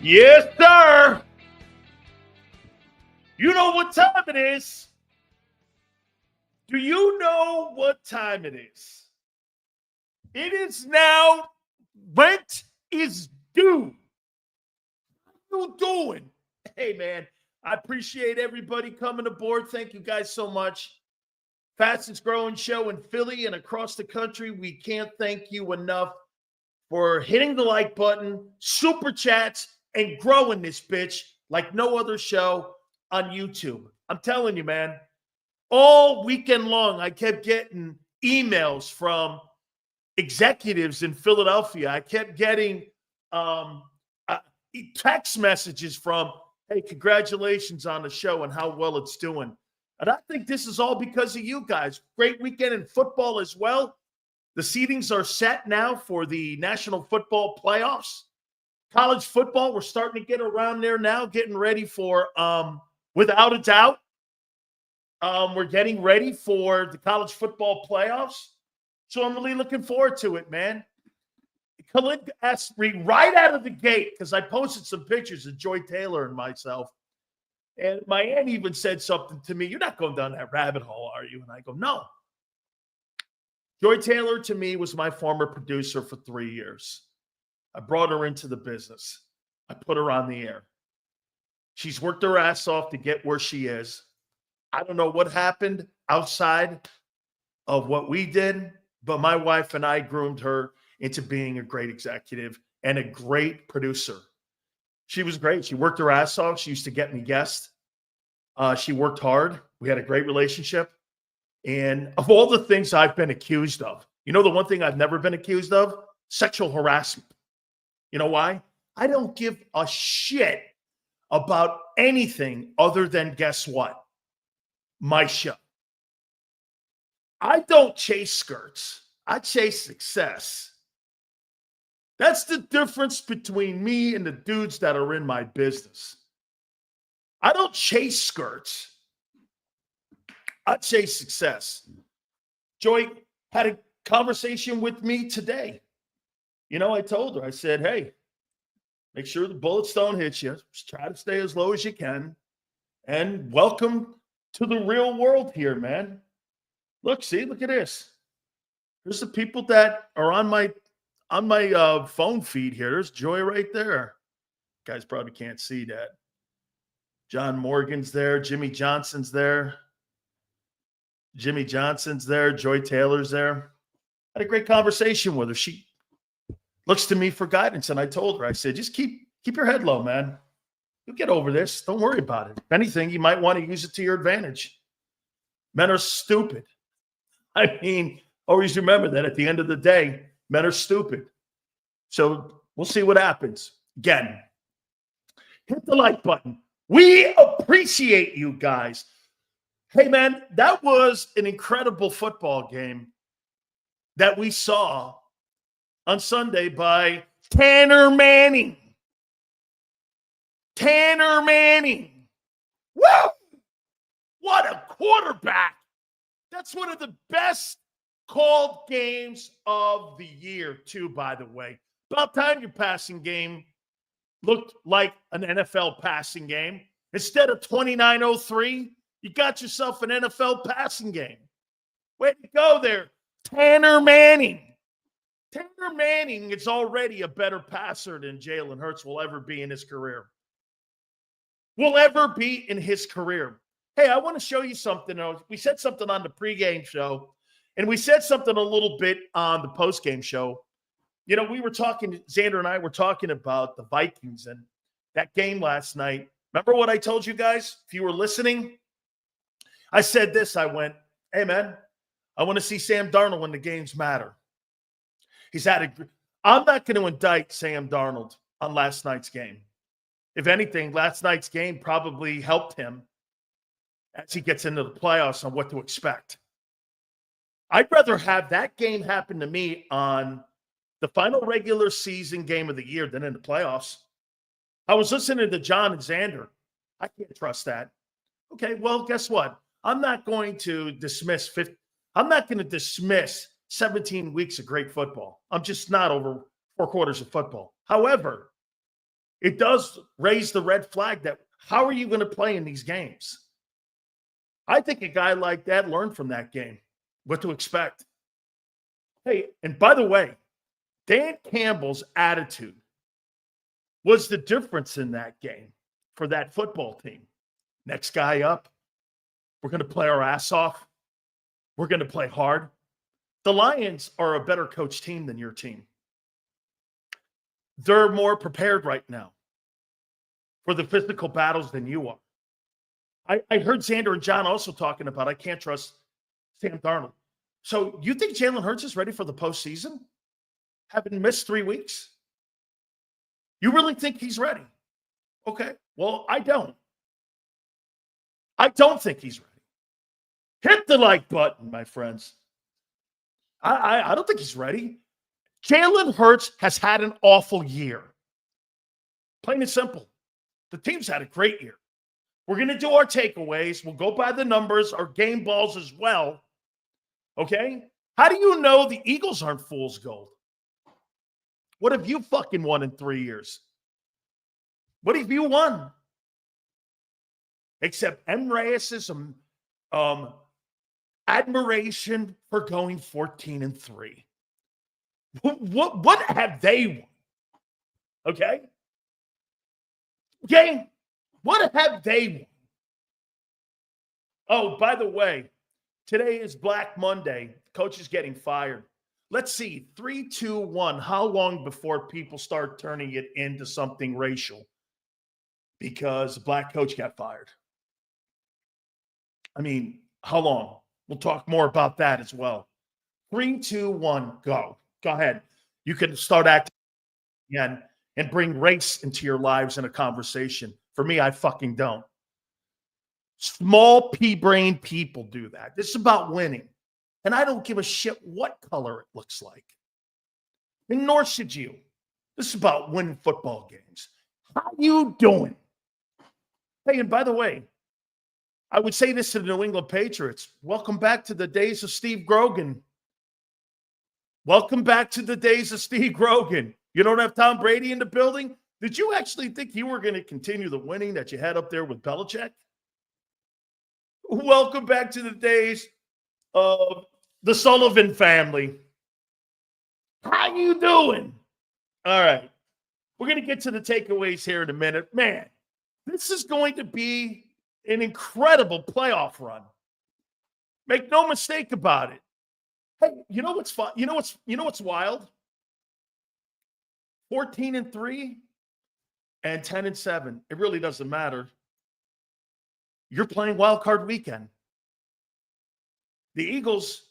Yes, sir. You know what time it is? Do you know what time it is? It is now rent is due. What are you doing? Hey, man, I appreciate everybody coming aboard. Thank you guys so much. Fastest growing show in Philly and across the country. We can't thank you enough for hitting the like button, super chats, and growing this bitch like no other show on YouTube. I'm telling you, man, all weekend long, I kept getting emails from executives in Philadelphia. I kept getting text messages from, hey, congratulations on the show and how well it's doing. And I think this is all because of you guys. Great weekend in football as well. The seedings are set now for the National Football Playoffs. College football, we're starting to get around there now, getting ready for, without a doubt, we're getting ready for the college football playoffs. So I'm really looking forward to it, man. Khalid asked me right out of the gate, because I posted some pictures of Joy Taylor and myself. And my aunt even said something to me, you're not going down that rabbit hole, are you? And I go, no. Joy Taylor, to me, was my former producer for 3 years. I brought her into the business. I put her on the air. She's worked her ass off to get where she is. I don't know what happened outside of what we did, but my wife and I groomed her into being a great executive and a great producer. She was great. She worked her ass off. She used to get me guests. She worked hard. We had a great relationship. And of all the things I've been accused of, you know, the one thing I've never been accused of? Sexual harassment. You know why? I don't give a shit about anything other than, guess what? My show. I don't chase skirts. I chase success. That's the difference between me and the dudes that are in my business. I don't chase skirts. I chase success. Joy had a conversation with me today. You know, I told her, I said, hey, make sure the bullets don't hit you. Just try to stay as low as you can. And welcome to the real world here, man. Look at this. There's the people that are on my phone feed here. There's Joy right there. You guys probably can't see that. John Morgan's there. Jimmy Johnson's there. Joy Taylor's there. I had a great conversation with her. She looks to me for guidance, and I told her, I said, just keep your head low, man. You'll get over this. Don't worry about it. If anything, you might want to use it to your advantage. Men are stupid. I mean, always remember that at the end of the day, men are stupid. So we'll see what happens. Again, hit the like button. We appreciate you guys. Hey, man, that was an incredible football game that we saw on Sunday by Tanner Manning. Tanner Manning. Woo! What a quarterback. That's one of the best called games of the year, too, by the way. About time your passing game looked like an NFL passing game. Instead of 29-03, you got yourself an NFL passing game. Way to go there, Tanner Manning. Tanner Manning is already a better passer than Jalen Hurts will ever be in his career. Hey, I want to show you something. We said something on the pregame show, and we said something a little bit on the postgame show. You know, we were talking, Xander and I were talking about the Vikings and that game last night. Remember what I told you guys? If you were listening, I said this. I went, hey, man, I want to see Sam Darnold when the games matter. I'm not going to indict Sam Darnold on last night's game. If anything, last night's game probably helped him as he gets into the playoffs on what to expect. I'd rather have that game happen to me on the final regular season game of the year than in the playoffs. I was listening to John and Xander. I can't trust that. Okay, well, guess what? I'm not going to dismiss 17 weeks of great football. I'm just not over 4 quarters of football. However, it does raise the red flag that how are you going to play in these games? I think a guy like that learned from that game what to expect. Hey, and by the way, Dan Campbell's attitude was the difference in that game for that football team. Next guy up. We're going to play our ass off. We're going to play hard. The Lions are a better coach team than your team. They're more prepared right now for the physical battles than you are. I heard Xander and John also talking about I can't trust Sam Darnold. So you think Jalen Hurts is ready for the postseason? Having missed 3 weeks? You really think he's ready? Okay. Well, I don't. I don't think he's ready. Hit the like button, my friends. I don't think he's ready. Jalen Hurts has had an awful year. Plain and simple. The team's had a great year. We're going to do our takeaways. We'll go by the numbers, our game balls as well. Okay? How do you know the Eagles aren't fool's gold? What have you fucking won in 3 years? What have you won? Except M. Reyes' admiration for going 14-3. What have they won? Okay? Okay? What have they won? Oh, by the way, today is Black Monday. Coach is getting fired. Let's see, 3, 2, 1. How long before people start turning it into something racial? Because the black coach got fired. I mean, how long? We'll talk more about that as well. 3, 2, 1, go. Go ahead. You can start acting again and bring race into your lives in a conversation. For me, I fucking don't. Small pea-brain people do that. This is about winning. And I don't give a shit what color it looks like. And nor should you. This is about winning football games. How you doing? Hey, and by the way, I would say this to the New England Patriots. Welcome back to the days of Steve Grogan. Welcome back to the days of Steve Grogan. You don't have Tom Brady in the building? Did you actually think you were going to continue the winning that you had up there with Belichick? Welcome back to the days of the Sullivan family. How you doing? All right. We're going to get to the takeaways here in a minute. Man, this is going to be an incredible playoff run. Make no mistake about it. Hey, you know what's fun? You know what's wild? 14-3 and 10-7. It really doesn't matter. You're playing wild card weekend. The Eagles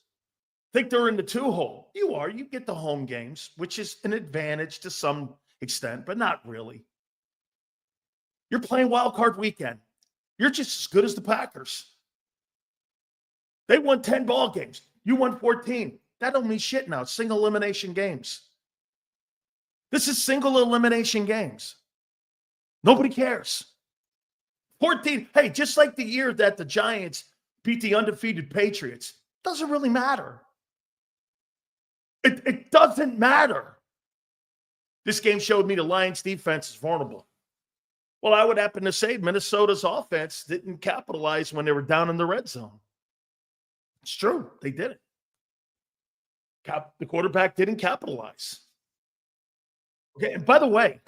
think they're in the 2-hole. You are. You get the home games, which is an advantage to some extent, but not really. You're playing wild card weekend. You're just as good as the Packers. They won 10 ball games. You won 14. That don't mean shit now. It's single elimination games. This is single elimination games. Nobody cares. 14. Hey, just like the year that the Giants beat the undefeated Patriots, doesn't really matter. It doesn't matter. This game showed me the Lions defense is vulnerable. Well, I would happen to say Minnesota's offense didn't capitalize when they were down in the red zone. It's true. They didn't. The quarterback didn't capitalize. Okay, and by the way,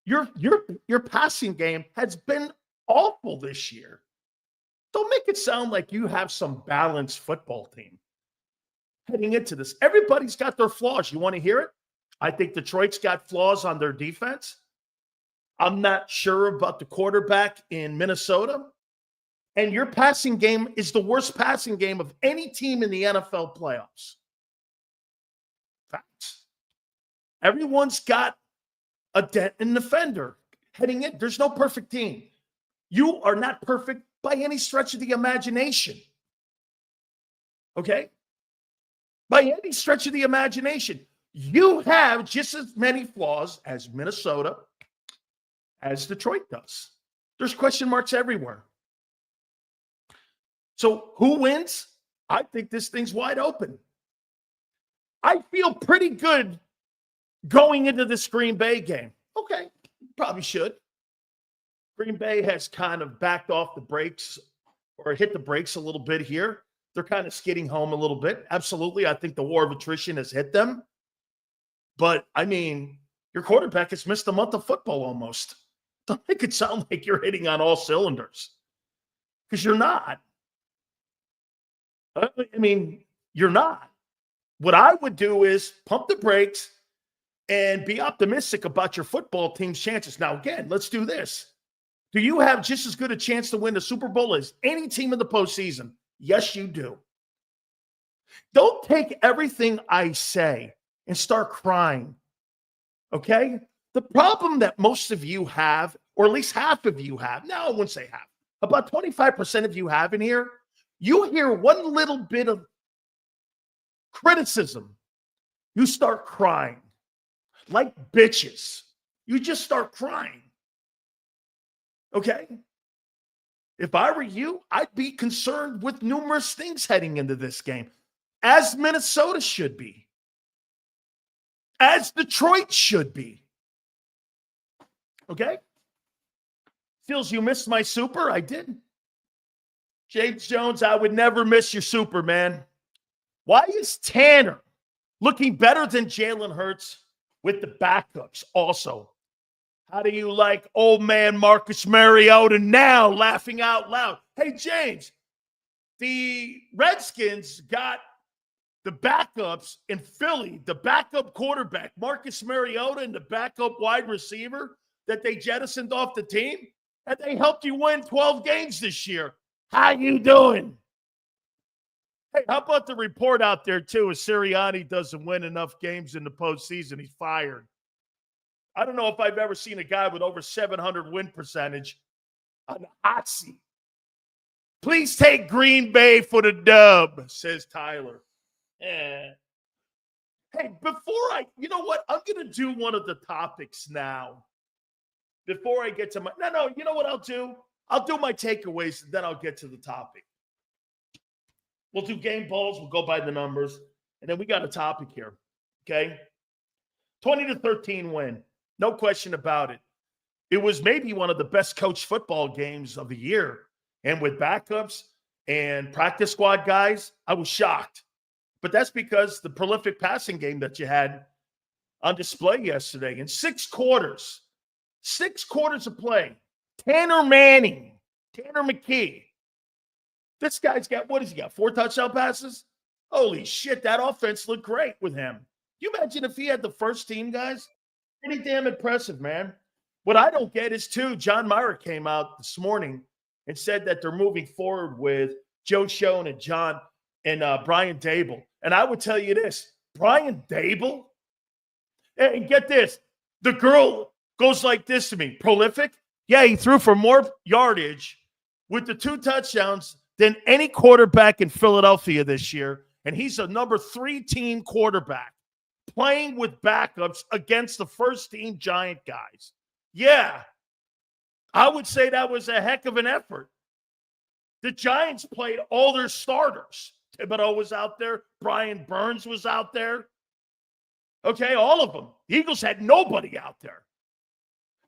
your passing game has been awful this year. Don't make it sound like you have some balanced football team heading into this. Everybody's got their flaws. You want to hear it? I think Detroit's got flaws on their defense. I'm not sure about the quarterback in Minnesota. And your passing game is the worst passing game of any team in the NFL playoffs. Facts. Everyone's got a dent in the fender heading in. There's no perfect team. You are not perfect by any stretch of the imagination. Okay? By any stretch of the imagination. You have just as many flaws as Minnesota, as Detroit does. There's question marks everywhere. So who wins? I think this thing's wide open. I feel pretty good going into this Green Bay game. Okay, probably should. Green Bay has kind of backed off the brakes or hit the brakes a little bit here. They're kind of skidding home a little bit. Absolutely. I think the war of attrition has hit them. But, I mean, your quarterback has missed a month of football almost. Don't make it sound like you're hitting on all cylinders, because you're not. I mean, you're not. What I would do is pump the brakes and be optimistic about your football team's chances. Now, again, let's do this. Do you have just as good a chance to win the Super Bowl as any team in the postseason? Yes, you do. Don't take everything I say and start crying, okay? The problem that most of you have, or at least half of you have, no, I wouldn't say half, about 25% of you have in here, you hear one little bit of criticism, you start crying like bitches. You just start crying, okay? If I were you, I'd be concerned with numerous things heading into this game, as Minnesota should be, as Detroit should be. Okay? Feels you missed my super? I did. James Jones, I would never miss your super, man. Why is Tanner looking better than Jalen Hurts with the backups also? How do you like old man Marcus Mariota now, laughing out loud? Hey, James, the Redskins got the backups in Philly, the backup quarterback, Marcus Mariota, and the backup wide receiver that they jettisoned off the team, and they helped you win 12 games this year. How you doing? Hey, how about the report out there, too? If Sirianni doesn't win enough games in the postseason, he's fired. I don't know if I've ever seen a guy with over 700 win percentage on the hot seat. Please take Green Bay for the dub, says Tyler. Hey, you know what? I'm going to do one of the topics now. Before I get to you know what I'll do? I'll do my takeaways, and then I'll get to the topic. We'll do game balls. We'll go by the numbers. And then we got a topic here, okay? 20-13 win. No question about it. It was maybe one of the best coached football games of the year. And with backups and practice squad guys, I was shocked. But that's because the prolific passing game that you had on display yesterday in 6 quarters of play. Tanner McKee. This guy's got, what has he got, 4 touchdown passes? Holy shit, that offense looked great with him. Can you imagine if he had the first team, guys? Pretty damn impressive, man. What I don't get is, too, John Meyer came out this morning and said that they're moving forward with Joe Schoen and Brian Dable. And I would tell you this, Brian Dable, and get this, the girl goes like this to me, prolific. Yeah, he threw for more yardage with the 2 touchdowns than any quarterback in Philadelphia this year. And he's a number 3 team quarterback playing with backups against the first team Giant guys. Yeah, I would say that was a heck of an effort. The Giants played all their starters. Thibodeau was out there. Brian Burns was out there. Okay, all of them. The Eagles had nobody out there.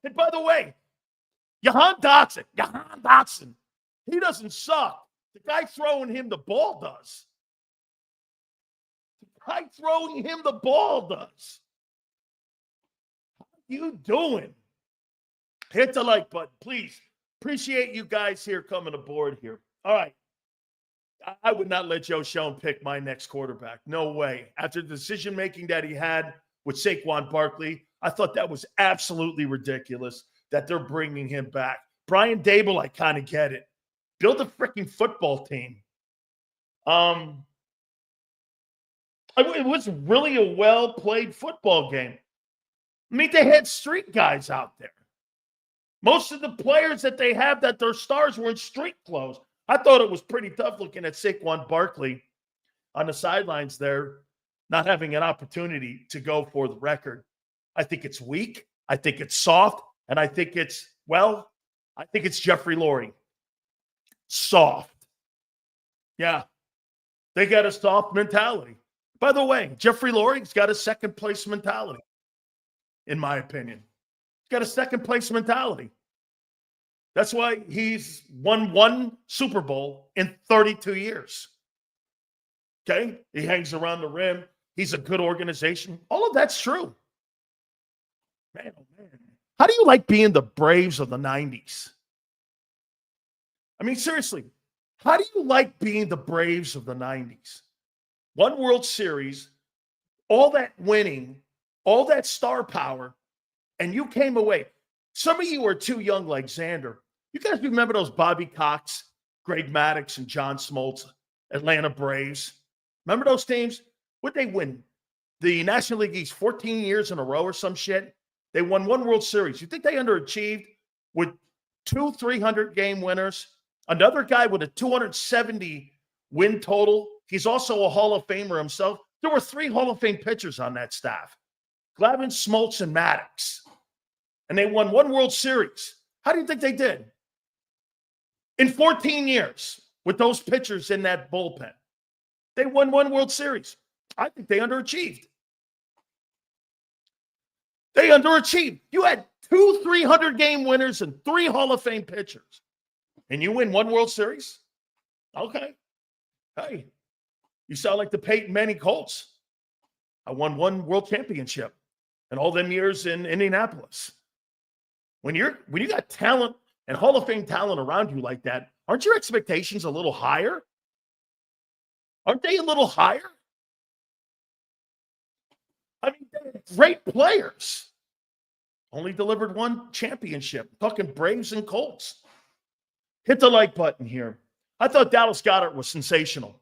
And by the way, Jahan Dotson, he doesn't suck. The guy throwing him the ball does. How you doing? Hit the like button, please. Appreciate you guys here coming aboard here. All right. I would not let Joe Schoen pick my next quarterback. No way. After the decision-making that he had with Saquon Barkley, I thought that was absolutely ridiculous that they're bringing him back. Brian Dable, I kind of get it. Build a freaking football team. It was really a well-played football game. I mean, they had street guys out there. Most of the players that they have that their stars were in street clothes. I thought it was pretty tough looking at Saquon Barkley on the sidelines there, not having an opportunity to go for the record. I think it's weak. I think it's soft. And I think it's Jeffrey Lurie. Soft. Yeah. They got a soft mentality. By the way, Jeffrey Lurie's got a second place mentality, in my opinion. got a second place mentality. That's why he's won 1 Super Bowl in 32 years. Okay? He hangs around the rim. He's a good organization. All of that's true. Man, oh man. How do you like being the Braves of the 90s? I mean, seriously, how do you like being the Braves of the 90s? 1 World Series, all that winning, all that star power, and you came away. Some of you are too young, like Xander. You guys remember those Bobby Cox, Greg Maddux, and John Smoltz, Atlanta Braves? Remember those teams? What'd they win? The National League East 14 years in a row or some shit? They won 1 World Series. You think they underachieved with 2 300-game winners? Another guy with a 270 win total. He's also a Hall of Famer himself. There were 3 Hall of Fame pitchers on that staff. Glavine, Smoltz, and Maddux. And they won 1 World Series. How do you think they did? In 14 years, with those pitchers in that bullpen, they won 1 World Series. I think they underachieved. They underachieved. You had 2 300-game winners and 3 Hall of Fame pitchers. And you win 1 World Series? Okay. Hey, you sound like the Peyton Manning Colts. I won 1 World Championship and all them years in Indianapolis. When you got talent and Hall of Fame talent around you like that, aren't your expectations a little higher? Aren't they a little higher? I mean, they're great players. Only delivered 1 championship. Talking Braves and Colts. Hit the like button here. I thought Dallas Goedert was sensational.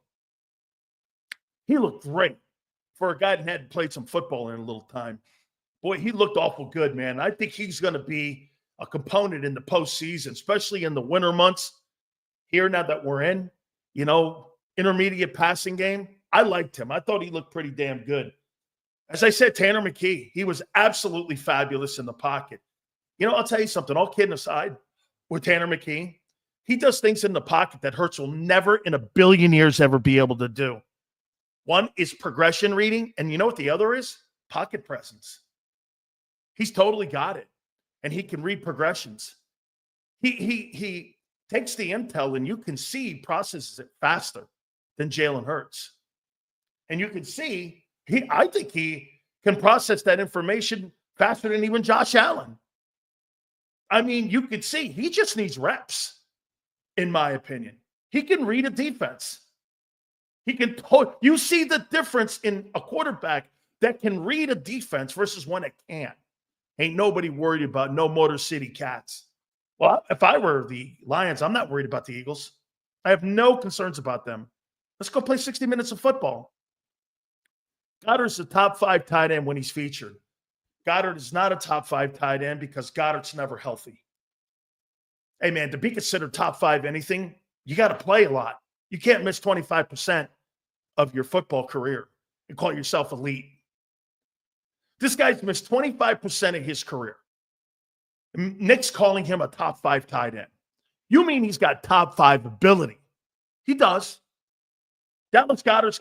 He looked great for a guy that hadn't played some football in a little time. Boy, he looked awful good, man. I think he's going to be a component in the postseason, especially in the winter months here now that we're in, intermediate passing game. I liked him. I thought he looked pretty damn good. As I said, Tanner McKee, he was absolutely fabulous in the pocket. I'll tell you something, all kidding aside, with Tanner McKee, he does things in the pocket that Hurts will never in a billion years ever be able to do. One is progression reading, and you know what the other is? Pocket presence. He's totally got it, and he can read progressions. He takes the intel, and you can see he processes it faster than Jalen Hurts. And you can see, I think he can process that information faster than even Josh Allen. I mean, you could see he just needs reps, in my opinion. He can read a defense. You see the difference in a quarterback that can read a defense versus one that can't. Ain't nobody worried about no Motor City Cats. Well, if I were the Lions, I'm not worried about the Eagles. I have no concerns about them. Let's go play 60 minutes of football. Goddard's the top 5 tight end when he's featured. Goddard is not a top 5 tight end because Goddard's never healthy. Hey, man, to be considered top 5 anything, you got to play a lot. You can't miss 25% of your football career and call yourself elite. This guy's missed 25% of his career. Nick's calling him a top 5 tight end. You mean he's got top 5 ability? He does. Dallas Goedert's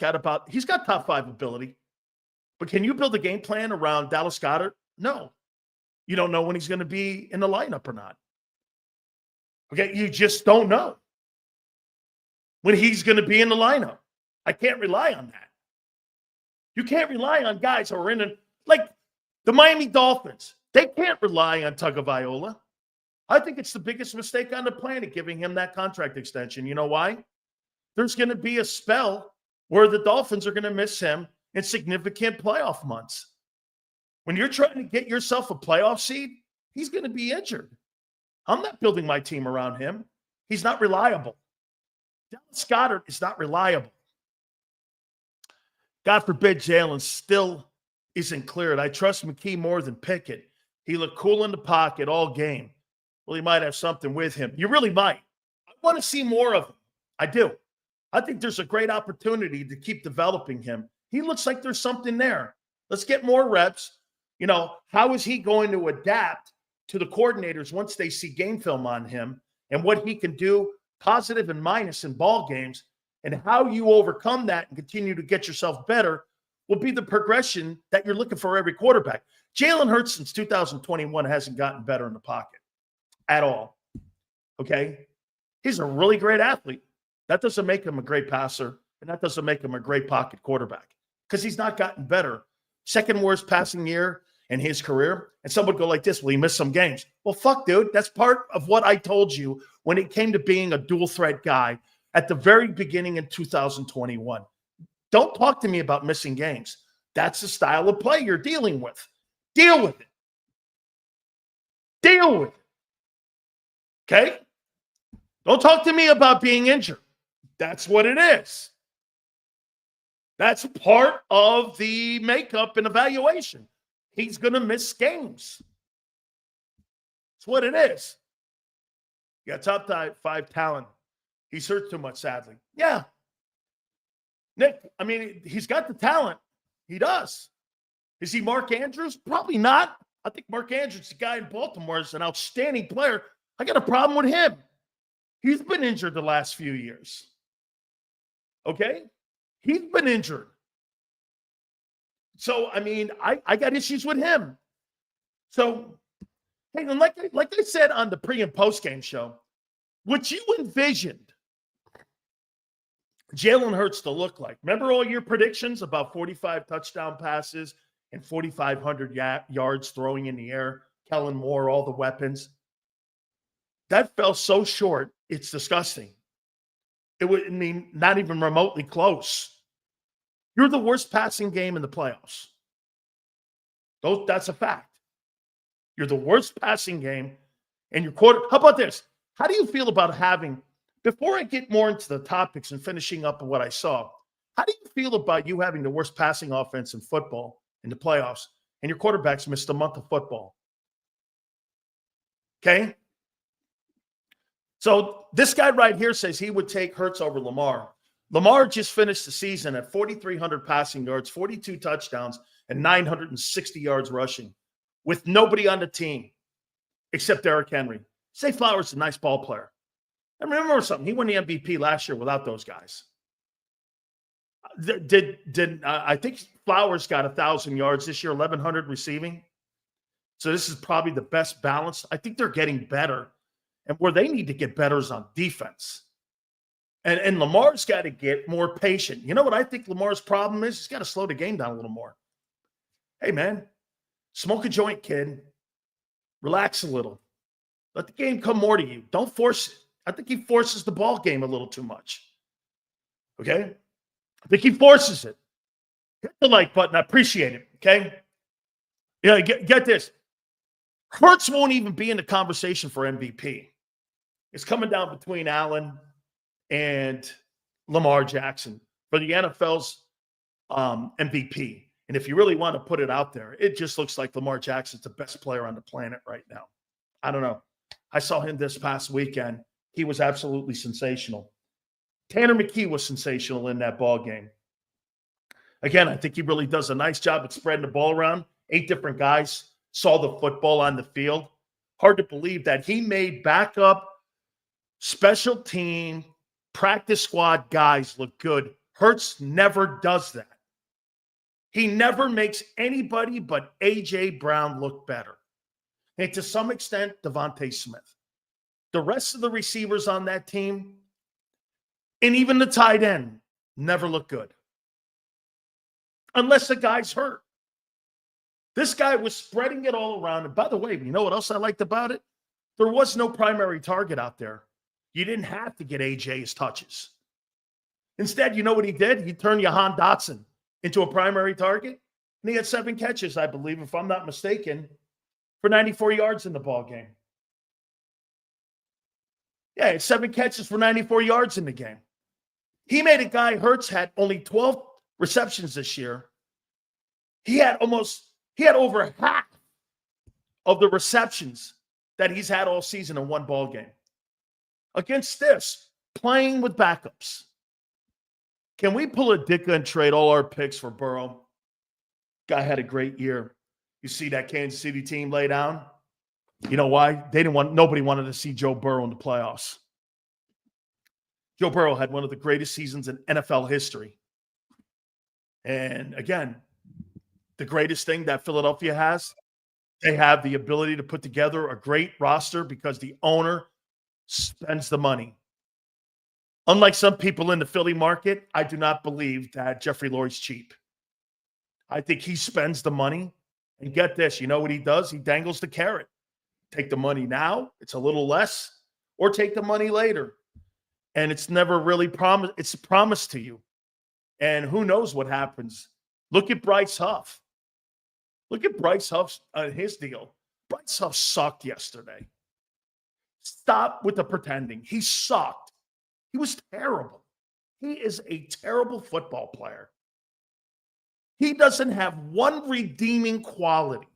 he's got top 5 ability. But can you build a game plan around Dallas Goedert? No. You don't know when he's going to be in the lineup or not. Okay, you just don't know when he's going to be in the lineup. I can't rely on that. You can't rely on guys who are like the Miami Dolphins. They can't rely on Tagovailoa. I think it's the biggest mistake on the planet giving him that contract extension. You know why? There's going to be a spell where the Dolphins are going to miss him in significant playoff months. When you're trying to get yourself a playoff seed, he's going to be injured. I'm not building my team around him. He's not reliable. Dallas Goedert is not reliable. God forbid Jalen still isn't cleared. I trust McKee more than Pickett. He looked cool in the pocket all game. Well, he might have something with him. You really might. I want to see more of him. I do. I think there's a great opportunity to keep developing him. He looks like there's something there. Let's get more reps. How is he going to adapt to the coordinators once they see game film on him and what he can do, positive and minus in ball games, and how you overcome that and continue to get yourself better will be the progression that you're looking for every quarterback. Jalen Hurts since 2021 hasn't gotten better in the pocket at all. Okay? He's a really great athlete. That doesn't make him a great passer, and that doesn't make him a great pocket quarterback because he's not gotten better. Second worst passing year in his career. And some would go like this, well, he missed some games. Well, fuck, dude. That's part of what I told you when it came to being a dual threat guy at the very beginning in 2021. Don't talk to me about missing games. That's the style of play you're dealing with. Deal with it. Deal with it. Okay? Don't talk to me about being injured. That's what it is. That's part of the makeup and evaluation. He's going to miss games. That's what it is. You got top 5 talent. He's hurt too much, sadly. Yeah. Nick, I mean, he's got the talent. He does. Is he Mark Andrews? Probably not. I think Mark Andrews, the guy in Baltimore, is an outstanding player. I got a problem with him. He's been injured the last few years. Okay? He's been injured. So, I mean, I got issues with him. So, hey, and like I said on the pre- and post-game show, what you envisioned Jalen Hurts to look like. Remember all your predictions about 45 touchdown passes and 4,500 yards throwing in the air, Kellen Moore, all the weapons? That fell so short, it's disgusting. It would mean not even remotely close. You're the worst passing game in the playoffs. That's a fact. You're the worst passing game, and your quarter. How about this? How do you feel about having, before I get more into the topics and finishing up on what I saw, how do you feel about you having the worst passing offense in football in the playoffs, and your quarterbacks missed a month of football? Okay? So this guy right here says he would take Hurts over Lamar. Lamar just finished the season at 4,300 passing yards, 42 touchdowns, and 960 yards rushing with nobody on the team except Derrick Henry. Say Flowers is a nice ball player. And remember something, he won the MVP last year without those guys. I think Flowers got 1,000 yards this year, 1,100 receiving. So this is probably the best balance. I think they're getting better. And where they need to get better is on defense. And Lamar's got to get more patient. You know what I think Lamar's problem is? He's got to slow the game down a little more. Hey, man, smoke a joint, kid. Relax a little. Let the game come more to you. Don't force it. I think he forces the ball game a little too much. Okay? I think he forces it. Hit the like button. I appreciate it. Okay? Yeah, get this. Hurts won't even be in the conversation for MVP. It's coming down between Allen and Lamar Jackson for the NFL's MVP. And if you really want to put it out there, it just looks like Lamar Jackson's the best player on the planet right now. I don't know. I saw him this past weekend. He was absolutely sensational. Tanner McKee was sensational in that ball game. Again, I think he really does a nice job at spreading the ball around. 8 different guys saw the football on the field. Hard to believe that he made backup, special team, practice squad guys look good. Hurts never does that. He never makes anybody but A.J. Brown look better. And to some extent, Devontae Smith. The rest of the receivers on that team, and even the tight end, never look good. Unless the guy's hurt. This guy was spreading it all around. And by the way, you know what else I liked about it? There was no primary target out there. You didn't have to get A.J. his touches. Instead, you know what he did? He turned Jahan Dotson into a primary target. And he had 7 catches, I believe, if I'm not mistaken, for 94 yards in the ball game. Yeah, 7 catches for 94 yards in the game. He made a guy, Hurts had only 12 receptions this year. He had over half of the receptions that he's had all season in one ball game. Against this, playing with backups. Can we pull a Ditka and trade all our picks for Burrow? Guy had a great year. You see that Kansas City team lay down? You know why? Nobody wanted to see Joe Burrow in the playoffs. Joe Burrow had one of the greatest seasons in NFL history. And again, the greatest thing that Philadelphia has, they have the ability to put together a great roster because the owner spends the money. Unlike some people in the Philly market, I do not believe that Jeffrey Lurie's cheap. I think he spends the money. And get this, you know what he does? He dangles the carrot. Take the money now, it's a little less, or take the money later. And it's never really promised. It's promised to you. And who knows what happens. Look at Bryce Huff. Look at Bryce Huff's his deal. Bryce Huff sucked yesterday. Stop with the pretending. He sucked. He was terrible. He is a terrible football player. He doesn't have one redeeming quality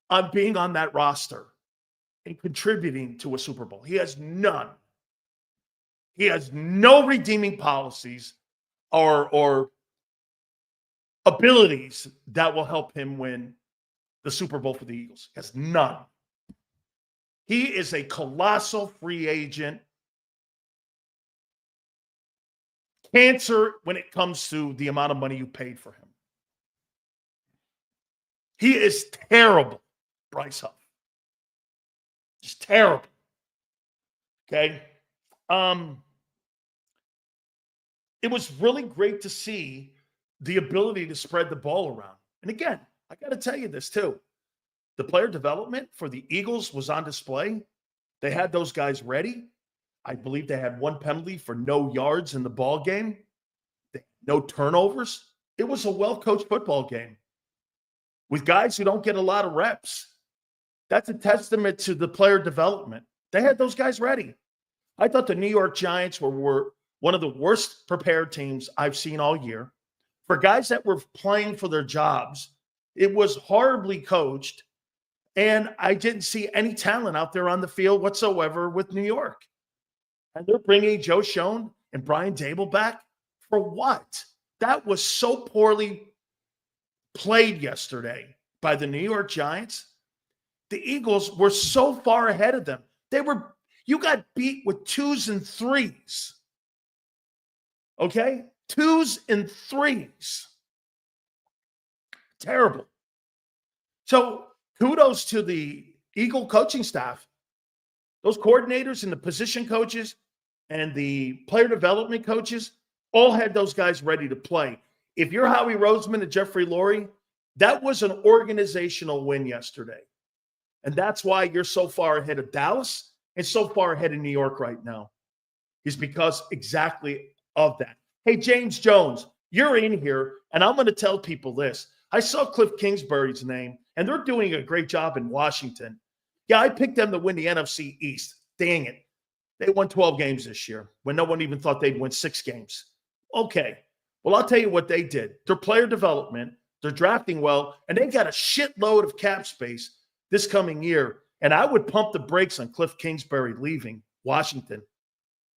on being on that roster and contributing to a Super Bowl. He has none. He has no redeeming policies or abilities that will help him win the Super Bowl for the Eagles. He has none. He is a colossal free agent. Cancer when it comes to the amount of money you paid for him. He is terrible, Bryce Huff. Just terrible. Okay? It was really great to see the ability to spread the ball around. And again, I got to tell you this too. The player development for the Eagles was on display. They had those guys ready. I believe they had one penalty for no yards in the ball game. No turnovers. It was a well-coached football game with guys who don't get a lot of reps. That's a testament to the player development. They had those guys ready. I thought the New York Giants were one of the worst prepared teams I've seen all year. For guys that were playing for their jobs, it was horribly coached, and I didn't see any talent out there on the field whatsoever with New York. And they're bringing Joe Schoen and Brian Dable back for what? That was so poorly played yesterday by the New York Giants. The Eagles were so far ahead of them. You got beat with 2s and 3s. Okay? 2s and 3s. Terrible. So kudos to the Eagle coaching staff. Those coordinators and the position coaches and the player development coaches all had those guys ready to play. If you're Howie Roseman and Jeffrey Lurie, that was an organizational win yesterday. And that's why you're so far ahead of Dallas and so far ahead of New York right now, is because exactly of that. Hey, James Jones, you're in here, and I'm going to tell people this. I saw Cliff Kingsbury's name, and they're doing a great job in Washington. Yeah, I picked them to win the NFC East. Dang it. They won 12 games this year when no one even thought they'd win 6 games. Okay. Well, I'll tell you what they did. Their player development, they're drafting well, and they got a shitload of cap space this coming year. And I would pump the brakes on Cliff Kingsbury leaving Washington.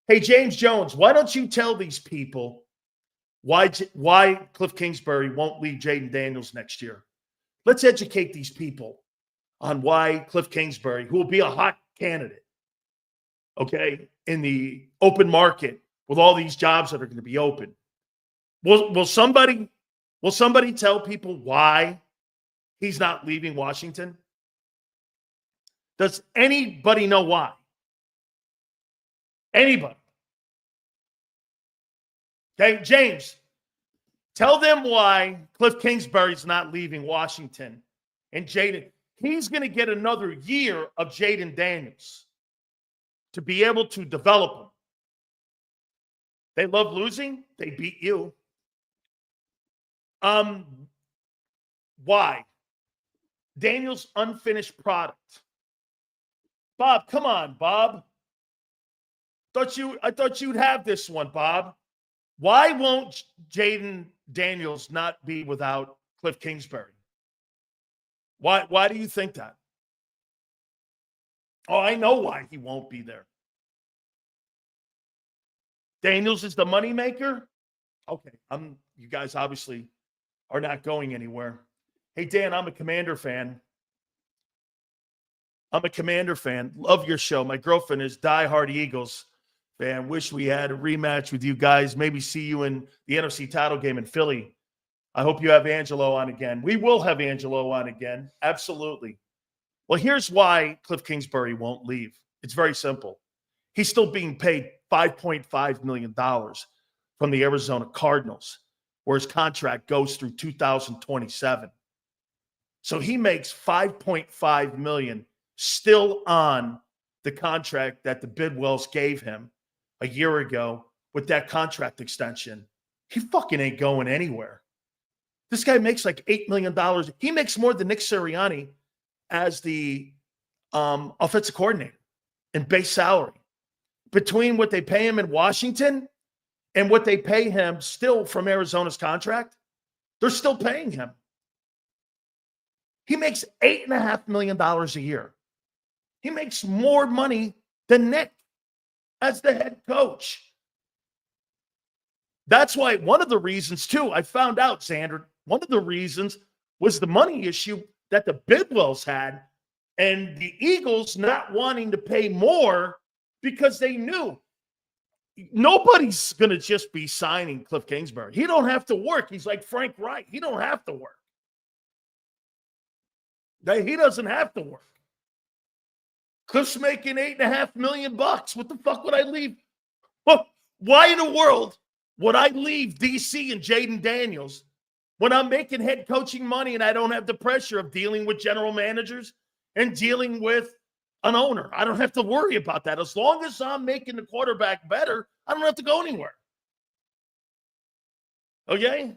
Hey, James Jones, why don't you tell these people why Cliff Kingsbury won't leave Jaden Daniels next year? Let's educate these people on why Cliff Kingsbury, who will be a hot candidate, okay, in the open market with all these jobs that are going to be open. Will somebody tell people why he's not leaving Washington? Does anybody know why? Anybody? Okay, James, tell them why Cliff Kingsbury's not leaving Washington. And Jaden, he's going to get another year of Jaden Daniels to be able to develop him. They love losing. They beat you. Why? Daniels' unfinished product. Bob, come on, Bob. I thought you'd have this one, Bob. Why won't Jaden Daniels not be without Cliff Kingsbury? Why do you think that? Oh, I know why he won't be there. Daniels is the moneymaker? Okay, you guys obviously are not going anywhere. Hey, Dan, I'm a Commander fan. Love your show. My girlfriend is diehard Eagles Man, wish we had a rematch with you guys. Maybe see you in the NFC title game in Philly. I hope you have Angelo on again. We will have Angelo on again. Absolutely. Well, here's why Cliff Kingsbury won't leave. It's very simple. He's still being paid $5.5 million from the Arizona Cardinals, where his contract goes through 2027. So he makes $5.5 million still on the contract that the Bidwells gave him a year ago with that contract extension. He fucking ain't going anywhere. This guy makes like $8 million. He makes more than Nick Sirianni as the offensive coordinator in base salary. Between what they pay him in Washington and what they pay him still from Arizona's contract, they're still paying him. He makes $8.5 million a year. He makes more money than Nick as the head coach. That's why one of the reasons, too, I found out, Xander, one of the reasons was the money issue that the Bidwells had and the Eagles not wanting to pay more because they knew nobody's going to just be signing Cliff Kingsbury. He don't have to work. He's like Frank Wright. He don't have to work. He doesn't have to work. Cliff's making $8.5 million. What the fuck would I leave? Well, why in the world would I leave DC and Jaden Daniels when I'm making head coaching money and I don't have the pressure of dealing with general managers and dealing with an owner? I don't have to worry about that. As long as I'm making the quarterback better, I don't have to go anywhere. Okay?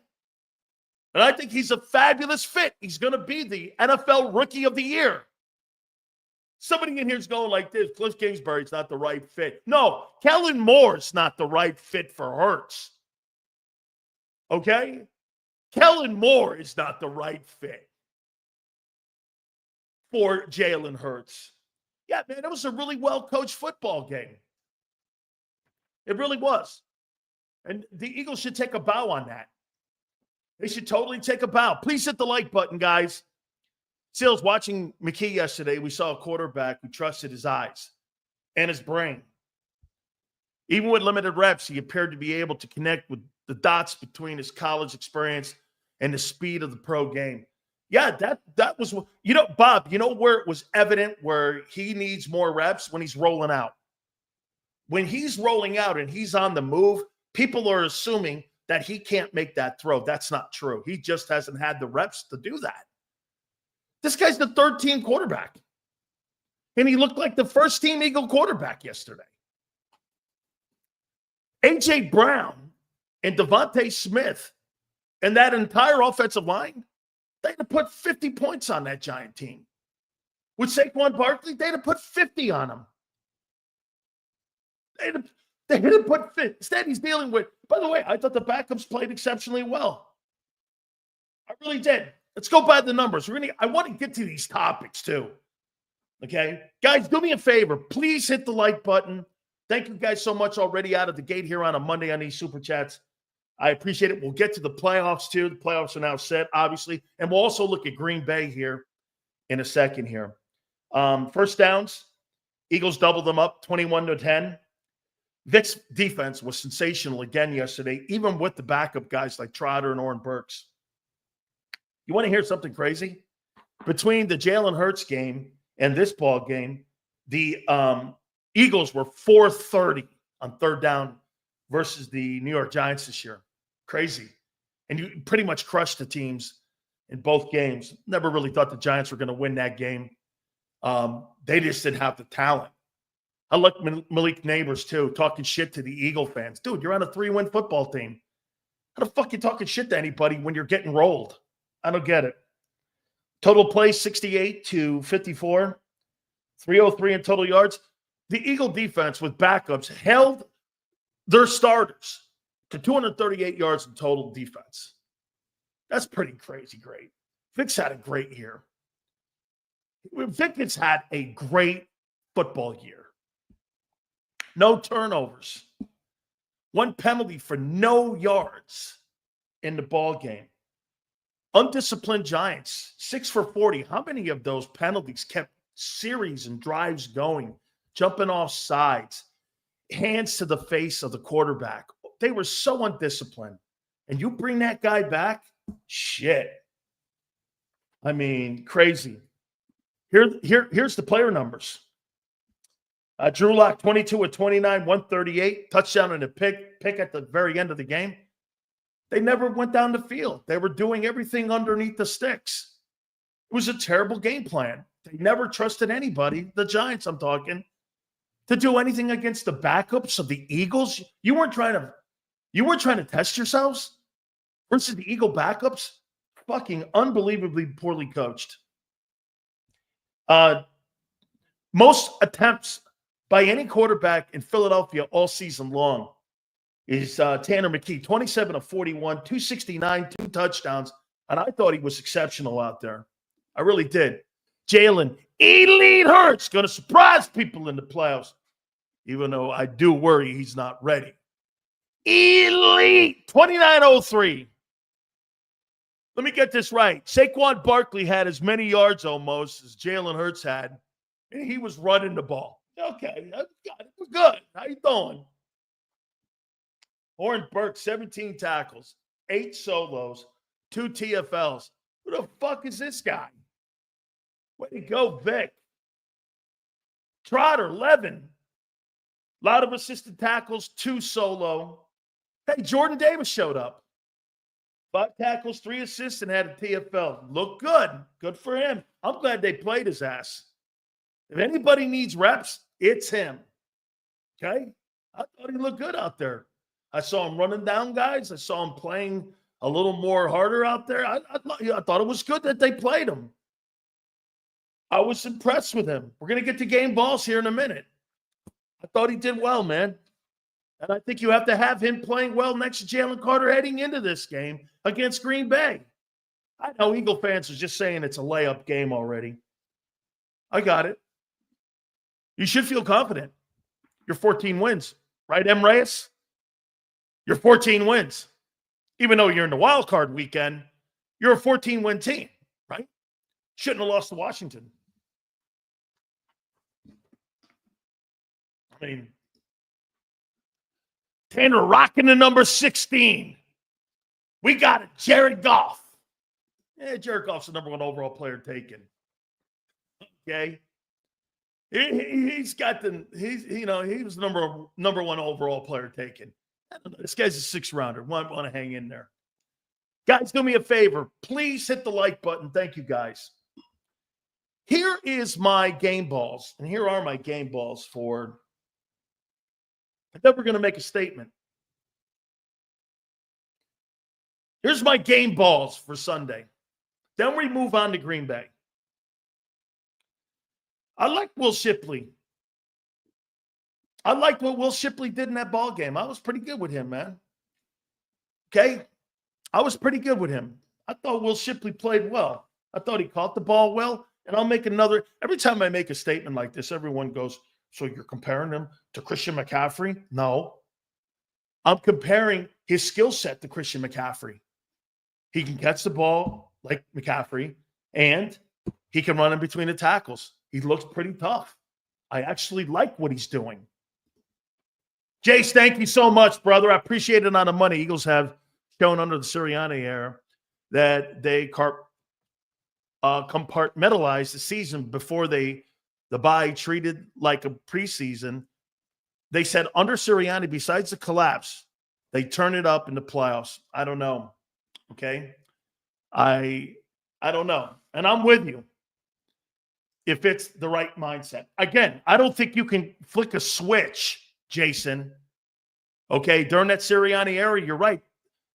And I think he's a fabulous fit. He's going to be the NFL Rookie of the Year. Somebody in here is going like this: Cliff Kingsbury's not the right fit. No, Kellen Moore's not the right fit for Hurts. Okay? Kellen Moore is not the right fit for Jalen Hurts. Yeah, man, it was a really well-coached football game. It really was. And the Eagles should take a bow on that. They should totally take a bow. Please hit the like button, guys. Seals, watching McKee yesterday, we saw a quarterback who trusted his eyes and his brain. Even with limited reps, he appeared to be able to connect with the dots between his college experience and the speed of the pro game. Yeah, that was, Bob, where it was evident where he needs more reps? When he's rolling out. When he's rolling out and he's on the move, people are assuming that he can't make that throw. That's not true. He just hasn't had the reps to do that. This guy's the third-team quarterback. And he looked like the first-team Eagle quarterback yesterday. A.J. Brown and Devontae Smith and that entire offensive line, they'd have put 50 points on that Giant team. With Saquon Barkley, they'd have put 50 on him. They'd have put 50. Instead, he's dealing with, by the way, I thought the backups played exceptionally well. I really did. Let's go by the numbers. I want to get to these topics too. Okay? Guys, do me a favor. Please hit the like button. Thank you guys so much already out of the gate here on a Monday on these Super Chats. I appreciate it. We'll get to the playoffs too. The playoffs are now set, obviously. And we'll also look at Green Bay here in a second here. First downs. Eagles doubled them up 21-10. Vic's defense was sensational again yesterday, even with the backup guys like Trotter and Oren Burks. You want to hear something crazy? Between the Jalen Hurts game and this ball game, the Eagles were 430 on third down versus the New York Giants this year. Crazy. And you pretty much crushed the teams in both games. Never really thought the Giants were going to win that game. They just didn't have the talent. I like Malik Neighbors, too, talking shit to the Eagle fans. Dude, you're on a 3-win football team. How the fuck you talking shit to anybody when you're getting rolled? I don't get it. Total plays, 68-54. 303 in total yards. The Eagle defense with backups held their starters to 238 yards in total defense. That's pretty crazy great. Vic's had a great year. Vic has had a great football year. No turnovers. One penalty for no yards in the ball game. Undisciplined Giants, 6 for 40. How many of those penalties kept series and drives going, jumping off sides? hands to the face of the quarterback. They were so undisciplined. And you bring that guy back? Shit. I mean, crazy. Here's the player numbers. Drew Lock, 22 of 29, 138, touchdown and a pick at the very end of the game. They never went down the field. They were doing everything underneath the sticks. It was a terrible game plan. They never trusted anybody, the Giants I'm talking, to do anything against the backups of the Eagles. You weren't trying to test yourselves versus the Eagle backups. Fucking unbelievably poorly coached. Most attempts by any quarterback in Philadelphia all season long is Tanner McKee, 27 of 41, 269, 2 touchdowns. And I thought he was exceptional out there. I really did. Jalen, Elite Hurts, going to surprise people in the playoffs, even though I do worry he's not ready. Elite, 29-03. Let me get this right. Saquon Barkley had as many yards almost as Jalen Hurts had, and he was running the ball. Okay, we're good. How you doing? Oren Burke, 17 tackles, 8 solos, 2 TFLs. Who the fuck is this guy? Way to go, Vic. Trotter, 11. A lot of assisted tackles, 2 solo. Hey, Jordan Davis showed up. 5 tackles, 3 assists, and had a TFL. Looked good. Good for him. I'm glad they played his ass. If anybody needs reps, it's him. Okay? I thought he looked good out there. I saw him running down guys. I saw him playing a little more harder out there. I thought it was good that they played him. I was impressed with him. We're going to get to game balls here in a minute. I thought he did well, man. And I think you have to have him playing well next to Jalen Carter heading into this game against Green Bay. I know Eagle fans are just saying it's a layup game already. I got it. You should feel confident. You're 14 wins, right, M. Reyes? You're 14 wins. Even though you're in the wild card weekend, you're a 14-win team, right? Shouldn't have lost to Washington. I mean, Tanner rocking the number 16. We got it, Jared Goff. Yeah, Jared Goff's the number 1 overall player taken. Okay. He was the number 1 overall player taken. I don't know. This guy's a 6th-rounder. Want to hang in there. Guys, do me a favor. Please hit the like button. Thank you, guys. Here is my game balls, and here are my game balls for – I thought we're going to make a statement. Here's my game balls for Sunday. Then we move on to Green Bay. I like Will Shipley. I liked what Will Shipley did in that ball game. I was pretty good with him, man. Okay? I was pretty good with him. I thought Will Shipley played well. I thought he caught the ball well. And I'll make another. Every time I make a statement like this, everyone goes, so you're comparing him to Christian McCaffrey? No. I'm comparing his skill set to Christian McCaffrey. He can catch the ball like McCaffrey, and he can run in between the tackles. He looks pretty tough. I actually like what he's doing. Jace, thank you so much, brother. I appreciate it on the money. Eagles have shown under the Sirianni era that they compartmentalized the season before the bye treated like a preseason. They said under Sirianni, besides the collapse, they turn it up in the playoffs. I don't know. Okay? I don't know. And I'm with you if it's the right mindset. Again, I don't think you can flick a switch, Jason. Okay? During that Sirianni era, you're right.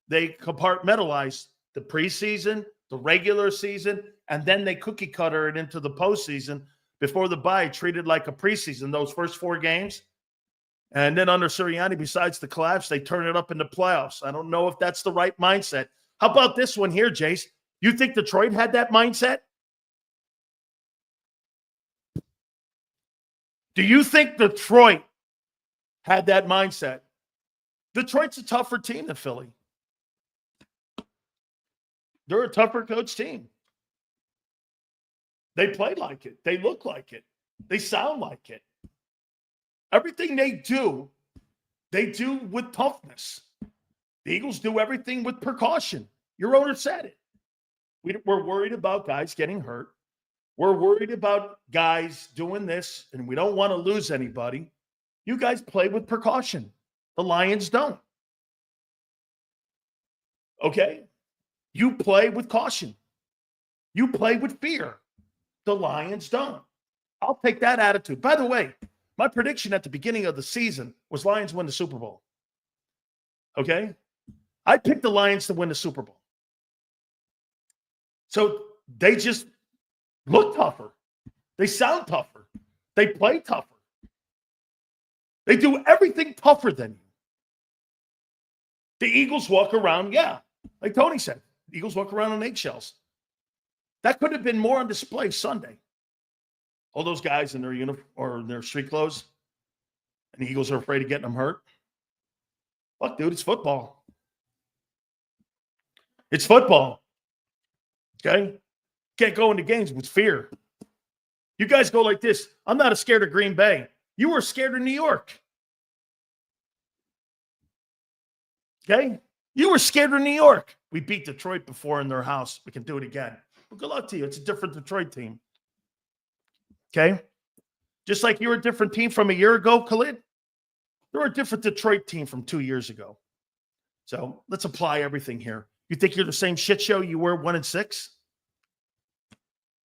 They compartmentalized the preseason, the regular season, and then they cookie cutter it into the postseason before the bye, treated like a preseason, those first 4 games. And then under Sirianni, besides the collapse, they turn it up in the playoffs. I don't know if that's the right mindset. How about this one here, Jace? You think Detroit had that mindset? Do you think Detroit had that mindset? Detroit's a tougher team than Philly. They're a tougher coach team. They play like it. They look like it. They sound like it. Everything they do They do with toughness. The Eagles do everything with precaution. Your owner said it. We're worried about guys getting hurt. We're worried about guys doing this, and we don't want to lose anybody. You guys play with precaution. The Lions don't. Okay? You play with caution. You play with fear. The Lions don't. I'll take that attitude. By the way, my prediction at the beginning of the season was Lions win the Super Bowl. Okay? I picked the Lions to win the Super Bowl. So they just look tougher. They sound tougher. They play tougher. They do everything tougher than you. The Eagles walk around, yeah, like Tony said, the Eagles walk around on eggshells. That could have been more on display Sunday. All those guys in their uniform or in their street clothes, and the Eagles are afraid of getting them hurt. Fuck, dude, it's football. It's football. Okay? Can't go into games with fear. You guys go like this. I'm not scared of Green Bay. You were scared of New York. Okay? You were scared of New York. We beat Detroit before in their house. We can do it again. But good luck to you. It's a different Detroit team. Okay? Just like you were a different team from a year ago, Khalid. You're a different Detroit team from 2 years ago. So let's apply everything here. You think you're the same shit show you were 1-6?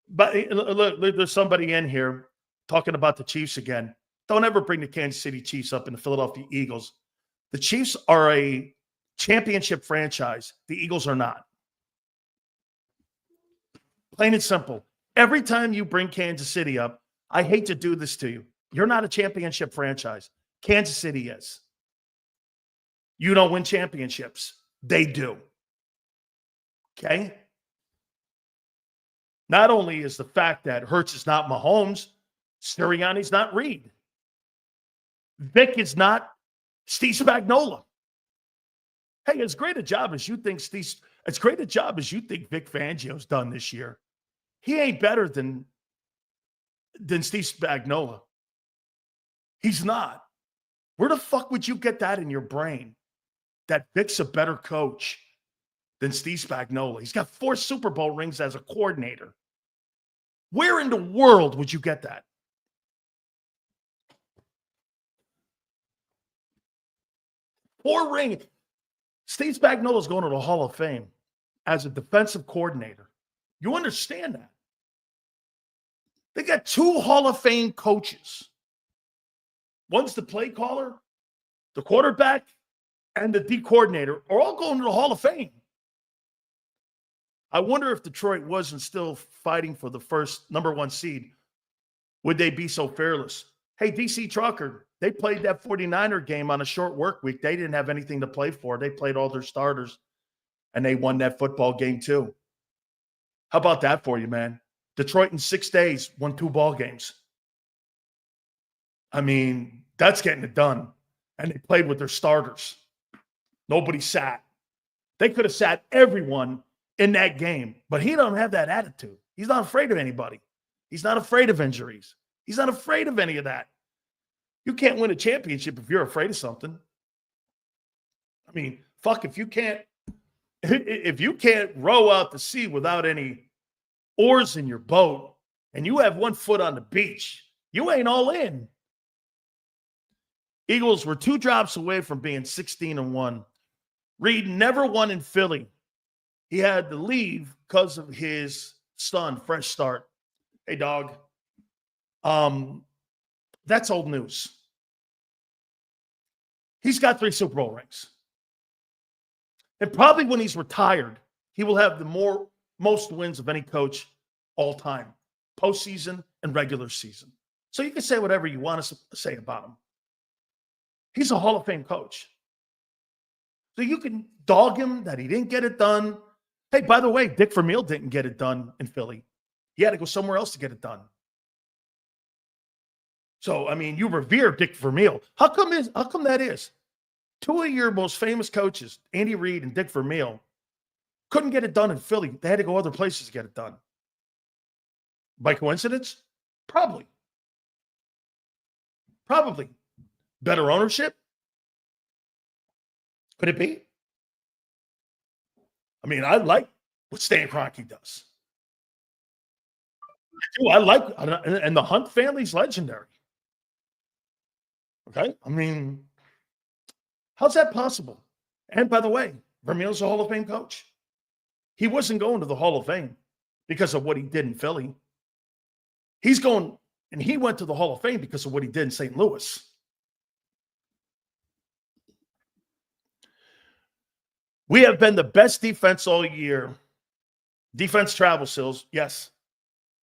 But look, there's somebody in here talking about the Chiefs again. Don't ever bring the Kansas City Chiefs up in the Philadelphia Eagles. The Chiefs are a championship franchise. The Eagles are not. Plain and simple. Every time you bring Kansas City up, I hate to do this to you. You're not a championship franchise. Kansas City is. You don't win championships. They do. Okay? Not only is the fact that Hurts is not Mahomes, Sirianni's not Reed. Vic is not Steve Spagnuolo. Hey, as great a job as you think Vic Fangio's done this year, he ain't better than Steve Spagnuolo. He's not. Where the fuck would you get that in your brain? That Vic's a better coach than Steve Spagnuolo. He's got 4 Super Bowl rings as a coordinator. Where in the world would you get that? Four rings. Steve Spagnuolo's going to the Hall of Fame as a defensive coordinator. You understand that? They got 2 Hall of Fame coaches. One's the play caller, the quarterback, and the D coordinator are all going to the Hall of Fame. I wonder if Detroit wasn't still fighting for the first number 1 seed, would they be so fearless? Hey, DC Trucker, they played that 49er game on a short work week. They didn't have anything to play for. They played all their starters, and they won that football game too. How about that for you, man? Detroit in 6 days won 2 ball games. I mean, that's getting it done. And they played with their starters. Nobody sat. They could have sat everyone in that game, but he don't have that attitude. He's not afraid of anybody. He's not afraid of injuries. He's not afraid of any of that. You can't win a championship if you're afraid of something. I mean, fuck, if you can't row out to sea without any oars in your boat and you have 1 foot on the beach, you ain't all in. Eagles were 2 drops away from being 16-1. Reed never won in Philly. He had to leave because of his son, fresh start. Hey, dog. That's old news. He's got 3 Super Bowl rings. And probably when he's retired, he will have the most wins of any coach all time, postseason and regular season. So you can say whatever you want to say about him. He's a Hall of Fame coach. So you can dog him that he didn't get it done. Hey, by the way, Dick Vermeil didn't get it done in Philly. He had to go somewhere else to get it done. So, I mean, you revere Dick Vermeil. How come that is? 2 of your most famous coaches, Andy Reid and Dick Vermeil, couldn't get it done in Philly. They had to go other places to get it done. By coincidence? Probably. Better ownership? Could it be? I mean, I like what Stan Kroenke does. I like, and the Hunt family's legendary. Okay? I mean, how's that possible? And by the way, Vermeil's a Hall of Fame coach. He wasn't going to the Hall of Fame because of what he did in Philly. He's going, and he went to the Hall of Fame because of what he did in St. Louis. We have been the best defense all year. Defense travel seals, yes.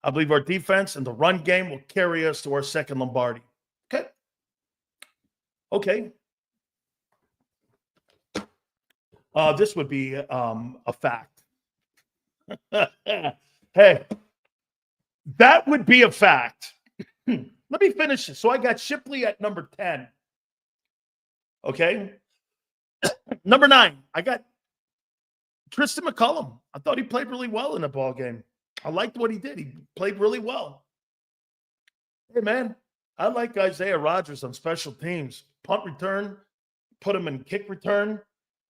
I believe our defense and the run game will carry us to our second Lombardi. Okay. Okay. This would be a fact. Hey, that would be a fact. Let me finish this. So I got Shipley at number 10. Okay. Number 9, I got Tristan McCullum. I thought he played really well in the ball game. I liked what he did. He played really well. Hey, man, I like Isaiah Rodgers on special teams. Punt return, put him in kick return.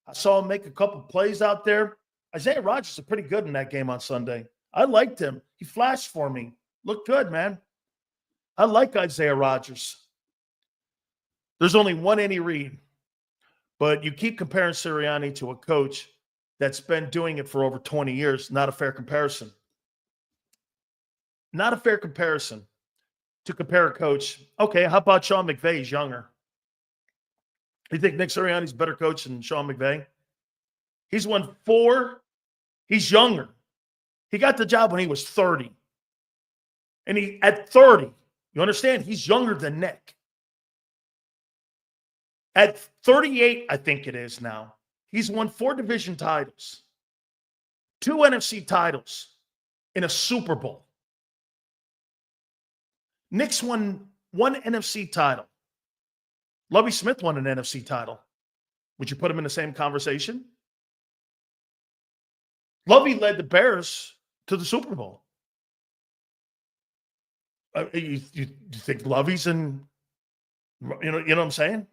I saw him make a couple plays out there. Isaiah Rodgers is pretty good in that game on Sunday. I liked him. He flashed for me. Looked good, man. I like Isaiah Rodgers. There's only one Andy Reid, but you keep comparing Sirianni to a coach that's been doing it for over 20 years. Not a fair comparison. Not a fair comparison to compare a coach. Okay, how about Sean McVay? He's younger. You think Nick Sirianni's a better coach than Sean McVay? He's won 4. He's younger. He got the job when he was 30. And he at 30, you understand? He's younger than Nick. At 38, I think it is now, he's won 4 division titles, 2 NFC titles, in a Super Bowl. Nick's won 1 NFC title. Lovie Smith won an NFC title. Would you put him in the same conversation? Lovie led the Bears to the Super Bowl. You think Lovie's in, you know what I'm saying?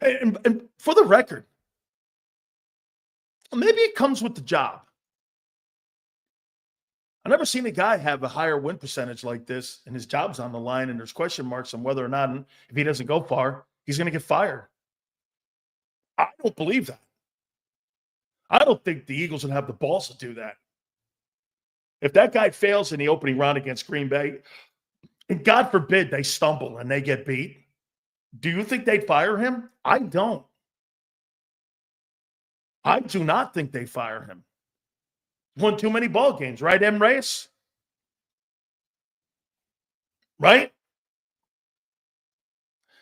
And for the record, maybe it comes with the job. I've never seen a guy have a higher win percentage like this, and his job's on the line, and there's question marks on whether or not, if he doesn't go far, he's going to get fired. I don't believe that. I don't think the Eagles would have the balls to do that. If that guy fails in the opening round against Green Bay, and God forbid they stumble and they get beat, do you think they'd fire him? I don't. I do not think they fire him. Won too many ball games, right, M. Reyes? Right?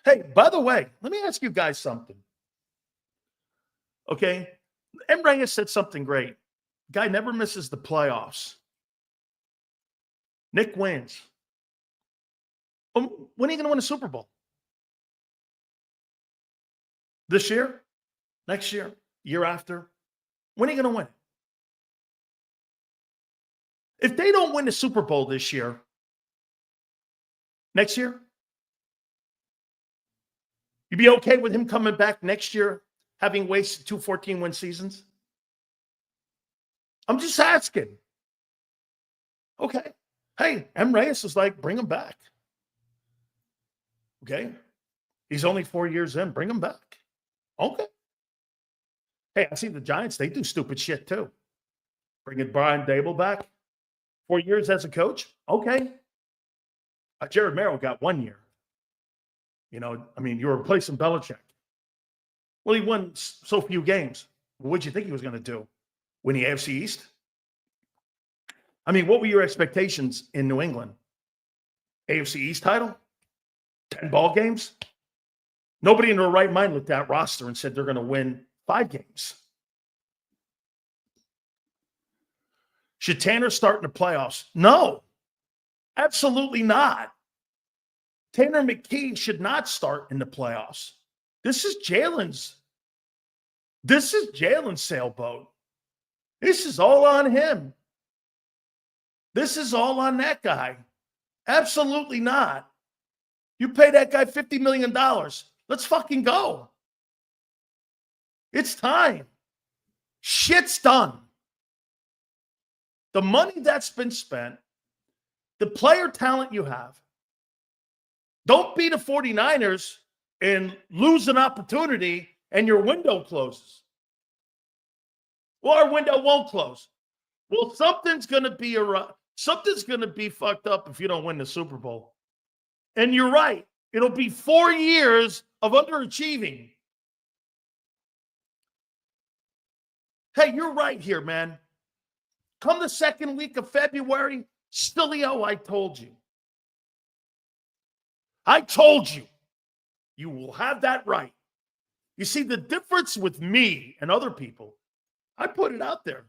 Hey, by the way, let me ask you guys something. Okay? M. Reyes said something great. Guy never misses the playoffs. Nick wins. When are you going to win a Super Bowl? This year? Next year? Year after? When are you going to win? If they don't win the Super Bowl this year, next year, you'd be okay with him coming back next year, having wasted 2 14-win seasons? I'm just asking. Okay. Hey, M. Reyes is like, bring him back. Okay. He's only 4 years in. Bring him back. Okay. Hey, I see the Giants. They do stupid shit too. Bringing Brian Dable back. 4 years as a coach. Okay. Jared Merrill got 1 year. You know, I mean, you're replacing Belichick. Well, he won so few games. What did you think he was going to do? Win the AFC East? I mean, what were your expectations in New England? AFC East title? 10 ball games? Nobody in their right mind looked at that roster and said they're going to win 5 games. Should Tanner start in the playoffs? No, absolutely not. Tanner McKee should not start in the playoffs. This is Jalen's sailboat. This is all on him. This is all on that guy. Absolutely not. You pay that guy $50 million. Let's fucking go. It's time. Shit's done. The money that's been spent, the player talent you have. Don't be the 49ers and lose an opportunity and your window closes. Well, our window won't close. Well, something's going to be fucked up if you don't win the Super Bowl. And you're right. It'll be 4 years of underachieving. Hey, you're right here, man. Come the second week of February, Sileo, I told you. I told you. You will have that right. You see, the difference with me and other people, I put it out there.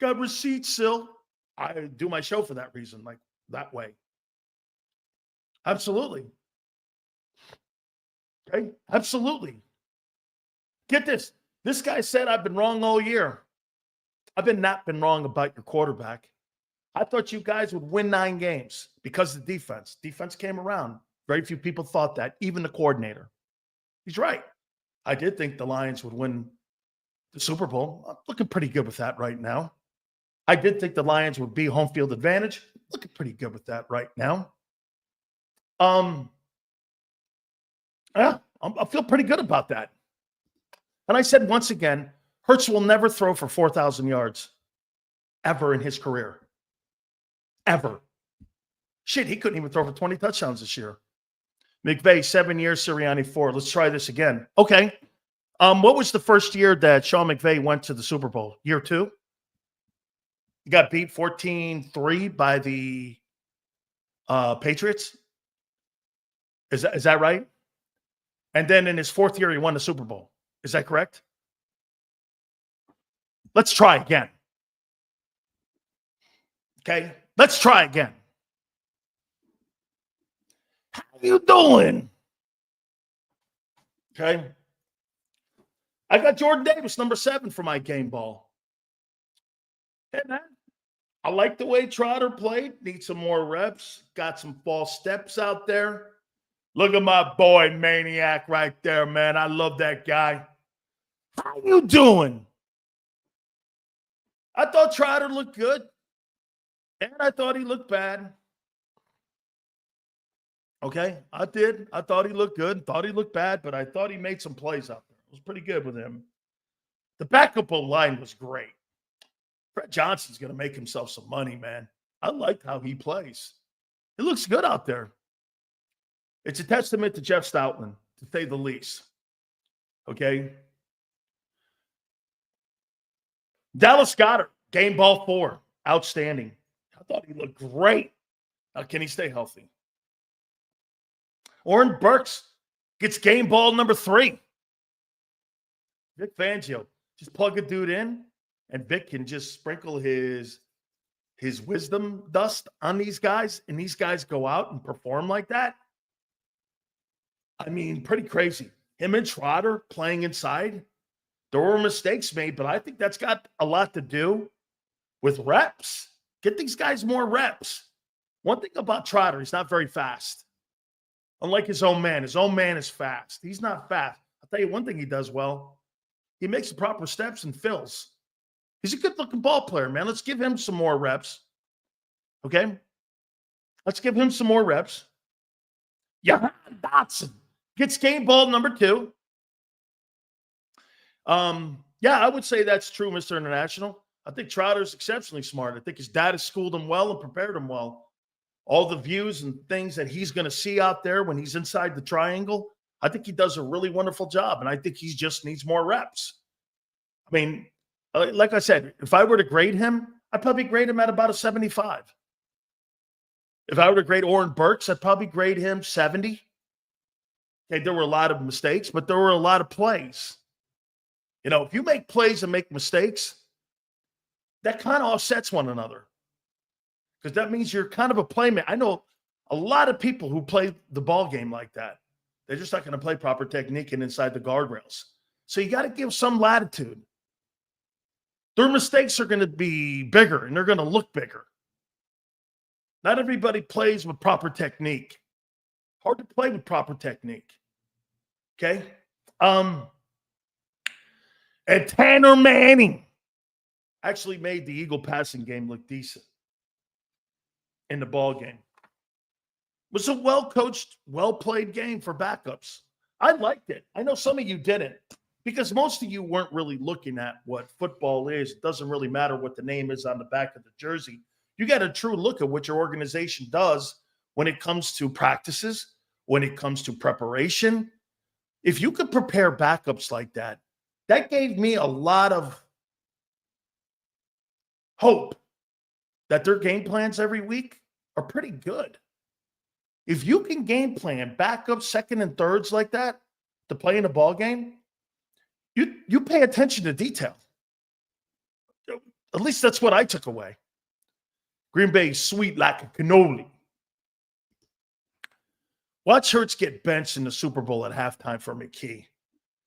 Got receipts, Sil. I do my show for that reason, like that way. Absolutely. Okay? Absolutely. Get this. This guy said I've been wrong all year. I've not been wrong about your quarterback. I thought you guys would win 9 games because of the defense. Defense came around. Very few people thought that, even the coordinator. He's right. I did think the Lions would win the Super Bowl. I'm looking pretty good with that right now. I did think the Lions would be home field advantage. Looking pretty good with that right now. Yeah, I feel pretty good about that. And I said once again, Hurts will never throw for 4,000 yards ever in his career. Ever. Shit, he couldn't even throw for 20 touchdowns this year. McVay, 7 years, Sirianni, 4. Let's try this again. Okay. What was the first year that Sean McVay went to the Super Bowl? Year 2? He got beat 14-3 by the Patriots. Is that right? And then in his 4th year, he won the Super Bowl. Is that correct? Let's try again. Okay? Let's try again. How you doing? Okay? I got Jordan Davis, number 7, for my game ball. Hey, man. I like the way Trotter played. Need some more reps. Got some false steps out there. Look at my boy, Maniac, right there, man. I love that guy. How you doing? I thought Trotter looked good. And I thought he looked bad. Okay, I did. I thought he looked good. Thought he looked bad, but I thought he made some plays out there. It was pretty good with him. The backup line was great. Fred Johnson's going to make himself some money, man. I liked how he plays. He looks good out there. It's a testament to Jeff Stoutland, to say the least. Okay? Dallas Goedert, game ball 4. Outstanding. I thought he looked great. Now, can he stay healthy? Oren Burks gets game ball number 3. Vic Fangio. Just plug a dude in, and Vic can just sprinkle his wisdom dust on these guys, and these guys go out and perform like that. I mean, pretty crazy. Him and Trotter playing inside. There were mistakes made, but I think that's got a lot to do with reps. Get these guys more reps. One thing about Trotter, he's not very fast. Unlike his own man. His own man is fast. He's not fast. I'll tell you one thing he does well. He makes the proper steps and fills. He's a good-looking ball player, man. Let's give him some more reps. Okay? Let's give him some more reps. Yeah, Dotson gets game ball number 2. Yeah, I would say that's true, Mr. International. I think Trotter's exceptionally smart. I think his dad has schooled him well and prepared him well. All the views and things that he's going to see out there when he's inside the triangle, I think he does a really wonderful job, and I think he just needs more reps. I mean, like I said, if I were to grade him, I'd probably grade him at about a 75. If I were to grade Oren Burks, I'd probably grade him 70. Okay, there were a lot of mistakes, but there were a lot of plays. You know, if you make plays and make mistakes, that kind of offsets one another. Because that means you're kind of a playmaker. I know a lot of people who play the ball game like that. They're just not going to play proper technique and inside the guardrails. So you got to give some latitude. Their mistakes are going to be bigger, and they're going to look bigger. Not everybody plays with proper technique. Hard to play with proper technique. Okay. And Tanner Manning actually made the Eagle passing game look decent in the ball game. It was a well-coached, well-played game for backups. I liked it. I know some of you didn't because most of you weren't really looking at what football is. It doesn't really matter what the name is on the back of the jersey. You got a true look at what your organization does when it comes to practices, when it comes to preparation. If you could prepare backups like that, that gave me a lot of hope that their game plans every week are pretty good. If you can game plan backups, second and thirds like that to play in a ball game, you pay attention to detail. At least that's what I took away. Green Bay sweet like a cannoli. Watch Hurts get benched in the Super Bowl at halftime for McKee.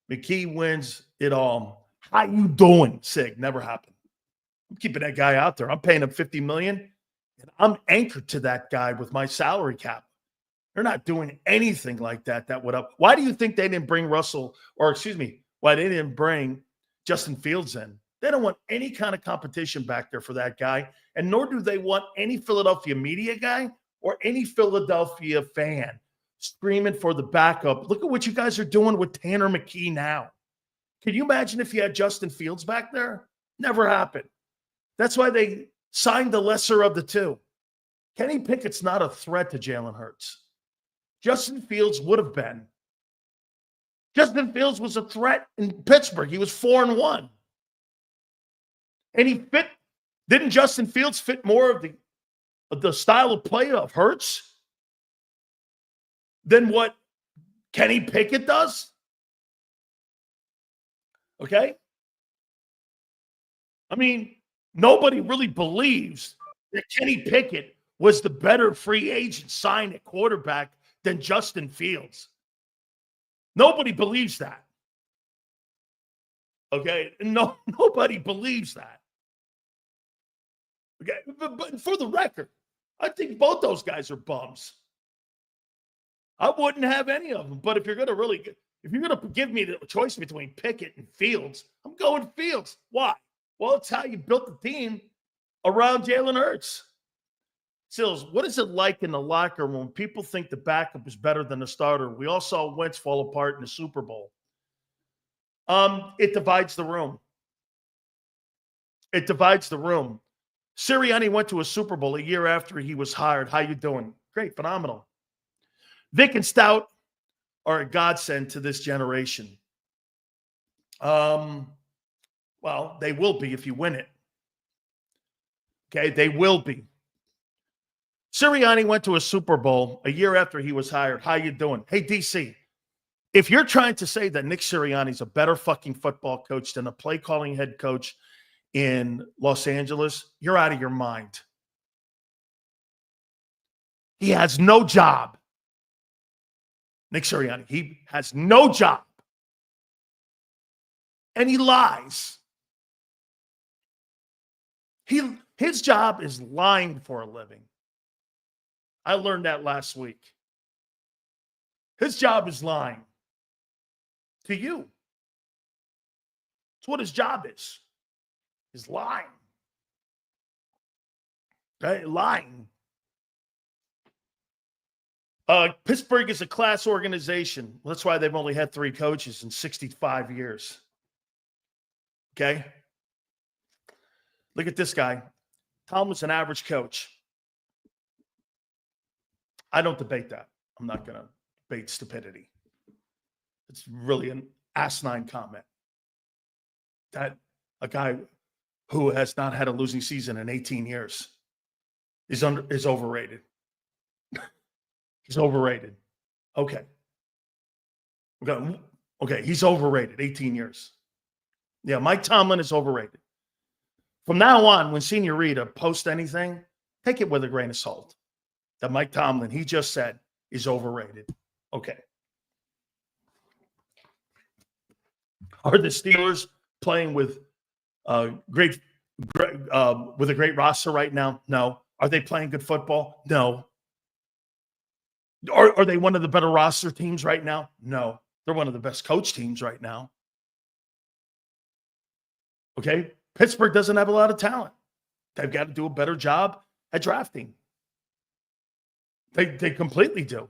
McKee wins it all. How you doing, Sig? Never happened. I'm keeping that guy out there. I'm paying him $50 million, and I'm anchored to that guy with my salary cap. They're not doing anything like that. That would up. Why do you think they didn't bring why they didn't bring Justin Fields in? They don't want any kind of competition back there for that guy, and nor do they want any Philadelphia media guy or any Philadelphia fan screaming for the backup. Look at what you guys are doing with Tanner McKee now. Can you imagine if you had Justin Fields back there? Never happened. That's why they signed the lesser of the two. Kenny Pickett's not a threat to Jalen Hurts. Justin Fields would have been. Justin Fields was a threat in Pittsburgh. He was 4-1. And he fit. Didn't Justin Fields fit more of the style of play of Hurts than what Kenny Pickett does? Okay? I mean, nobody really believes that Kenny Pickett was the better free agent signed at quarterback than Justin Fields. Nobody believes that. Okay? No, nobody believes that. Okay? But for the record, I think both those guys are bums. I wouldn't have any of them. But if you're going to give me the choice between Pickett and Fields, I'm going Fields. Why? Well, it's how you built the team around Jalen Hurts. Sills, what is it like in the locker room when people think the backup is better than the starter? We all saw Wentz fall apart in the Super Bowl. It divides the room. It divides the room. Sirianni went to a Super Bowl a year after he was hired. How you doing? Great, phenomenal. Vic and Stout are a godsend to this generation. Well, they will be if you win it. Okay, they will be. Sirianni went to a Super Bowl a year after he was hired. How you doing? Hey, DC, if you're trying to say that Nick Sirianni's a better fucking football coach than a play-calling head coach in Los Angeles, you're out of your mind. He has no job. Nick Sirianni, he has no job. And he lies. His job is lying for a living. I learned that last week. His job is lying to you. It's what his job is lying. Right? Lying. Pittsburgh is a class organization. That's why they've only had 3 coaches in 65 years. Okay? Look at this guy. Tomlin's an average coach. I don't debate that. I'm not going to debate stupidity. It's really an asinine comment. That a guy who has not had a losing season in 18 years is overrated. He's overrated. Okay. Okay, he's overrated. 18 years. Yeah, Mike Tomlin is overrated. From now on, when Senorita posts anything, take it with a grain of salt. That Mike Tomlin, he just said, is overrated. Okay. Are the Steelers playing with a great roster right now? No. Are they playing good football? No. Are they one of the better roster teams right now? No. They're one of the best coach teams right now. Okay? Pittsburgh doesn't have a lot of talent. They've got to do a better job at drafting. They completely do.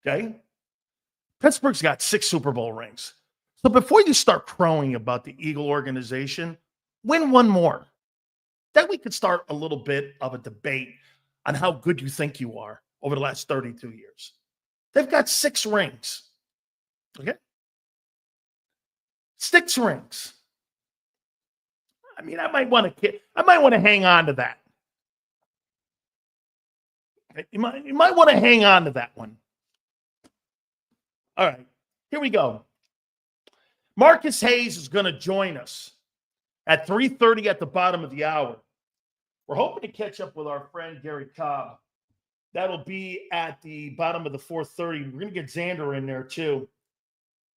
Okay? Pittsburgh's got 6 Super Bowl rings. So before you start crowing about the Eagle organization, win one more. Then we could start a little bit of a debate on how good you think you are over the last 32 years. They've got 6 rings. Okay? 6 rings. I mean, I might want to hang on to that. You might want to hang on to that one. All right, here we go. Marcus Hayes is going to join us at 3:30 at the bottom of the hour. We're hoping to catch up with our friend Gary Cobb. That'll be at the bottom of the 4:30. We're going to get Xander in there too.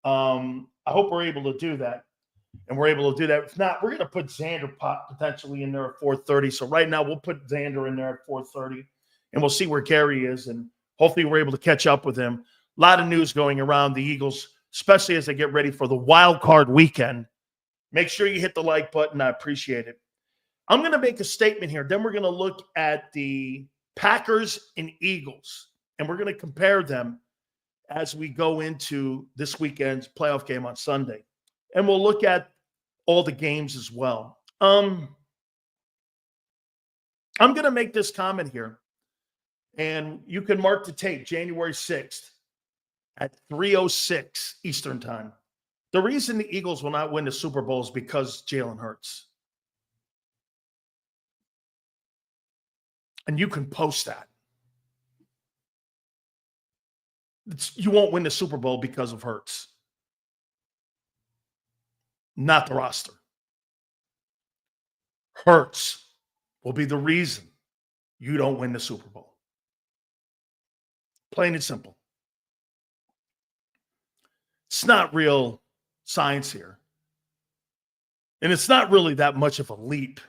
I hope we're able to do that. And we're able to do that. If not, we're going to put Xander potentially in there at 4:30. So right now we'll put Xander in there at 4:30. And we'll see where Gary is. And hopefully we're able to catch up with him. A lot of news going around the Eagles, especially as they get ready for the wild card weekend. Make sure you hit the like button. I appreciate it. I'm going to make a statement here. Then we're going to look at the Packers and Eagles. And we're going to compare them as we go into this weekend's playoff game on Sunday. And we'll look at all the games as well. I'm going to make this comment here. And you can mark the tape, January 6th at 3:06 Eastern time. The reason the Eagles will not win the Super Bowl is because Jalen Hurts. And you can post that. You won't win the Super Bowl because of Hurts. Not the roster. Hurts will be the reason you don't win the Super Bowl. Plain and simple. It's not real science here. And it's not really that much of a leap.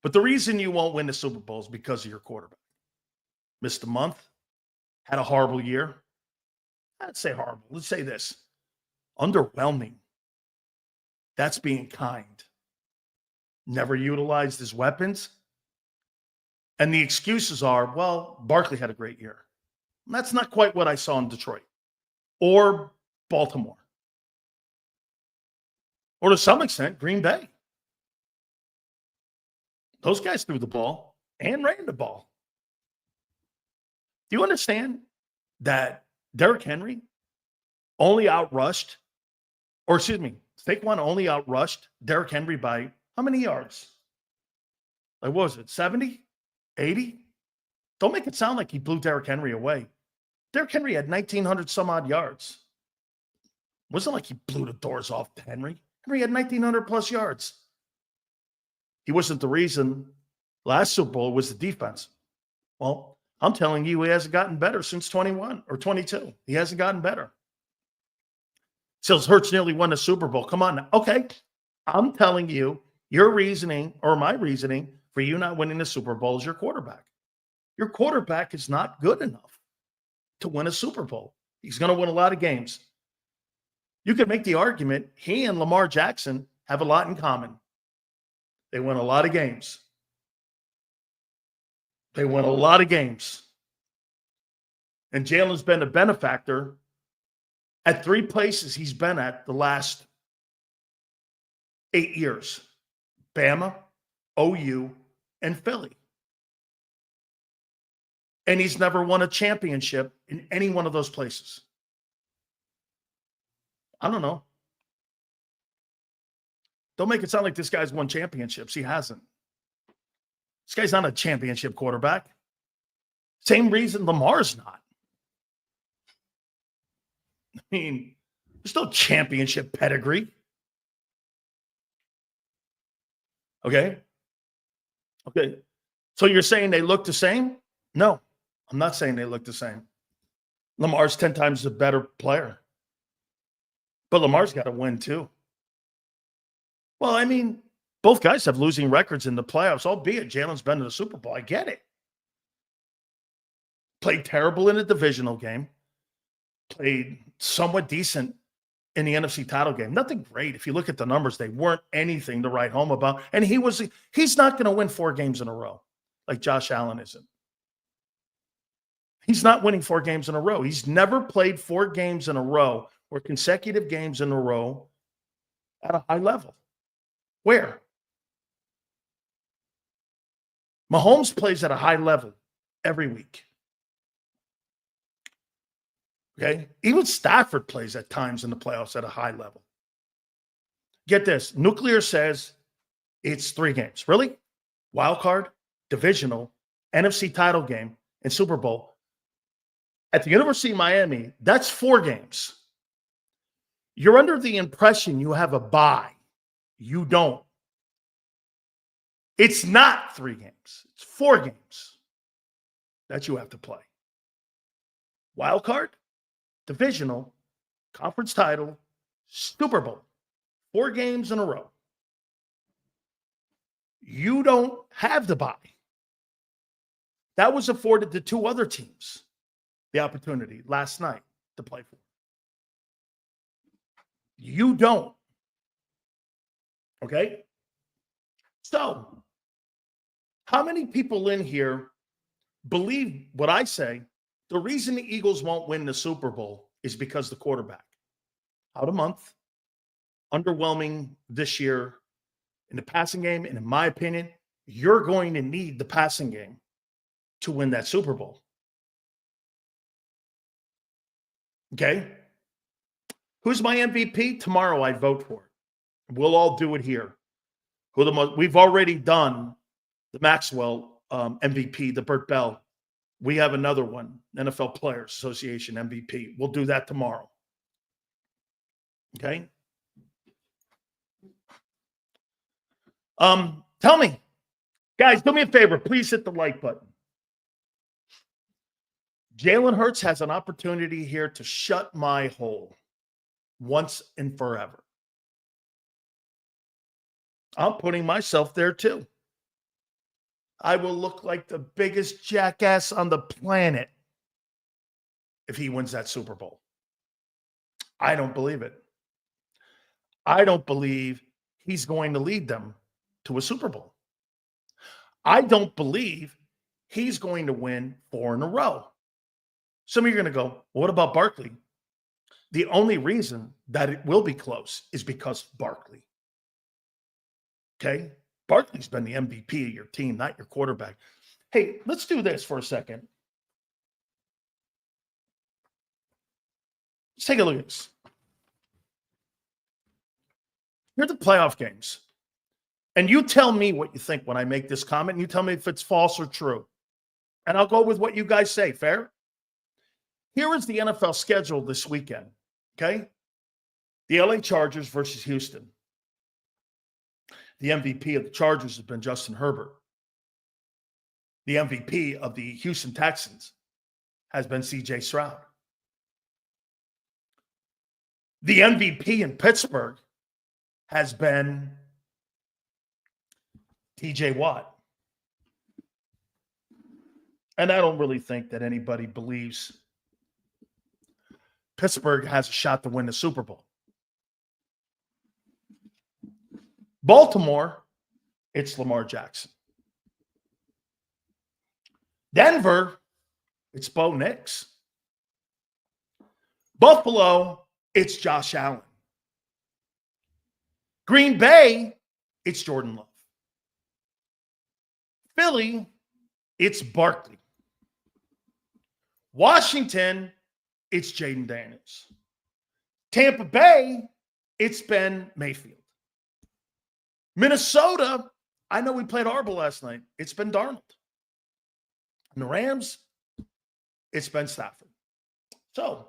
But the reason you won't win the Super Bowl is because of your quarterback. Missed a month. Had a horrible year. I'd say horrible. Let's say this. Underwhelming. That's being kind. Never utilized his weapons. And the excuses are, well, Barkley had a great year. And that's not quite what I saw in Detroit or Baltimore. Or to some extent, Green Bay. Those guys threw the ball and ran the ball. Do you understand that Derrick Henry only outrushed, Saquon only outrushed Derrick Henry by how many yards? Like, what was it, 70? 80? Don't make it sound like he blew Derrick Henry away. Derrick Henry had 1,900 some odd yards. It wasn't like he blew the doors off to Henry. Henry had 1,900 plus yards. He wasn't the reason last Super Bowl was the defense. Well, I'm telling you, he hasn't gotten better since 21 or 22. He hasn't gotten better. Says Hurts nearly won the Super Bowl. Come on now. Okay. I'm telling you, your reasoning or my reasoning for you not winning the Super Bowl is your quarterback. Your quarterback is not good enough to win a Super Bowl. He's going to win a lot of games. You could make the argument he and Lamar Jackson have a lot in common. They win a lot of games. They win a lot of games. And Jalen's been a benefactor at 3 places he's been at the last 8 years. Bama, OU, and Philly. And he's never won a championship in any one of those places. I don't know. Don't make it sound like this guy's won championships. He hasn't. This guy's not a championship quarterback. Same reason Lamar's not. I mean, there's no championship pedigree. Okay? So you're saying they look the same? No, I'm not saying they look the same. Lamar's 10 times a better player. But Lamar's got to win too. Well, I mean, both guys have losing records in the playoffs, albeit Jalen's been to the Super Bowl. I get it. Played terrible in a divisional game. played somewhat decent in the NFC title game. Nothing great. If you look at the numbers, they weren't anything to write home about. And he's not going to win 4 games in a row like Josh Allen isn't. He's not winning 4 games in a row. He's never played 4 games in a row or consecutive games in a row at a high level. Where? Mahomes plays at a high level every week. Okay? Even Stafford plays at times in the playoffs at a high level. Get this. Nuclear says it's 3 games. Really? Wild card, divisional, NFC title game, and Super Bowl. At the University of Miami, that's 4 games. You're under the impression you have a bye. You don't. It's not 3 games. It's 4 games that you have to play. Wild card, divisional, conference title, Super Bowl. 4 games in a row. You don't have the bye. That was afforded to 2 other teams the opportunity last night to play for. You don't. Okay? So, how many people in here believe what I say? The reason the Eagles won't win the Super Bowl is because the quarterback. Out a month, underwhelming this year in the passing game, and in my opinion, you're going to need the passing game to win that Super Bowl. Okay? Who's my MVP? Tomorrow I'd vote for it. We'll all do it here. We've already done the Maxwell MVP, the Burt Bell. We have another one, NFL Players Association MVP. We'll do that tomorrow. Okay? Tell me, guys, do me a favor. Please hit the like button. Jalen Hurts has an opportunity here to shut my hole once and forever. I'm putting myself there too. I will look like the biggest jackass on the planet if he wins that Super Bowl. I don't believe it. I don't believe he's going to lead them to a Super Bowl. I don't believe he's going to win 4 in a row. Some of you are going to go, well, what about Barkley? The only reason that it will be close is because Barkley. Okay? Barkley's been the MVP of your team, not your quarterback. Hey, let's do this for a second. Let's take a look at this. Here are the playoff games. And you tell me what you think when I make this comment, and you tell me if it's false or true. And I'll go with what you guys say. Fair? Here is the NFL schedule this weekend. Okay? The LA Chargers versus Houston. The MVP of the Chargers has been Justin Herbert. The MVP of the Houston Texans has been C.J. Stroud. The MVP in Pittsburgh has been T.J. Watt. And I don't really think that anybody believes Pittsburgh has a shot to win the Super Bowl. Baltimore, it's Lamar Jackson. Denver, it's Bo Nix. Buffalo, it's Josh Allen. Green Bay, it's Jordan Love. Philly, it's Barkley. Washington, it's Jaden Daniels. Tampa Bay, it's Ben Mayfield. Minnesota, I know we played horrible last night. It's been Darnold. And the Rams, it's Ben Stafford. So,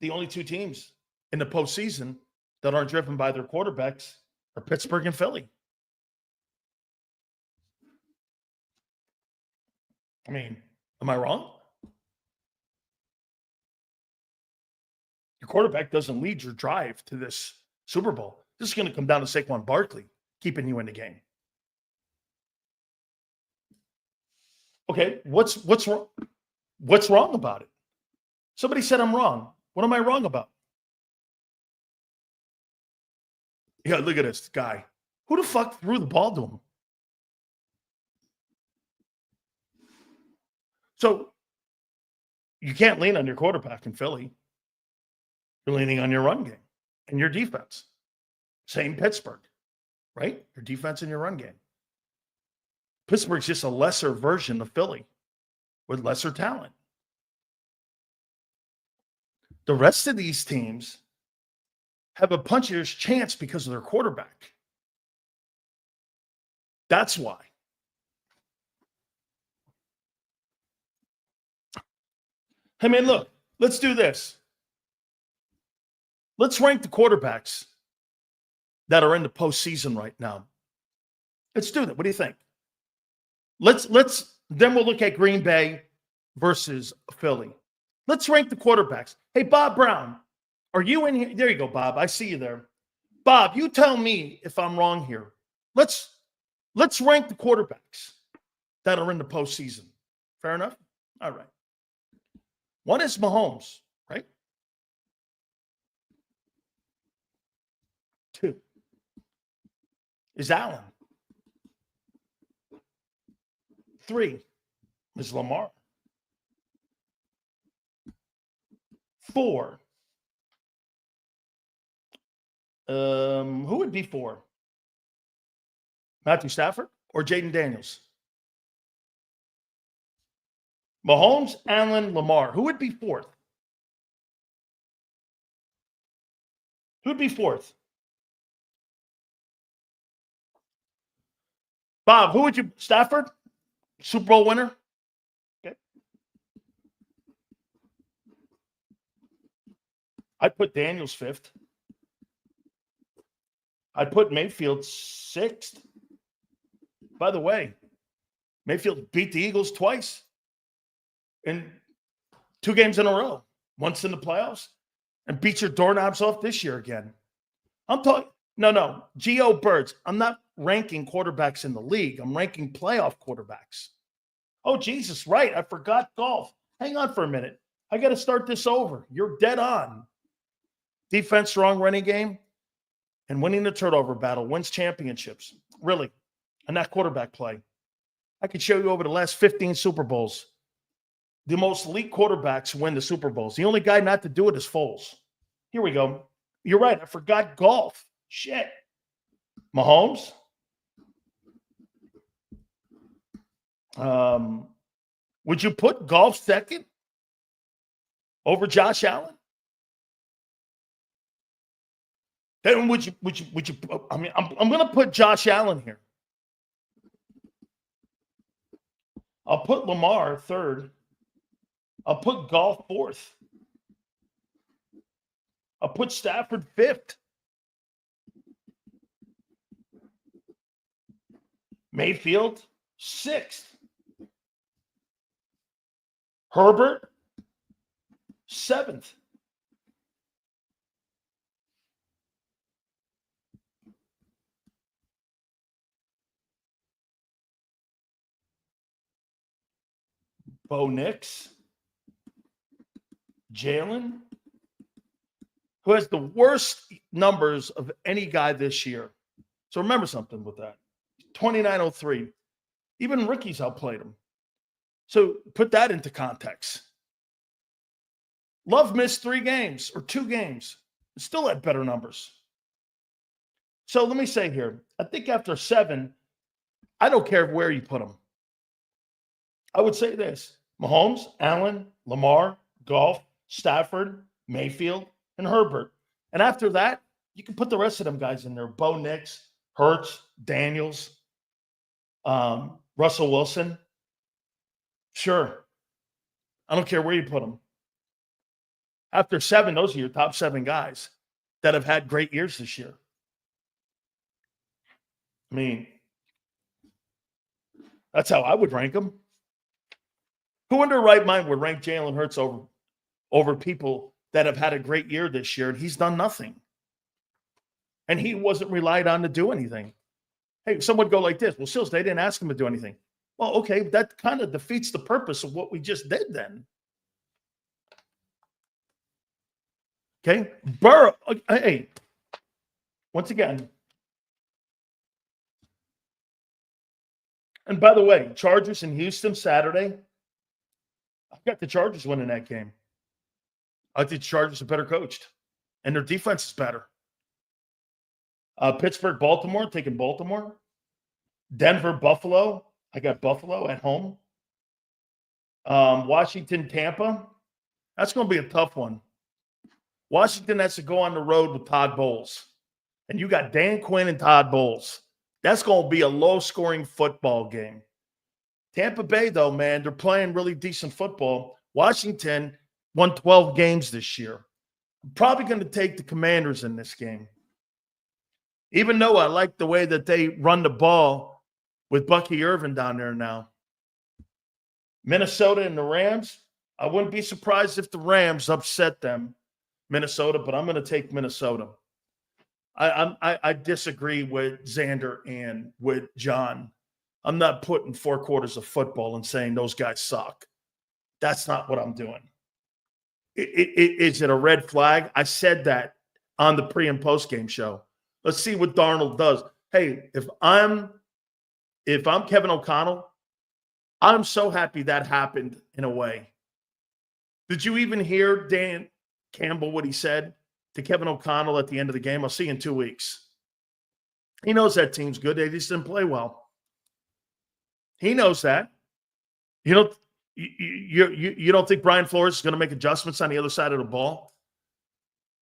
the only 2 teams in the postseason that aren't driven by their quarterbacks are Pittsburgh and Philly. I mean, am I wrong? Your quarterback doesn't lead your drive to this Super Bowl. This is going to come down to Saquon Barkley keeping you in the game. Okay, what's wrong about it? Somebody said I'm wrong. What am I wrong about? Yeah, look at this guy. Who the fuck threw the ball to him? So you can't lean on your quarterback in Philly. You're leaning on your run game and your defense. Same Pittsburgh, right? Your defense and your run game. Pittsburgh's just a lesser version of Philly with lesser talent. The rest of these teams have a puncher's chance because of their quarterback. That's why. I mean, look, let's do this. Let's rank the quarterbacks that are in the postseason right now. Let's do that. What do you think? Then we'll look at Green Bay versus Philly. Let's rank the quarterbacks. Hey, Bob Brown, are you in here? There you go, Bob. I see you there. Bob, you tell me if I'm wrong here. Let's rank the quarterbacks that are in the postseason. Fair enough? All right. One is Mahomes, right? 2 is Allen. 3 is Lamar. 4. Who would be 4? Matthew Stafford or Jaden Daniels? Mahomes, Allen, Lamar. Who would be 4th? Who would be 4th? Bob, who would you? Stafford? Super Bowl winner? Okay. I'd put Daniels 5th. I'd put Mayfield 6th. By the way, Mayfield beat the Eagles twice in 2 games in a row. Once in the playoffs and beat your doorknobs off this year again. I'm talking, no, Geo Birds. I'm not ranking quarterbacks in the league. I'm ranking playoff quarterbacks. Oh, Jesus, right. I forgot golf. Hang on for a minute. I got to start this over. You're dead on. Defense, strong running game, and winning the turnover battle wins championships. Really. And that quarterback play. I could show you over the last 15 Super Bowls. The most elite quarterbacks win the Super Bowls. The only guy not to do it is Foles. Here we go. You're right. I forgot golf. Shit. Mahomes. Would you put golf second over Josh Allen? Then would you? I mean, I'm going to put Josh Allen here. I'll put Lamar 3rd. I'll put golf 4th. I'll put Stafford 5th. Mayfield 6th. Herbert 7th. Bo Nix. Jalen, who has the worst numbers of any guy this year. So remember something with that. 29.03. Even rookies outplayed him. So put that into context. Love missed 3 games or 2 games. Still had better numbers. So let me say here, I think after 7, I don't care where you put them. I would say this: Mahomes, Allen, Lamar, Goff, Stafford, Mayfield, and Herbert. And after that, you can put the rest of them guys in there. Bo Nix, Hurts, Daniels, Russell Wilson. Sure. I don't care where you put them. After 7, those are your top 7 guys that have had great years this year. I mean, that's how I would rank them. Who in their right mind would rank Jalen Hurts over people that have had a great year this year, and he's done nothing? And he wasn't relied on to do anything. Hey, some would go like this: well, Sills, they didn't ask him to do anything. Well, okay, that kind of defeats the purpose of what we just did then. Okay? Burrow, hey, once again. And by the way, Chargers in Houston Saturday. I've got the Chargers winning that game. I think the Chargers are better coached, and their defense is better. Pittsburgh, Baltimore, taking Baltimore. Denver, Buffalo. I got Buffalo at home. Washington, Tampa. That's going to be a tough one. Washington has to go on the road with Todd Bowles. And you got Dan Quinn and Todd Bowles. That's going to be a low-scoring football game. Tampa Bay, though, man, they're playing really decent football. Washington won 12 games this year. I'm probably going to take the Commanders in this game. Even though I like the way that they run the ball with Bucky Irvin down there now. Minnesota and the Rams, I wouldn't be surprised if the Rams upset them, Minnesota, but I'm going to take Minnesota. I disagree with Xander and with John. I'm not putting 4 quarters of football and saying those guys suck. That's not what I'm doing. Is it a red flag? I said that on the pre- and post-game show. Let's see what Darnold does. Hey, if I'm Kevin O'Connell, I'm so happy that happened in a way. Did you even hear Dan Campbell, what he said to Kevin O'Connell at the end of the game? I'll see you in 2 weeks. He knows that team's good. They just didn't play well. He knows that. You don't think Brian Flores is going to make adjustments on the other side of the ball?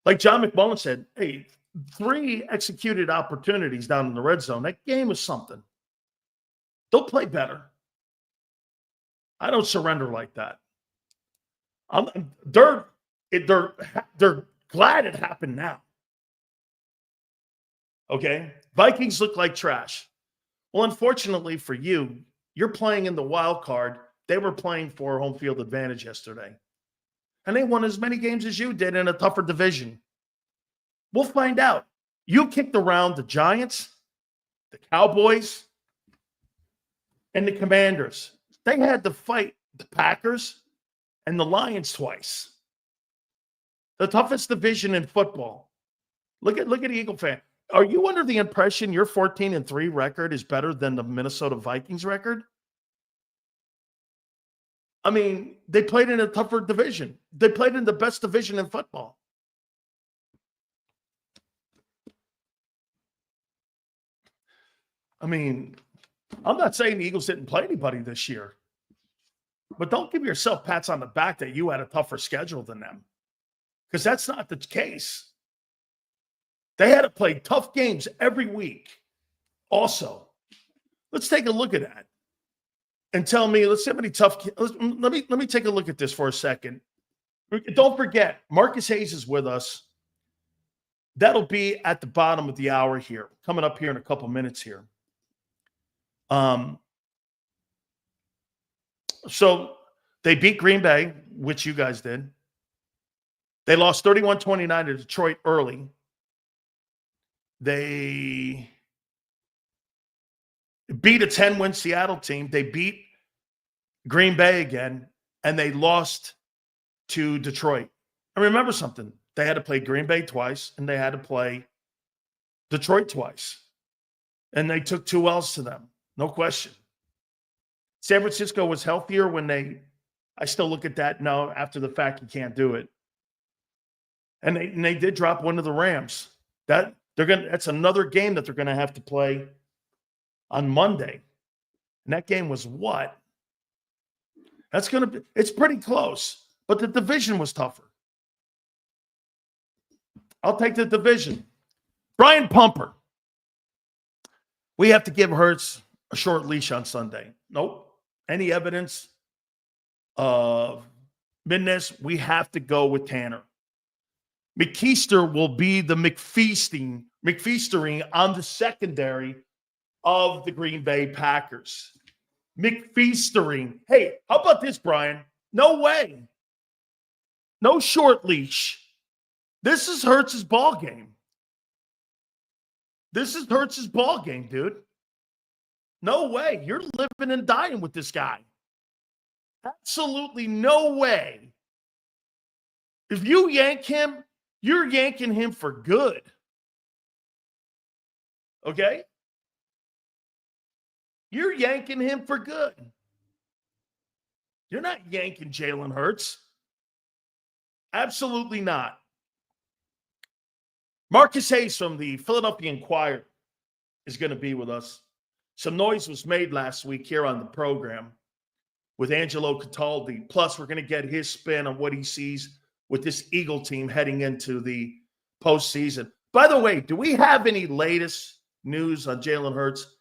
Like John McMullen said, hey, 3 executed opportunities down in the red zone. That game is something. They'll play better. I don't surrender like that. They're glad it happened now. Okay? Vikings look like trash. Well, unfortunately for you, you're playing in the wild card. They were playing for home field advantage yesterday. And they won as many games as you did in a tougher division. We'll find out. You kicked around the Giants, the Cowboys, and the Commanders. They had to fight the Packers and the Lions twice. The toughest division in football. Look at Eagle fan. Are you under the impression your 14-3 record is better than the Minnesota Vikings record? I mean, they played in a tougher division. They played in the best division in football. I mean, I'm not saying the Eagles didn't play anybody this year, but don't give yourself pats on the back that you had a tougher schedule than them, because that's not the case. They had to play tough games every week. Also, let's take a look at that and tell me, let's see how many tough. Let me take a look at this for a second. Don't forget, Marcus Hayes is with us. That'll be at the bottom of the hour here, coming up here in a couple minutes here. So they beat Green Bay, which you guys did. They lost 31-29 to Detroit early. They beat a 10-win Seattle team. They beat Green Bay again, and they lost to Detroit. And remember something. They had to play Green Bay twice, and they had to play Detroit twice. And they took 2 L's to them. No question. San Francisco was healthier when I still look at that now after the fact you can't do it. And they did drop one to the Rams. That's another game that they're going to have to play on Monday. And that game was what? It's pretty close, but the division was tougher. I'll take the division. Brian Pumper. We have to give Hurts a short leash on Sunday. Nope. Any evidence of midness, we have to go with Tanner. McKeester will be the McFeastering on the secondary of the Green Bay Packers. McFeastering. Hey, how about this, Brian? No way. No short leash. This is Hurts' ball game. This is Hurts' ball game, dude. No way. You're living and dying with this guy. Absolutely no way. If you yank him, You're yanking him for good. Okay? You're yanking him for good. You're not yanking Jalen Hurts. Absolutely not. Marcus Hayes from the Philadelphia Inquirer is going to be with us. Some noise was made last week here on the program with Angelo Cataldi. Plus, we're going to get his spin on what he sees with this Eagle team heading into the postseason. By the way, do we have any latest news on Jalen Hurts?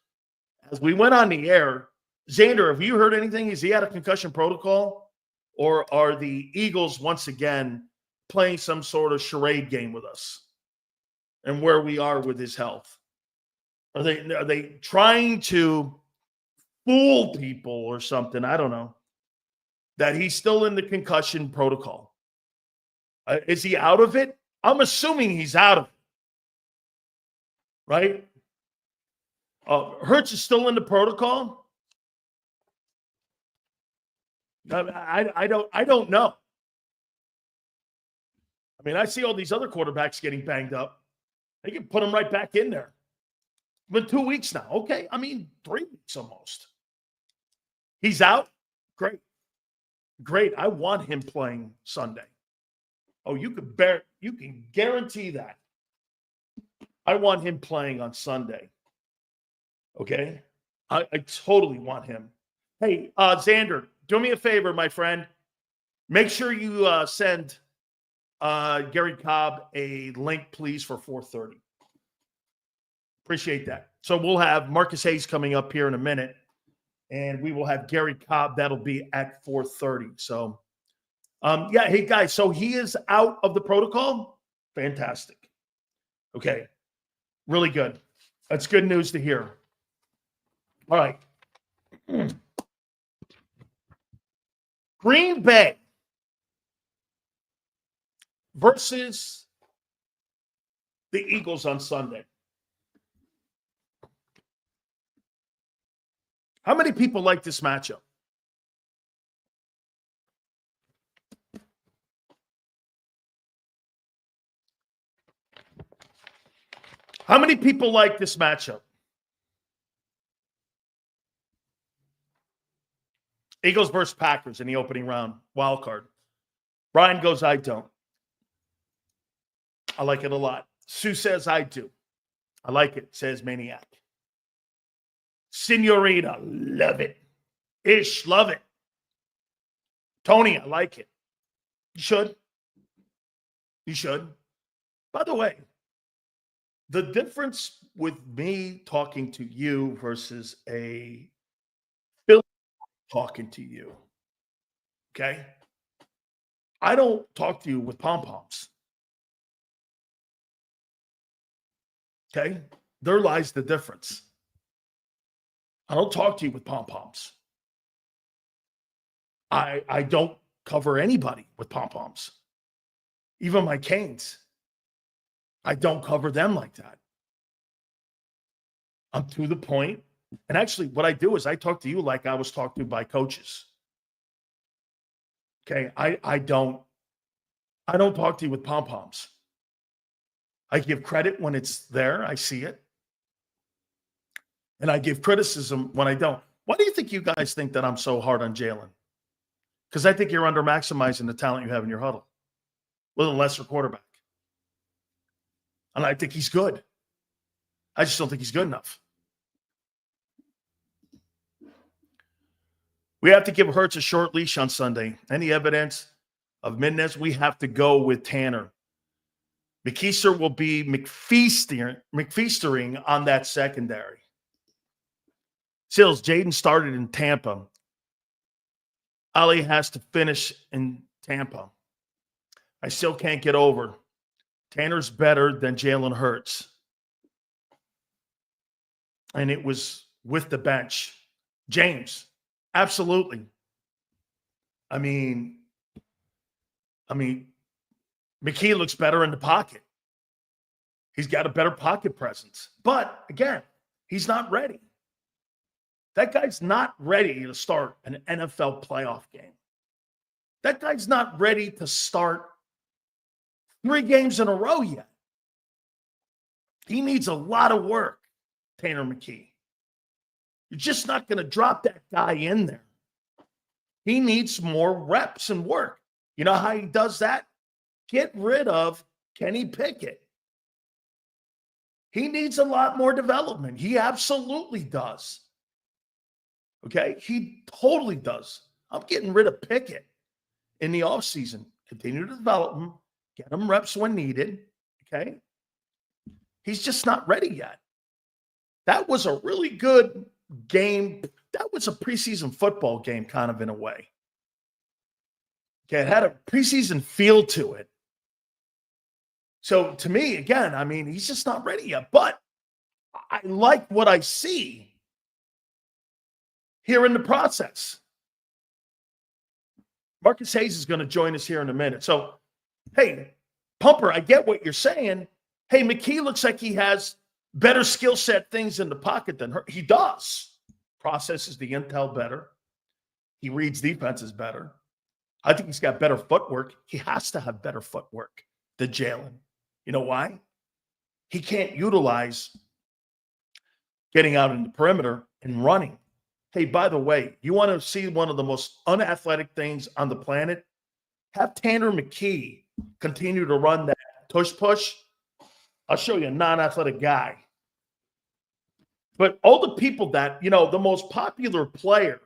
As we went on the air, Xander, have you heard anything? Is he out of concussion protocol? Or are the Eagles once again playing some sort of charade game with us and where we are with his health? Are they trying to fool people or something? I don't know. That he's still in the concussion protocol. Is he out of it? I'm assuming he's out of it. Right? Hurts is still in the protocol? I don't know. I mean, I see all these other quarterbacks getting banged up. They can put them right back in there. It's been 2 weeks now. Okay. I mean, 3 weeks almost. He's out. Great. Great. I want him playing Sunday. Oh, you can guarantee that. I want him playing on Sunday. Okay? I totally want him. Hey, Xander, do me a favor, my friend. Make sure you send Gary Cobb a link, please, for 4:30. Appreciate that. So we'll have Marcus Hayes coming up here in a minute, and we will have Gary Cobb. That'll be at 4:30. So, yeah, hey, guys, so he is out of the protocol? Fantastic. Okay. Really good. That's good news to hear. All right. Green Bay versus the Eagles on Sunday. How many people like this matchup? How many people like this matchup? Eagles versus Packers in the opening round, wild card. Brian goes, I don't. I like it a lot. Sue says, I do. I like it, says Maniac. Senorita, love it. Ish, love it. Tony, I like it. You should. You should. By the way, the difference with me talking to you versus a Philly talking to you, okay? I don't talk to you with pom-poms. Okay? There lies the difference. I don't talk to you with pom-poms. I don't cover anybody with pom-poms. Even my Canes. I don't cover them like that. I'm to the point. And actually, what I do is I talk to you like I was talked to by coaches. Okay? I don't talk to you with pom-poms. I give credit when it's there. I see it. And I give criticism when I don't. Why do you think you guys think that I'm so hard on Jalen? Because I think you're under maximizing the talent you have in your huddle with a lesser quarterback. And I think he's good. I just don't think he's good enough. We have to give Hurts a short leash on Sunday. Any evidence of Mendez? We have to go with Tanner. McKee will be McFeastering on that secondary. Sills, Jaden started in Tampa. Ali has to finish in Tampa. I still can't get over. Tanner's better than Jalen Hurts. And it was with the bench. James, absolutely. I mean, McKee looks better in the pocket. He's got a better pocket presence. But, again, he's not ready. That guy's not ready to start an NFL playoff game. That guy's not ready to start 3 games in a row yet. He needs a lot of work, Tanner McKee. You're just not going to drop that guy in there. He needs more reps and work. You know how he does that? Get rid of Kenny Pickett. He needs a lot more development. He absolutely does. Okay? He totally does. I'm getting rid of Pickett in the offseason. Continue to develop him. Get him reps when needed. Okay? He's just not ready yet. That was a really good game. That was a preseason football game, kind of in a way. Okay, it had a preseason feel to it. So to me, again, I mean, he's just not ready yet. But I like what I see here in the process. Marcus Hayes is going to join us here in a minute. So, hey, Pumper, I get what you're saying. Hey, McKee looks like he has better skill set things in the pocket than her. He does. Processes the intel better. He reads defenses better. I think he's got better footwork. He has to have better footwork than Jalen. You know why? He can't utilize getting out in the perimeter and running. Hey, by the way, you want to see one of the most unathletic things on the planet? Have Tanner McKee continue to run that push. I'll show you a non-athletic guy. But all the people that, the most popular player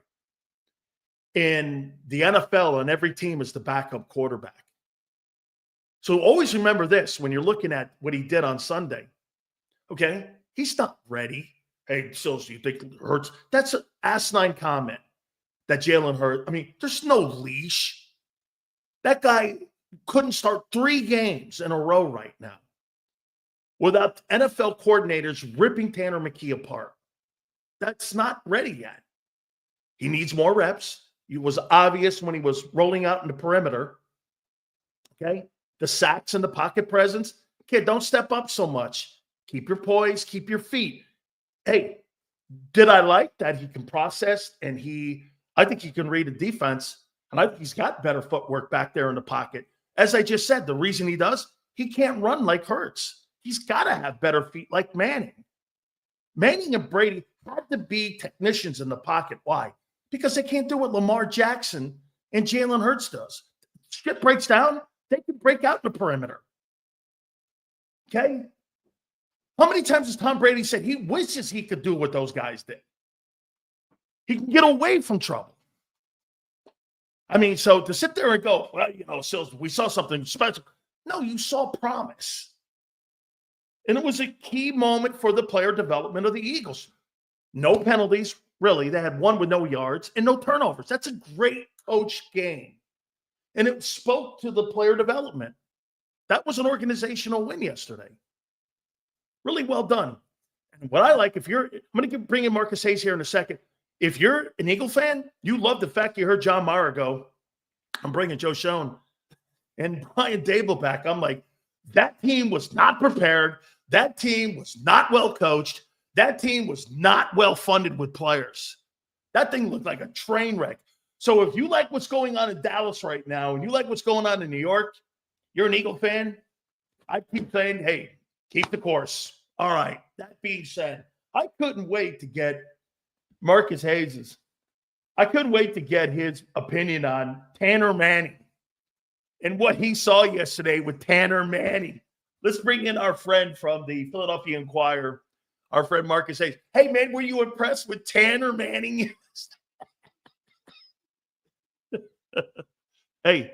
in the NFL on every team is the backup quarterback. So always remember this when you're looking at what he did on Sunday. Okay? He's not ready. Hey, Sills, do you think Hurts? That's an asinine comment that Jalen Hurts. I mean, there's no leash. That guy couldn't start 3 games in a row right now without NFL coordinators ripping Tanner McKee apart. That's not ready yet. He needs more reps. It was obvious when he was rolling out in the perimeter. Okay? The sacks and the pocket presence. Kid, don't step up so much. Keep your poise. Keep your feet. Hey, did I like that he can process and I think he can read a defense, and I think he's got better footwork back there in the pocket. As I just said, the reason he does, he can't run like Hurts. He's got to have better feet like Manning. Manning and Brady had to be technicians in the pocket. Why? Because they can't do what Lamar Jackson and Jalen Hurts does. Shit breaks down, they can break out in the perimeter. Okay? How many times has Tom Brady said he wishes he could do what those guys did? He can get away from trouble. I mean, so to sit there and go, well, Sills, we saw something special. No, you saw promise. And it was a key moment for the player development of the Eagles. No penalties, really. They had 1 with no yards and no turnovers. That's a great coach game. And it spoke to the player development. That was an organizational win yesterday. Really well done. And what I like, I'm going to bring in Marcus Hayes here in a second. If you're an Eagle fan, you love the fact you heard John Mara go, I'm bringing Joe Schoen and Brian Dable back. I'm like, that team was not prepared. That team was not well coached. That team was not well funded with players. That thing looked like a train wreck. So if you like what's going on in Dallas right now and you like what's going on in New York, you're an Eagle fan, I keep saying, hey, keep the course. All right. That being said, I couldn't wait to get Marcus Hayes'. I couldn't wait to get his opinion on Tanner Manning and what he saw yesterday with Tanner Manning. Let's bring in our friend from the Philadelphia Inquirer, our friend Marcus Hayes. Hey, man, were you impressed with Tanner Manning? Hey,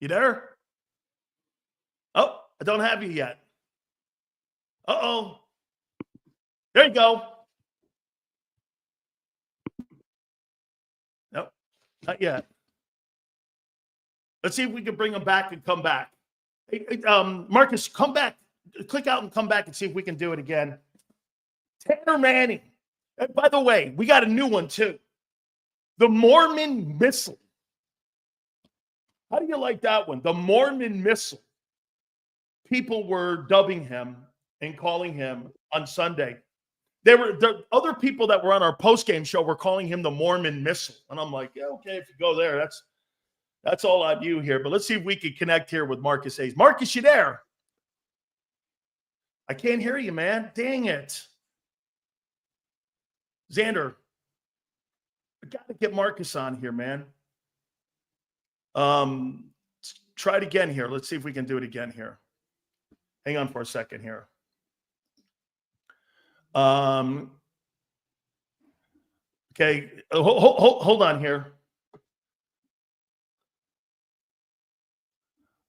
you there? Oh, I don't have you yet. Uh-oh. There you go. Nope, not yet. Let's see if we can bring him back and come back. Hey, Marcus, come back. Click out and come back and see if we can do it again. Tanner Manning. And by the way, we got a new one too. The Mormon Missile. How do you like that one? The Mormon Missile. People were dubbing him and calling him on Sunday. The other people that were on our post-game show were calling him the Mormon Missile. And I'm like, yeah, okay, if you go there, That's all on you here. But let's see if we can connect here with Marcus Hayes. Marcus, you there? I can't hear you, man. Dang it. Xander, I got to get Marcus on here, man. Try it again here. Let's see if we can do it again here. Hang on for a second here. Okay, hold on here.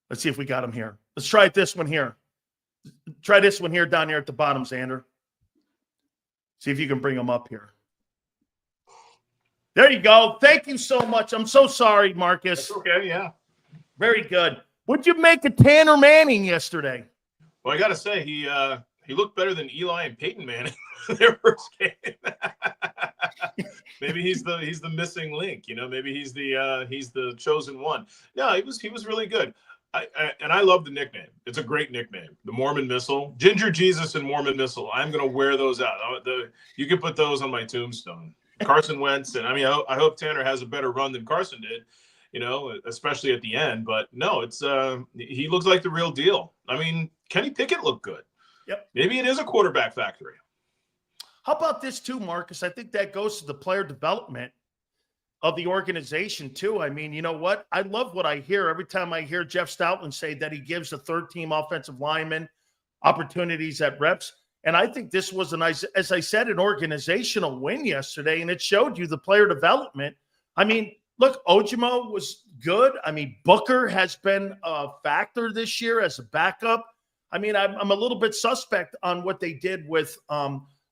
Let's see if we got him here. Let's try this one here. Try this one here down here at the bottom, Xander. See if you can bring him up here. There you go. Thank you so much. I'm so sorry, Marcus. That's okay, yeah. Very good. What'd you make of Tanner Manning yesterday? Well, I got to say, he looked better than Eli and Peyton Manning their first game. Maybe he's the missing link, you know. Maybe he's the chosen one. No, he was really good. I love the nickname. It's a great nickname. The Mormon Missile, Ginger Jesus and Mormon Missile. I'm gonna wear those out. You can put those on my tombstone. Carson Wentz, and I mean, I hope Tanner has a better run than Carson did, you know, especially at the end. But no, it's he looks like the real deal. I mean, Kenny Pickett looked good. Yep. Maybe it is a quarterback factory. How about this too, Marcus? I think that goes to the player development of the organization too. I mean, you know what? I love what I hear every time I hear Jeff Stoutland say that he gives the third-team offensive lineman opportunities at reps. And I think this was, as I said, an organizational win yesterday, and it showed you the player development. I mean, look, Ojimo was good. I mean, Booker has been a factor this year as a backup. I mean, I'm a little bit suspect on what they did with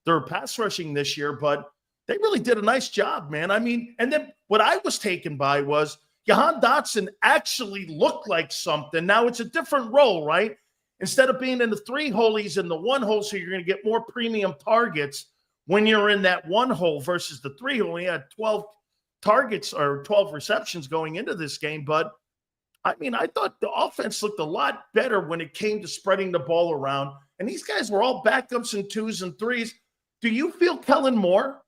their pass rushing this year, but they really did a nice job, man. I mean, and then what I was taken by was Jahan Dotson actually looked like something. Now it's a different role, right? Instead of being in the 3 hole, he's in the 1 hole, so you're going to get more premium targets when you're in that 1 hole versus the 3 hole. He had 12 targets or 12 receptions going into this game, but I mean, I thought the offense looked a lot better when it came to spreading the ball around, and these guys were all backups and 2s and 3s. Do you feel Kellen Moore,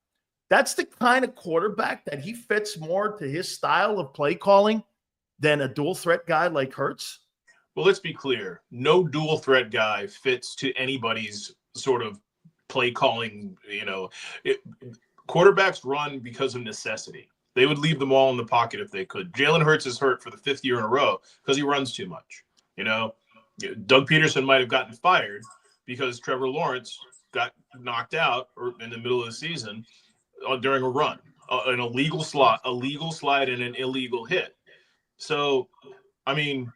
that's the kind of quarterback that he fits more to his style of play calling than a dual threat guy like Hurts? Well, let's be clear. No dual threat guy fits to anybody's sort of play calling. You know, quarterbacks run because of necessity. They would leave them all in the pocket if they could. Jalen Hurts is hurt for the 5th year in a row because he runs too much. You know, Doug Peterson might have gotten fired because Trevor Lawrence got knocked out in the middle of the season during a run, an illegal slide and an illegal hit. So, I mean,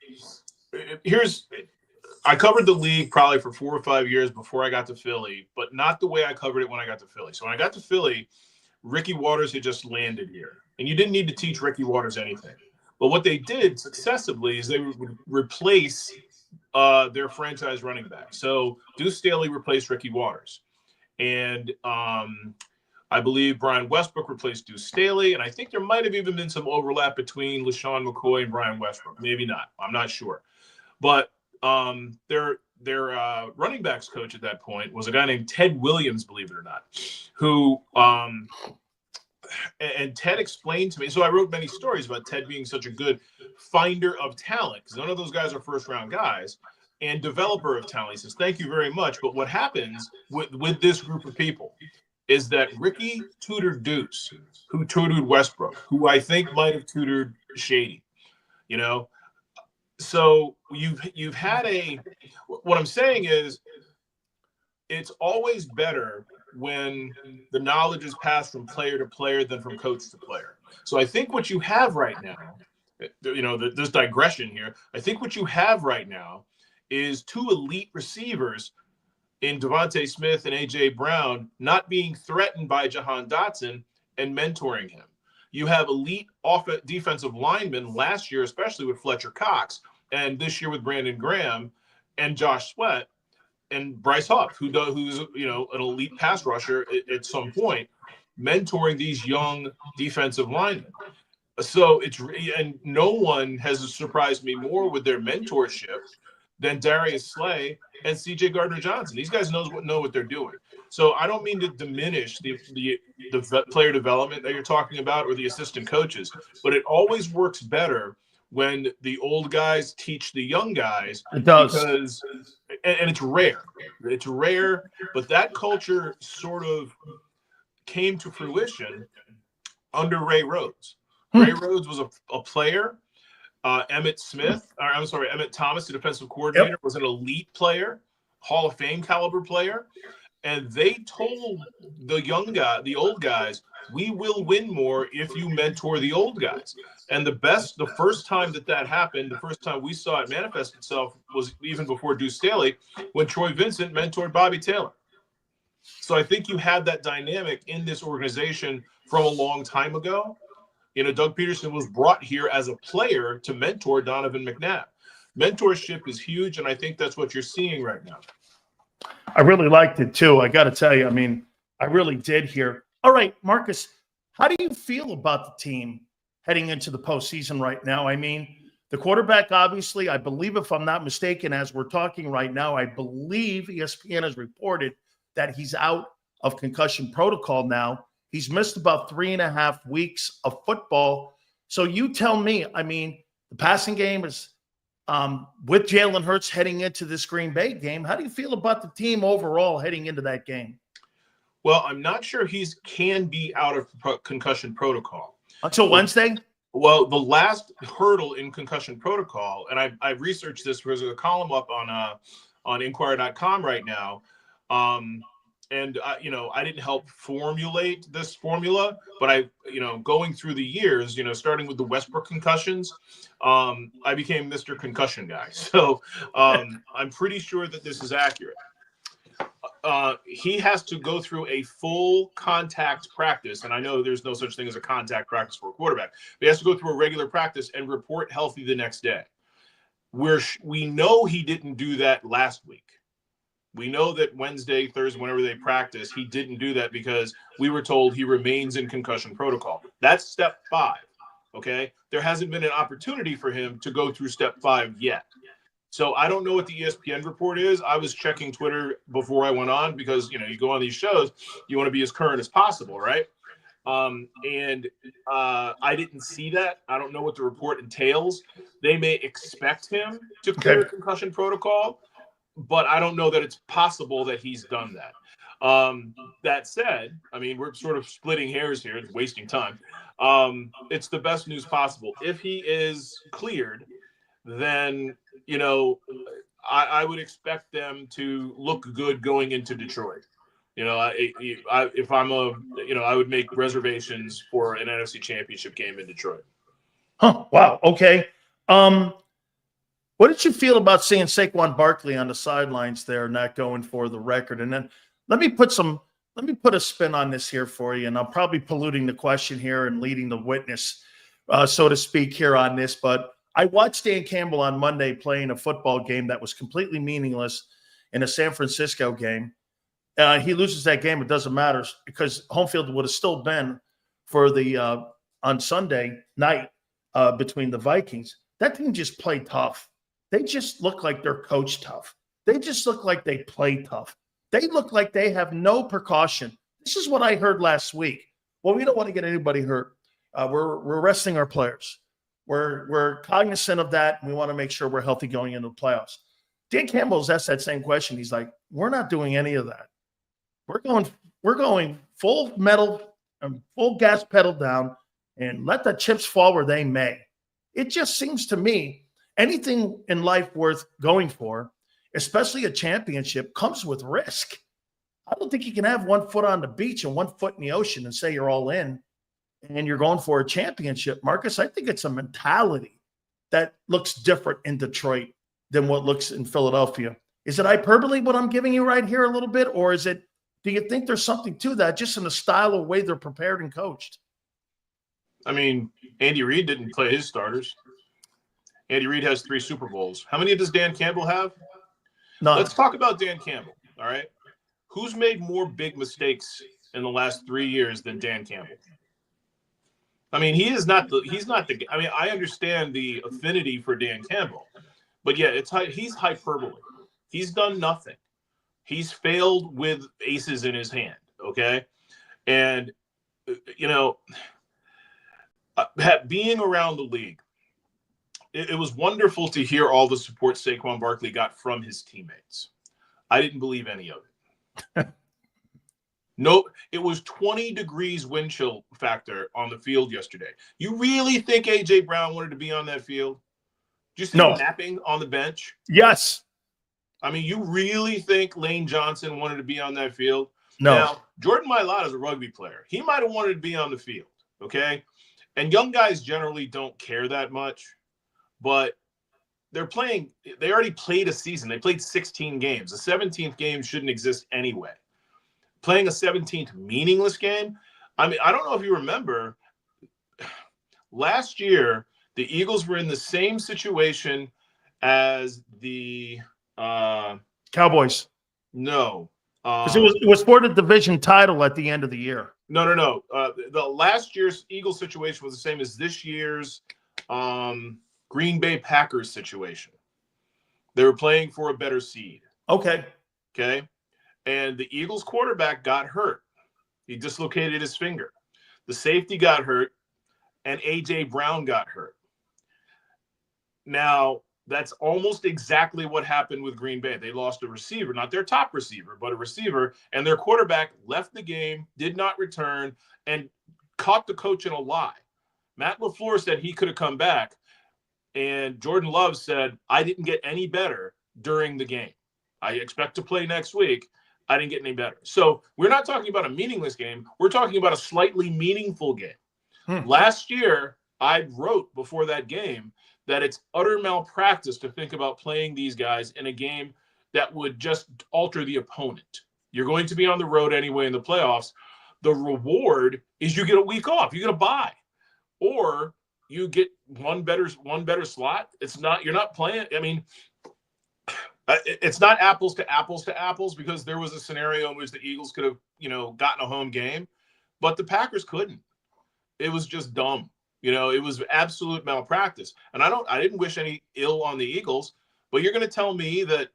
I covered the league probably for 4 or 5 years before I got to Philly, but not the way I covered it when I got to Philly. So when I got to Philly, Ricky Waters had just landed here, and you didn't need to teach Ricky Waters anything. But what they did successively is they would replace their franchise running back. So Deuce Staley replaced Ricky Waters, and I believe Brian Westbrook replaced Deuce Staley, and I think there might have even been some overlap between LaShawn McCoy and Brian Westbrook. Maybe not. I'm not sure. But their running backs coach at that point was a guy named Ted Williams, believe it or not, who and Ted explained to me. So I wrote many stories about Ted being such a good finder of talent, because none of those guys are first-round guys, and developer of talent. He says, thank you very much. But what happens with this group of people is that Ricky tutored Deuce, who tutored Westbrook, who I think might have tutored Shady, you know? So you've had what I'm saying is it's always better when the knowledge is passed from player to player than from coach to player. So I think what you have right now, you know, this digression here, I think what you have right now is 2 elite receivers in Devontae Smith and A.J. Brown not being threatened by Jahan Dotson and mentoring him. You have elite defensive linemen last year, especially with Fletcher Cox, and this year with Brandon Graham and Josh Sweat and Bryce Huff, who's you know, an elite pass rusher at some point, mentoring these young defensive linemen. So and no one has surprised me more with their mentorship than Darius Slay and C.J. Gardner-Johnson. These guys know what they're doing. So I don't mean to diminish the player development that you're talking about or the assistant coaches, but it always works better when the old guys teach the young guys. It does. Because, and it's rare. It's rare, but that culture sort of came to fruition under Ray Rhodes. Ray Rhodes was a player. Emmett Thomas, the defensive coordinator, was an elite player, Hall of Fame caliber player. And they told the old guys, we will win more if you mentor the old guys. And the first time that happened, the first time we saw it manifest itself was even before Deuce Staley, when Troy Vincent mentored Bobby Taylor. So I think you had that dynamic in this organization from a long time ago. You know, Doug Peterson was brought here as a player to mentor Donovan McNabb. Mentorship is huge, and I think that's what you're seeing right now. I really liked it too. I got to tell you, I mean, I really did here. All right, Marcus, how do you feel about the team heading into the postseason right now? I mean, the quarterback, obviously, I believe, if I'm not mistaken, as we're talking right now, I believe ESPN has reported that he's out of concussion protocol now. He's missed about 3.5 weeks of football. So you tell me, I mean, the passing game is with Jalen Hurts heading into this Green Bay game. How do you feel about the team overall heading into that game? Well, I'm not sure he can be out of concussion protocol. Until Wednesday? Well, the last hurdle in concussion protocol, and I've researched this because there's a column up on Inquirer.com right now. I didn't help formulate this formula, but going through the years, starting with the Westbrook concussions, I became Mr. Concussion guy. So I'm pretty sure that this is accurate. He has to go through a full contact practice, and I know there's no such thing as a contact practice for a quarterback, but he has to go through a regular practice and report healthy the next day. We know he didn't do that last week. We know that Wednesday, Thursday, whenever they practice, he didn't do that because we were told he remains in concussion protocol. That's step 5, okay? There hasn't been an opportunity for him to go through step 5 yet. So I don't know what the ESPN report is. I was checking Twitter before I went on because, you go on these shows, you want to be as current as possible, right? I didn't see that. I don't know what the report entails. They may expect him to clear concussion protocol, but I don't know that it's possible that he's done that. That said, I mean, we're sort of splitting hairs here. It's wasting time. It's the best news possible. If he is cleared, then, I would expect them to look good going into Detroit. If I'm I would make reservations for an NFC Championship game in Detroit. Huh. Wow. Okay. What did you feel about seeing Saquon Barkley on the sidelines there, not going for the record? And then let me put a spin on this here for you, and I'm probably polluting the question here and leading the witness, so to speak, here on this. But I watched Dan Campbell on Monday playing a football game that was completely meaningless in a San Francisco game. He loses that game, it doesn't matter because home field would have still been for the on Sunday night between the Vikings. That team just played tough. They just look like they're coached tough. They just look like they play tough. They look like they have no precaution. This is what I heard last week. Well, we don't want to get anybody hurt. We're resting our players. We're cognizant of that, and we want to make sure we're healthy going into the playoffs. Dan Campbell's asked that same question. He's like, we're not doing any of that. We're going full metal and full gas pedal down and let the chips fall where they may. It just seems to me anything in life worth going for, especially a championship, comes with risk. I don't think you can have one foot on the beach and one foot in the ocean and say you're all in and you're going for a championship. Marcus, I think it's a mentality that looks different in Detroit than what looks in Philadelphia. Is it hyperbole what I'm giving you right here a little bit, or do you think there's something to that just in the style of way they're prepared and coached? I mean, Andy Reid didn't play his starters. Andy Reid has 3 Super Bowls. How many does Dan Campbell have? None. Let's talk about Dan Campbell, all right? Who's made more big mistakes in the last 3 years than Dan Campbell? I mean, he's not the I mean, I understand the affinity for Dan Campbell, but yeah, he's hyperbole. He's done nothing. He's failed with aces in his hand, okay? And, being around the league, it was wonderful to hear all the support Saquon Barkley got from his teammates. I didn't believe any of it. No, it was 20 degrees wind chill factor on the field yesterday. You really think A.J. Brown wanted to be on that field? Did you see him napping on the bench? Yes. I mean, you really think Lane Johnson wanted to be on that field? No. Now, Jordan Mailata is a rugby player. He might have wanted to be on the field, okay? And young guys generally don't care that much, but they already played a season. They played 16 games. The 17th game shouldn't exist anyway. Playing a 17th meaningless game, I mean, I don't know if you remember, last year, the Eagles were in the same situation as the Cowboys. No. Because it was for the division title at the end of the year. No. The last year's Eagles situation was the same as this year's Green Bay Packers situation. They were playing for a better seed. Okay. And the Eagles quarterback got hurt. He dislocated his finger. The safety got hurt, and A.J. Brown got hurt. Now, that's almost exactly what happened with Green Bay. They lost a receiver, not their top receiver, but a receiver, and their quarterback left the game, did not return, and caught the coach in a lie. Matt LaFleur said he could have come back, and Jordan Love said, I didn't get any better during the game. I expect to play next week. I didn't get any better. So we're not talking about a meaningless game. We're talking about a slightly meaningful game. Last year, I wrote before that game that it's utter malpractice to think about playing these guys in a game that would just alter the opponent. You're going to be on the road anyway in the playoffs. The reward is you get a week off. You get a bye. Or you get one better slot. You're not playing. I mean, it's not apples to apples because there was a scenario in which the Eagles could have, gotten a home game, but the Packers couldn't. It was just dumb. It was absolute malpractice. And I didn't wish any ill on the Eagles, but you're going to tell me that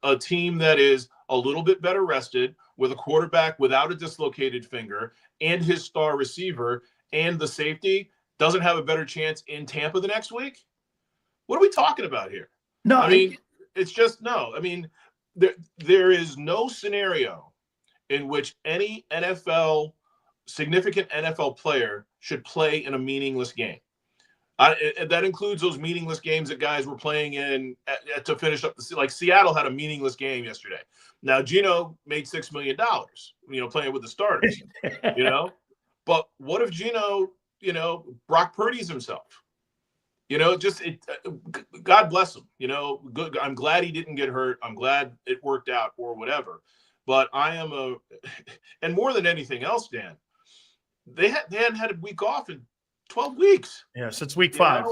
a team that is a little bit better rested with a quarterback without a dislocated finger and his star receiver and the safety doesn't have a better chance in Tampa the next week? What are we talking about here? No, I mean, it's just no. I mean, there is no scenario in which any significant NFL player should play in a meaningless game. That includes those meaningless games that guys were playing in to finish up like Seattle had a meaningless game yesterday. Now Geno made $6 million, playing with the starters, But what if Geno, Brock Purdy's himself? God bless him. Good. I'm glad he didn't get hurt. I'm glad it worked out or whatever. But and more than anything else, Dan, they hadn't had a week off in 12 weeks. Yeah, since week 5.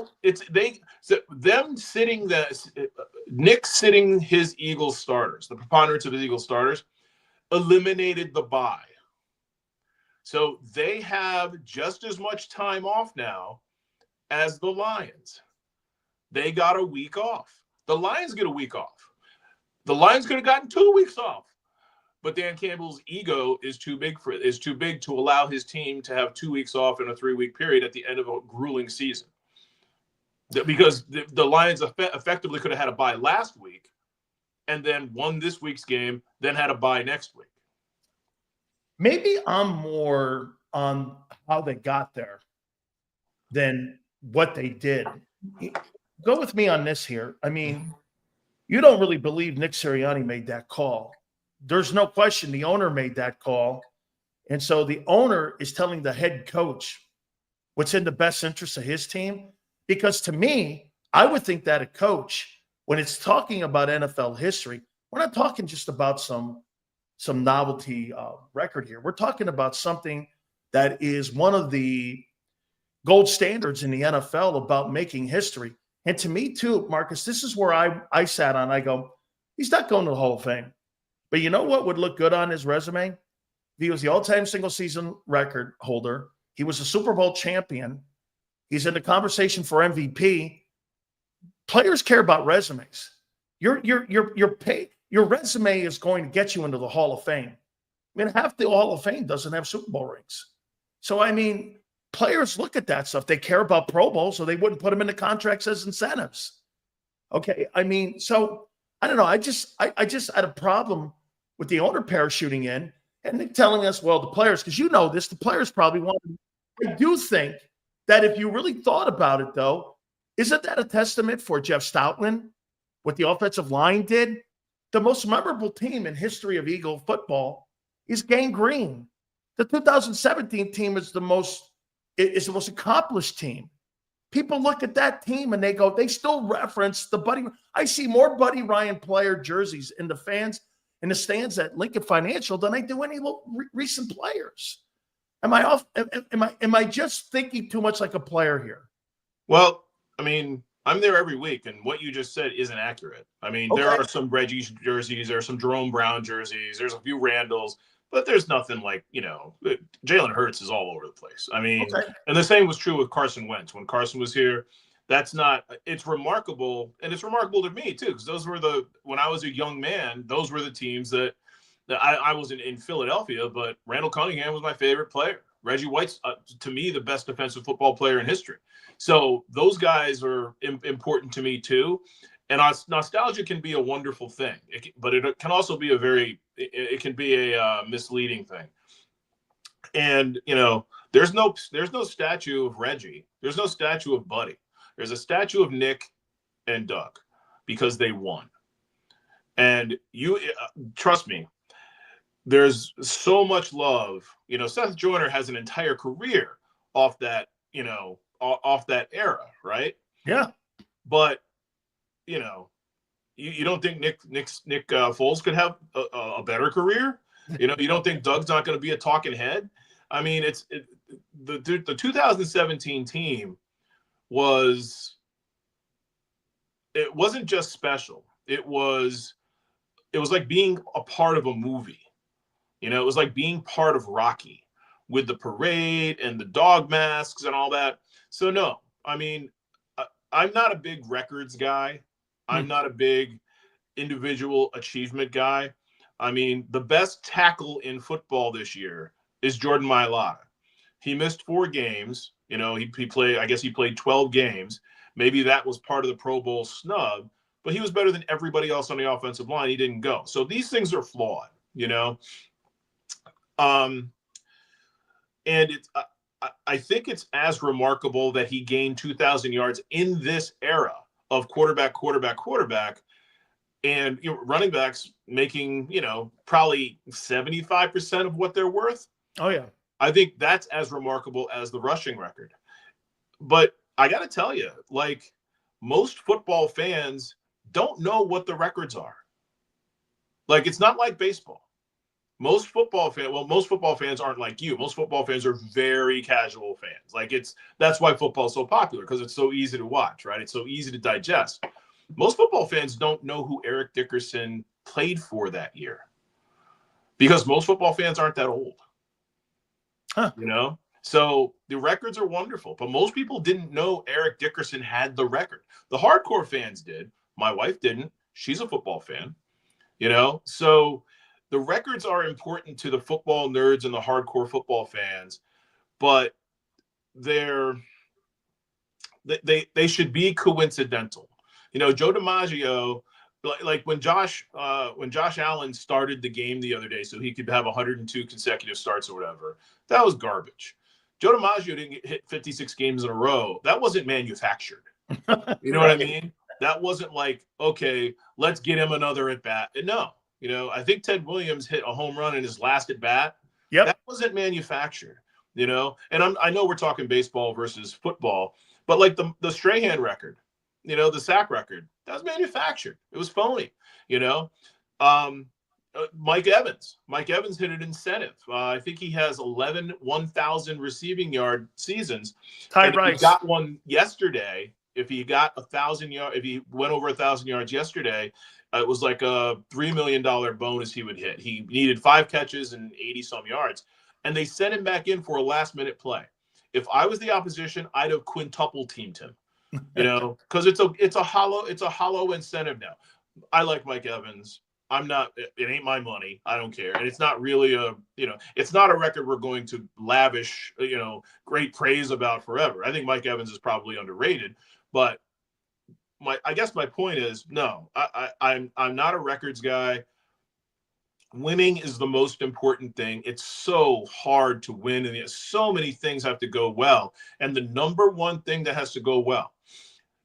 Nick sitting his Eagles starters, the preponderance of his Eagles starters, eliminated the bye. So they have just as much time off now as the Lions. They got a week off. The Lions get a week off. The Lions could have gotten 2 weeks off. But Dan Campbell's ego is too big to allow his team to have 2 weeks off in a 3-week period at the end of a grueling season. Because the Lions effectively could have had a bye last week and then won this week's game, then had a bye next week. Maybe I'm more on how they got there than what they did. Go with me on this here. I mean, you don't really believe Nick Sirianni made that call. There's no question the owner made that call. And so the owner is telling the head coach what's in the best interest of his team. Because to me, I would think that a coach, when it's talking about NFL history, we're not talking just about some novelty record here. We're talking about something that is one of the gold standards in the NFL about making history. And to me too, Marcus, this is where I sat on. I go, he's not going to the Hall of Fame. But you know what would look good on his resume? He was the all-time single-season record holder. He was a Super Bowl champion. He's in the conversation for MVP. Players care about resumes. Your resume is going to get you into the Hall of Fame. I mean, half the Hall of Fame doesn't have Super Bowl rings. So, I mean, players look at that stuff. They care about Pro Bowl, so they wouldn't put them in the contracts as incentives. Okay. I mean, so I don't know. I just had a problem with the owner parachuting in and they're telling us, well, the players, because you know this, the players probably want to. I do think that if you really thought about it, though, isn't that a testament for Jeff Stoutland, what the offensive line did? The most memorable team in history of Eagle football is Gang Green. The 2017 team is the most accomplished team. People look at that team and they still reference the Buddy. I see more Buddy Ryan player jerseys in the stands at Lincoln Financial than I do any recent players. Am I just thinking too much like a player here? Well, I mean, I'm there every week, and what you just said isn't accurate. I mean, There are some Reggie jerseys, there are some Jerome Brown jerseys, there's a few Randalls, but there's nothing like, Jalen Hurts is all over the place. I mean, and the same was true with Carson Wentz. When Carson was here, it's remarkable, and it's remarkable to me too, because when I was a young man, those were the teams that I was in Philadelphia, but Randall Cunningham was my favorite player. Reggie White's, to me, the best defensive football player in history. So those guys are important to me too. And nostalgia can be a wonderful thing, but it can also be a misleading thing. And, there's no statue of Reggie. There's no statue of Buddy. There's a statue of Nick and Doug because they won. And trust me, there's so much love. Seth Joyner has an entire career off that era, right? Yeah. But, you don't think Nick Foles could have a better career? You don't think Doug's not going to be a talking head? I mean, the 2017 team wasn't just special. It was like being a part of a movie. It was like being part of Rocky with the parade and the dog masks and all that. So no, I mean, I'm not a big records guy. I'm not a big individual achievement guy. I mean, the best tackle in football this year is Jordan Mailata. He missed 4 games. He played, I guess he played 12 games. Maybe that was part of the Pro Bowl snub, but he was better than everybody else on the offensive line. He didn't go. So these things are flawed, And I think it's as remarkable that he gained 2,000 yards in this era of quarterback, and running backs making, probably 75% of what they're worth. Oh, yeah. I think that's as remarkable as the rushing record. But I got to tell you, most football fans don't know what the records are. It's not like baseball. Most football fans aren't like you. Most football fans are very casual fans. That's why football is so popular, because it's so easy to watch, right? It's so easy to digest. Most football fans don't know who Eric Dickerson played for that year, because most football fans aren't that old. Huh. So the records are wonderful, but most people didn't know Eric Dickerson had the record. The hardcore fans did. My wife didn't. She's a football fan, so the records are important to the football nerds and the hardcore football fans, but they should be coincidental. Joe DiMaggio, when Josh Allen started the game the other day so he could have 102 consecutive starts or whatever, that was garbage. Joe DiMaggio didn't hit 56 games in a row. That wasn't manufactured. You know what I mean? That wasn't okay, let's get him another at bat. No. I think Ted Williams hit a home run in his last at bat. Yep. That wasn't manufactured, and I know we're talking baseball versus football, but the Strahan record, the sack record, that was manufactured. It was phony, Mike Evans hit an incentive. I think he has 11 1,000 receiving yard seasons. Ty Rice. He got one yesterday. If he got 1,000 yards, if he went over 1,000 yards yesterday, it was like a $3 million bonus he would hit. He needed 5 catches and 80 some yards, and they sent him back in for a last minute play. If I was the opposition, I'd have quintuple teamed him, because it's a hollow incentive now. I like Mike Evans. I'm not, it ain't my money. I don't care. And it's not really it's not a record we're going to lavish, great praise about forever. I think Mike Evans is probably underrated, but I guess my point is, no, I'm not a records guy. Winning is the most important thing. It's so hard to win, and so many things have to go well. And the number one thing that has to go well,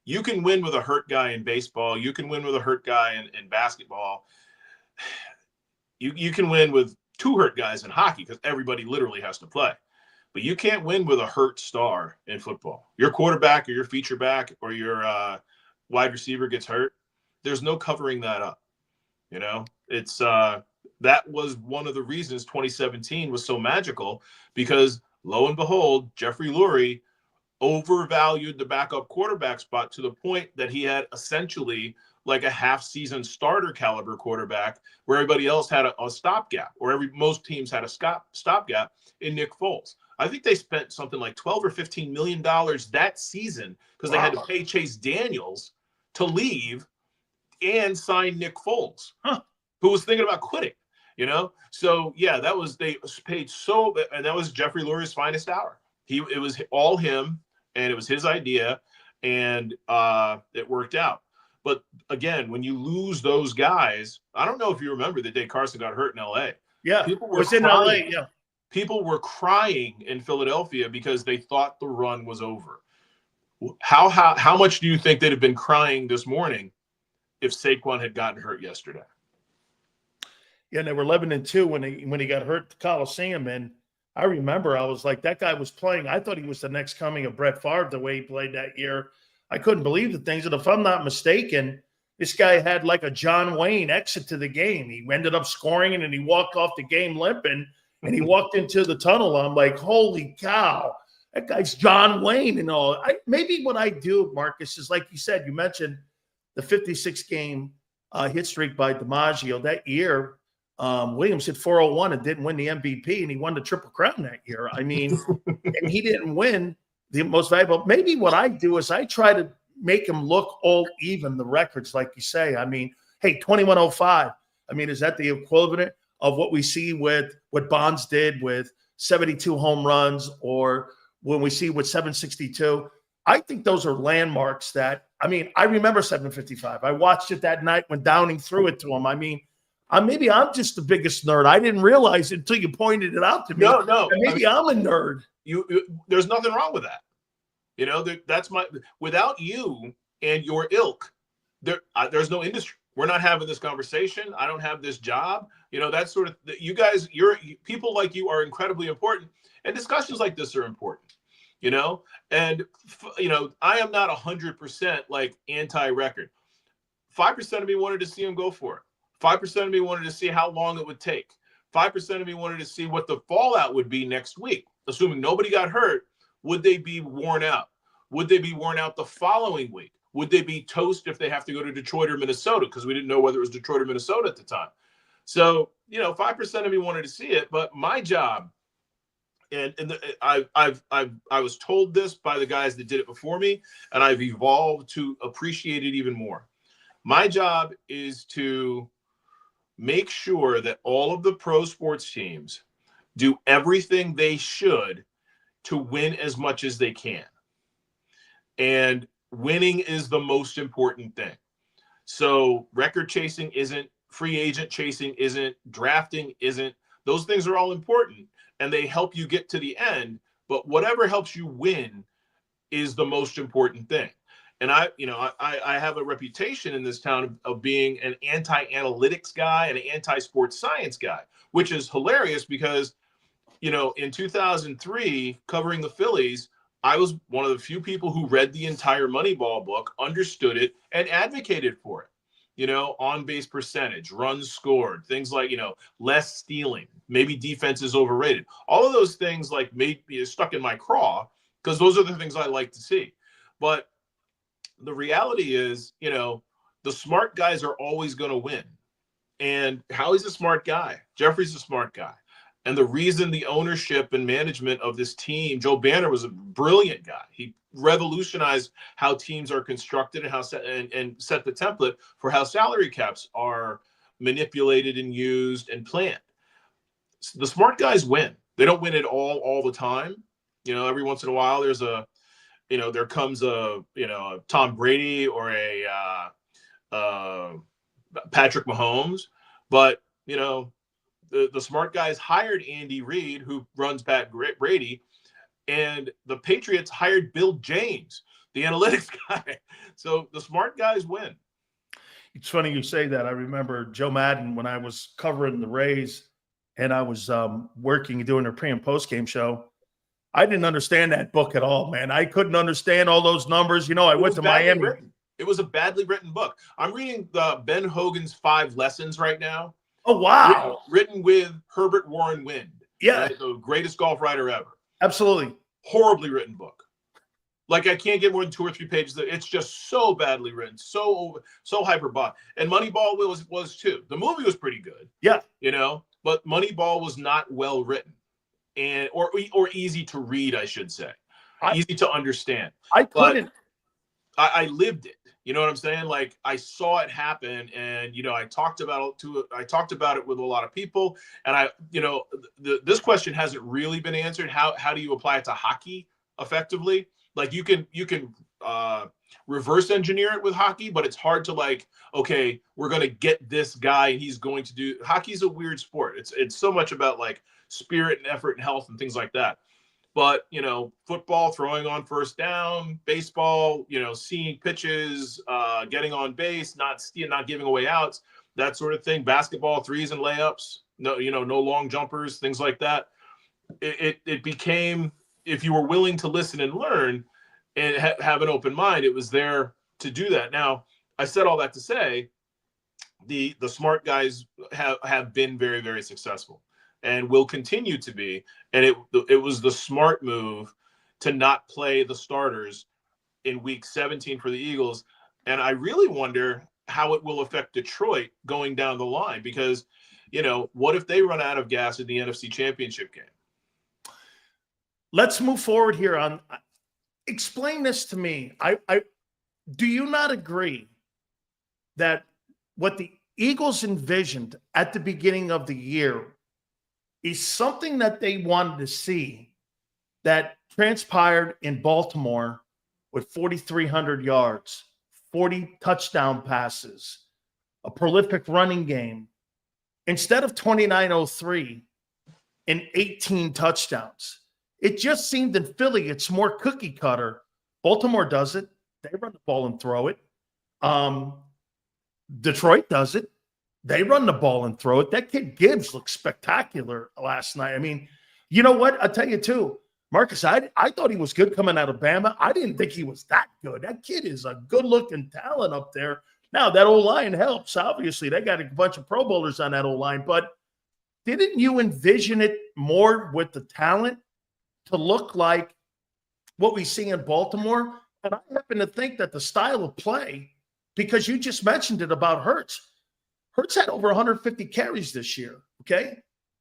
you can win with a hurt guy in baseball. You can win with a hurt guy in basketball. You can win with 2 hurt guys in hockey because everybody literally has to play. But you can't win with a hurt star in football. Your quarterback or your feature back or your wide receiver gets hurt. There's no covering that up. It's that was one of the reasons 2017 was so magical, because lo and behold, Jeffrey Lurie overvalued the backup quarterback spot to the point that he had essentially like a half-season starter caliber quarterback, where everybody else had a stopgap, or most teams had a stopgap in Nick Foles. I think they spent something like $12 or $15 million that season because they had to pay Chase Daniels to leave and sign Nick Foles, who was thinking about quitting. So yeah, they paid and that was Jeffrey Lurie's finest hour. It was all him, and it was his idea, and it worked out. But again, when you lose those guys, I don't know if you remember the day Carson got hurt in L.A. Yeah, people were was in L.A. Yeah, people were crying in Philadelphia because they thought the run was over. How much do you think they'd have been crying this morning if Saquon had gotten hurt yesterday? Yeah, and they were 11-2 when he got hurt at the Coliseum, and I remember I was like, that guy was playing. I thought he was the next coming of Brett Favre the way he played that year. I couldn't believe the things. And if I'm not mistaken, this guy had like a John Wayne exit to the game. He ended up scoring it, and he walked off the game limping, and he walked into the tunnel. I'm like, holy cow, that guy's John Wayne and all. Maybe what I do, Marcus, is like you said, you mentioned the 56-game hit streak by DiMaggio that year. Williams hit 401 and didn't win the MVP, and he won the Triple Crown that year. I mean, and he didn't win the most valuable. Maybe what I do is I try to make him look all even, the records, like you say. I mean, hey, 2105. I mean, is that the equivalent of what we see with what Bonds did with 72 home runs, or when we see with 762? I think those are landmarks that, I mean, I remember 755. I watched it that night when Downing threw it to him. I mean, maybe I'm just the biggest nerd. I didn't realize it until you pointed it out to me. No. Maybe I'm a nerd. There's nothing wrong with that. Without you and your ilk, there's no industry. We're not having this conversation. I don't have this job. That sort of, you guys, people like you are incredibly important, and discussions like this are important. And I am not 100% like anti-record. 5% of me wanted to see him go for it. 5% of me wanted to see how long it would take. 5% of me wanted to see what the fallout would be next week. Assuming nobody got hurt, would they be worn out? Would they be worn out the following week? Would they be toast if they have to go to Detroit or Minnesota? Because we didn't know whether it was Detroit or Minnesota at the time. So, 5% of me wanted to see it, but my job, and I was told this by the guys that did it before me, and I've evolved to appreciate it even more. My job is to make sure that all of the pro sports teams do everything they should to win as much as they can. And winning is the most important thing. So record chasing isn't, free agent chasing isn't, drafting isn't. Those things are all important, and they help you get to the end. But whatever helps you win is the most important thing. And I have a reputation in this town of being an anti-analytics guy and an anti-sports science guy, which is hilarious because, in 2003, covering the Phillies, I was one of the few people who read the entire Moneyball book, understood it, and advocated for it. On-base percentage, runs scored, things like, less stealing, maybe defense is overrated. All of those things made me stuck in my craw because those are the things I like to see. But the reality is, the smart guys are always going to win. And Howie's a smart guy. Jeffrey's a smart guy. And the reason the ownership and management of this team, Joe Banner was a brilliant guy. He revolutionized how teams are constructed and and set the template for how salary caps are manipulated and used and planned. The smart guys win. They don't win it all the time. Every once in a while there comes a Tom Brady or a Patrick Mahomes, but the smart guys hired Andy Reid, who runs Pat Brady, and the Patriots hired Bill James, the analytics guy. So the smart guys win. It's funny you say that. I remember Joe Madden when I was covering the Rays and I was working, doing a pre and post game show. I didn't understand that book at all, man. I couldn't understand all those numbers. I went to Miami. Written. It was a badly written book. I'm reading Ben Hogan's 5 Lessons right now. Oh, wow. Written with Herbert Warren Wind. Yeah. Right? The greatest golf writer ever. Absolutely. Horribly written book. Like, I can't get more than 2 or 3 pages. It's just so badly written, so hyperbolic. And Moneyball was too. The movie was pretty good. Yeah. But Moneyball was not well written and or easy to read, I should say. Easy to understand. I couldn't. I lived it. You know what I'm saying? Like, I saw it happen, and I talked about it with a lot of people, and this question hasn't really been answered. How do you apply it to hockey effectively? Like, you can reverse engineer it with hockey, but it's hard to, like, okay, we're going to get this guy and he's going to do. Hockey's a weird sport. It's so much about, like, spirit and effort and health and things like that. But, football, throwing on first down, baseball, seeing pitches, getting on base, not giving away outs, that sort of thing. Basketball, threes and layups, no long jumpers, things like that. It became, if you were willing to listen and learn and have an open mind, it was there to do that. Now, I said all that to say the smart guys have been very, very successful and will continue to be. And it was the smart move to not play the starters in week 17 for the Eagles. And I really wonder how it will affect Detroit going down the line, because, what if they run out of gas in the NFC Championship game? Let's move forward here on. Explain this to me. Do you not agree that what the Eagles envisioned at the beginning of the year is something that they wanted to see that transpired in Baltimore with 4,300 yards, 40 touchdown passes, a prolific running game, instead of 2,903 and 18 touchdowns? It just seemed in Philly, it's more cookie cutter. Baltimore does it. They run the ball and throw it. Detroit does it. They run the ball and throw it. That kid Gibbs looked spectacular last night. I mean, you know what? I'll tell you too, Marcus, I thought he was good coming out of Bama. I didn't think he was that good. That kid is a good-looking talent up there. Now, that O-line helps. Obviously, they got a bunch of Pro Bowlers on that O-line. But didn't you envision it more with the talent to look like what we see in Baltimore? And I happen to think that the style of play, because you just mentioned it about Hurts. Hurts had over 150 carries this year, okay?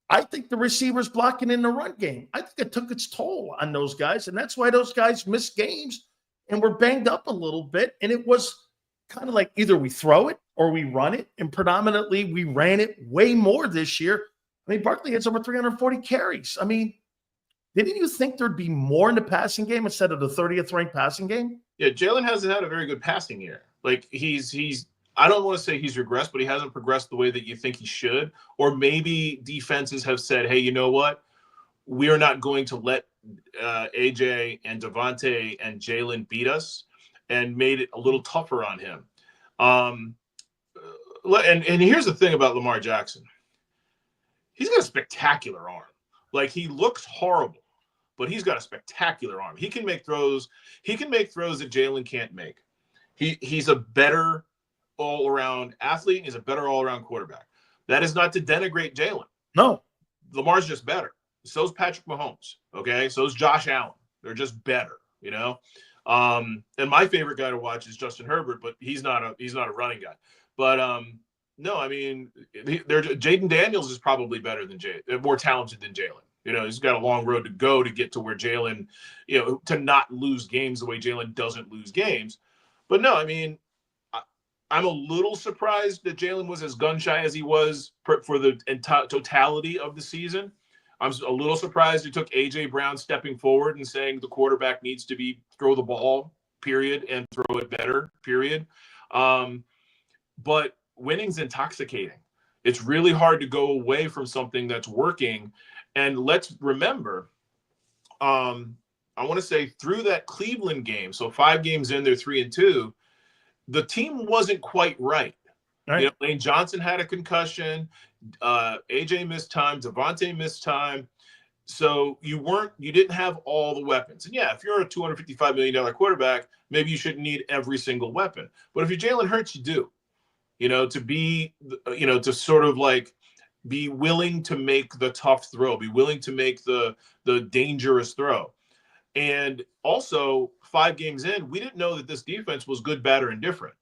I think the receivers blocking in the run game, I think it took its toll on those guys, and that's why those guys missed games and were banged up a little bit. And it was kind of like either we throw it or we run it, and predominantly we ran it way more this year. I mean, Barkley has over 340 carries. I mean, didn't you think there'd be more in the passing game instead of the 30th ranked passing game? Yeah, Jalen hasn't had a very good passing year. Like, he's I don't want to say he's regressed, but he hasn't progressed the way that you think he should. Or maybe defenses have said, hey, you know what? We are not going to let AJ and Devontae and Jalen beat us, and made it a little tougher on him. And here's the thing about Lamar Jackson. He's got a spectacular arm. Like, he looks horrible, but he's got a spectacular arm. He can make throws. He can make throws that Jalen can't make. He's a better all-around athlete. He's a better all-around quarterback. That is not to denigrate Jalen. No. Lamar's just better. So's Patrick Mahomes. Okay. So's Josh Allen. They're just better, And my favorite guy to watch is Justin Herbert, but he's not a running guy. But no, I mean, Jaden Daniels is probably better than more talented than Jalen. He's got a long road to go to get to where Jalen, to not lose games the way Jalen doesn't lose games. But no, I mean, I'm a little surprised that Jalen was as gun shy as he was for the totality of the season. I'm a little surprised it took A.J. Brown stepping forward and saying the quarterback needs to throw the ball, period, and throw it better, period. But winning's intoxicating. It's really hard to go away from something that's working. And let's remember, I want to say through that Cleveland game, so 5 games in, they're 3-2, the team wasn't quite right. You know, Lane Johnson had a concussion. AJ missed time. Devontae missed time. So you didn't have all the weapons. And yeah, if you're a $255 million quarterback, maybe you shouldn't need every single weapon. But if you're Jalen Hurts, you do. You know, to sort of like be willing to make the tough throw, be willing to make the dangerous throw. And also, 5 games in, we didn't know that this defense was good, bad, or indifferent.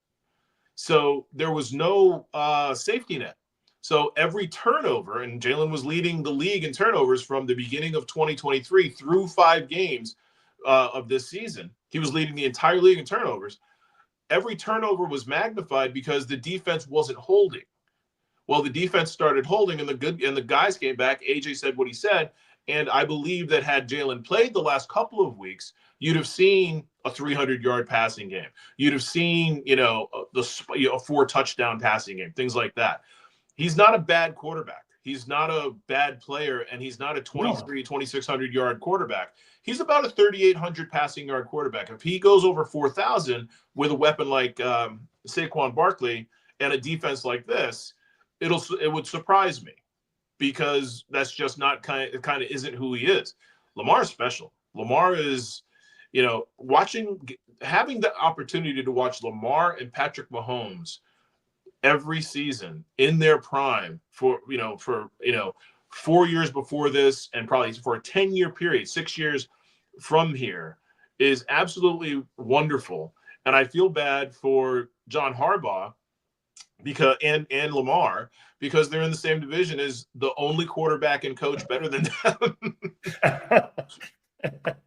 So there was no safety net. So every turnover, and Jalen was leading the league in turnovers from the beginning of 2023 through 5 games of this season. He was leading the entire league in turnovers. Every turnover was magnified because the defense wasn't holding. Well, the defense started holding, and the guys came back. AJ said what he said, and I believe that had Jalen played the last couple of weeks, you'd have seen a 300-yard passing game. You'd have seen, a 4 touchdown passing game, things like that. He's not a bad quarterback. He's not a bad player, and he's not a 2,600-yard quarterback. He's about a 3,800 passing yard quarterback. If he goes over 4,000 with a weapon like Saquon Barkley and a defense like this, it would surprise me, because that's just not kind of isn't who he is. Lamar's special. Lamar is, having the opportunity to watch Lamar and Patrick Mahomes every season in their prime for 4 years before this, and probably for a 10-year period, 6 years from here, is absolutely wonderful. And I feel bad for John Harbaugh because and Lamar, because they're in the same division as the only quarterback and coach better than them.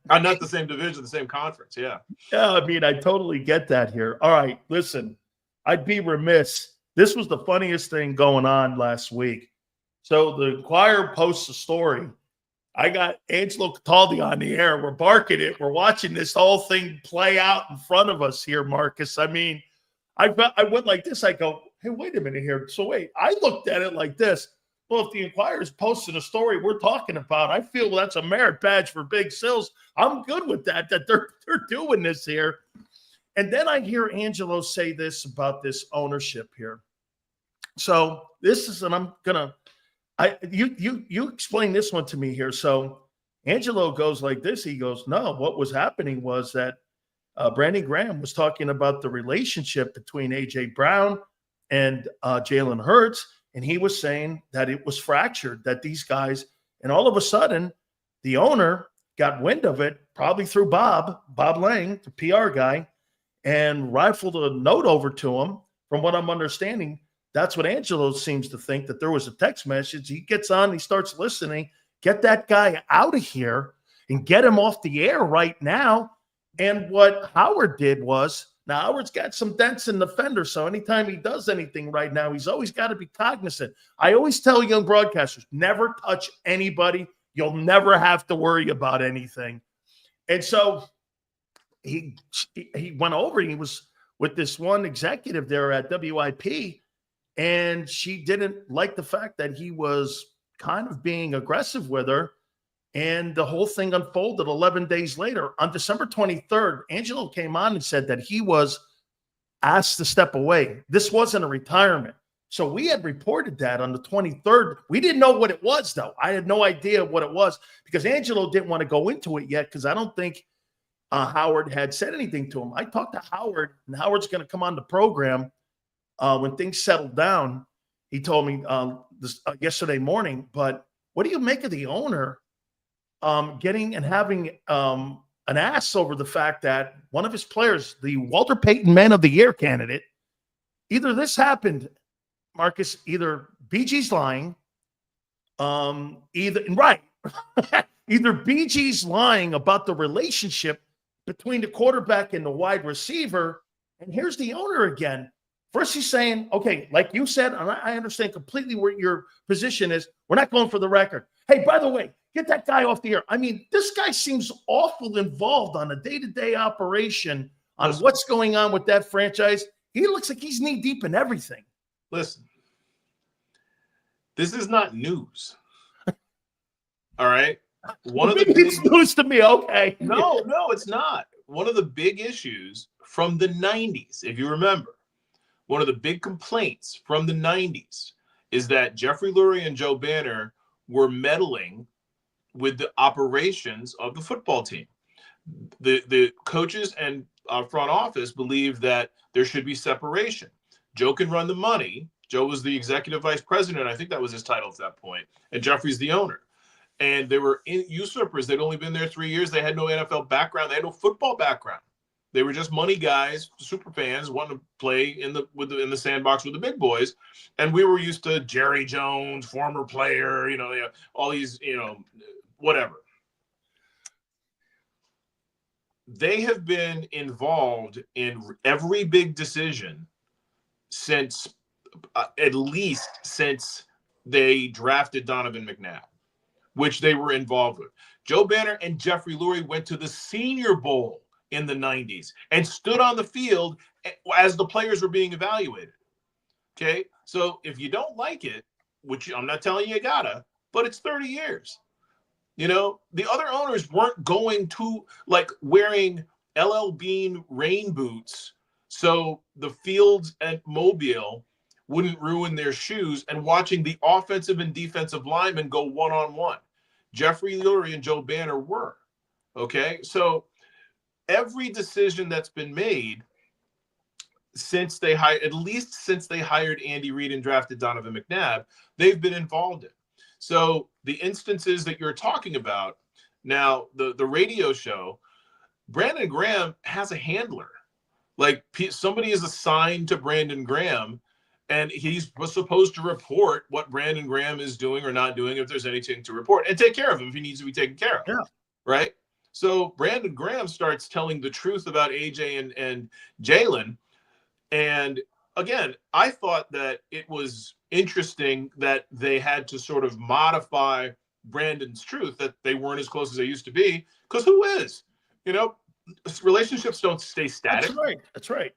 Not the same division, the same conference. Yeah. Yeah, I mean, I totally get that here. All right, listen, I'd be remiss. This was the funniest thing going on last week. So the Inquirer posts a story. I got Angelo Cataldi on the air. We're barking it. We're watching this whole thing play out in front of us here, Marcus. I mean, I went like this. I go, hey, wait a minute here. So wait, I looked at it like this. Well, if the Inquirer's posting a story we're talking about, I feel that's a merit badge for Big Sills. I'm good with that they're doing this here. And then I hear Angelo say this about this ownership here. So this is, and I'm gonna, you explain this one to me here. So Angelo goes like this. He goes, no, what was happening was that Brandon Graham was talking about the relationship between A.J. Brown and Jalen Hurts, and he was saying that it was fractured, that these guys, and all of a sudden, the owner got wind of it, probably through Bob Lang, the PR guy, and rifled a note over to him. From what I'm understanding, that's what Angelo seems to think, that there was a text message. He gets on, he starts listening, get that guy out of here and get him off the air right now. And what Howard did was, now Howard's got some dents in the fender, so anytime he does anything right now, he's always got to be cognizant. I always tell young broadcasters, never touch anybody. You'll never have to worry about anything. And so he went over, and he was with this one executive there at WIP, and she didn't like the fact that he was kind of being aggressive with her. And the whole thing unfolded 11 days later. On December 23rd, Angelo came on and said that he was asked to step away. This wasn't a retirement. So we had reported that on the 23rd. We didn't know what it was, though. I had no idea what it was, because Angelo didn't want to go into it yet, because I don't think Howard had said anything to him. I talked to Howard, and Howard's going to come on the program when things settle down. He told me this yesterday morning. But what do you make of the owner getting and having an ass over the fact that one of his players, the Walter Payton Man of the Year candidate, either this happened, Marcus, either BG's lying, either BG's lying about the relationship between the quarterback and the wide receiver. And here's the owner again, First, he's saying, okay, like you said, and I understand completely where your position is. We're not going for the record. Hey, by the way, get that guy off the air. I mean, this guy seems awful involved on a day-to-day operation on what's going on with that franchise. He looks like he's knee-deep in everything. Listen, this is not news. All right? It's news to me, okay. No, it's not. One of the big issues from the 90s, if you remember, one of the big complaints from the 90s is that Jeffrey Lurie and Joe Banner were meddling with the operations of the football team. The coaches and front office believed that there should be separation. Joe can run the money. Joe was the executive vice president. I think that was his title at that point. And Jeffrey's the owner. And they were usurpers. They'd only been there 3 years. They had no NFL background. They had no football background. They were just money guys, super fans, wanting to play in the sandbox with the big boys. And we were used to Jerry Jones, former player, all these, whatever. They have been involved in every big decision since at least since they drafted Donovan McNabb, which they were involved with. Joe Banner and Jeffrey Lurie went to the Senior Bowl in the 90s and stood on the field as the players were being evaluated. Okay, so if you don't like it, which I'm not telling you gotta, but it's 30 years. The other owners weren't going to wearing LL Bean rain boots so the Fields and Mobile wouldn't ruin their shoes and watching the offensive and defensive linemen go one-on-one. Jeffrey Lurie and Joe Banner were. Okay, so every decision that's been made since they hired Andy Reid and drafted Donovan McNabb, they've been involved in. So the instances that you're talking about now, the radio show, Brandon Graham has a handler. Somebody is assigned to Brandon Graham, and he's supposed to report what Brandon Graham is doing or not doing if there's anything to report, and take care of him if he needs to be taken care of. Yeah. Right? So Brandon Graham starts telling the truth about AJ and Jalen. And again, I thought that it was interesting that they had to sort of modify Brandon's truth, that they weren't as close as they used to be, because who is? Relationships don't stay static. That's right.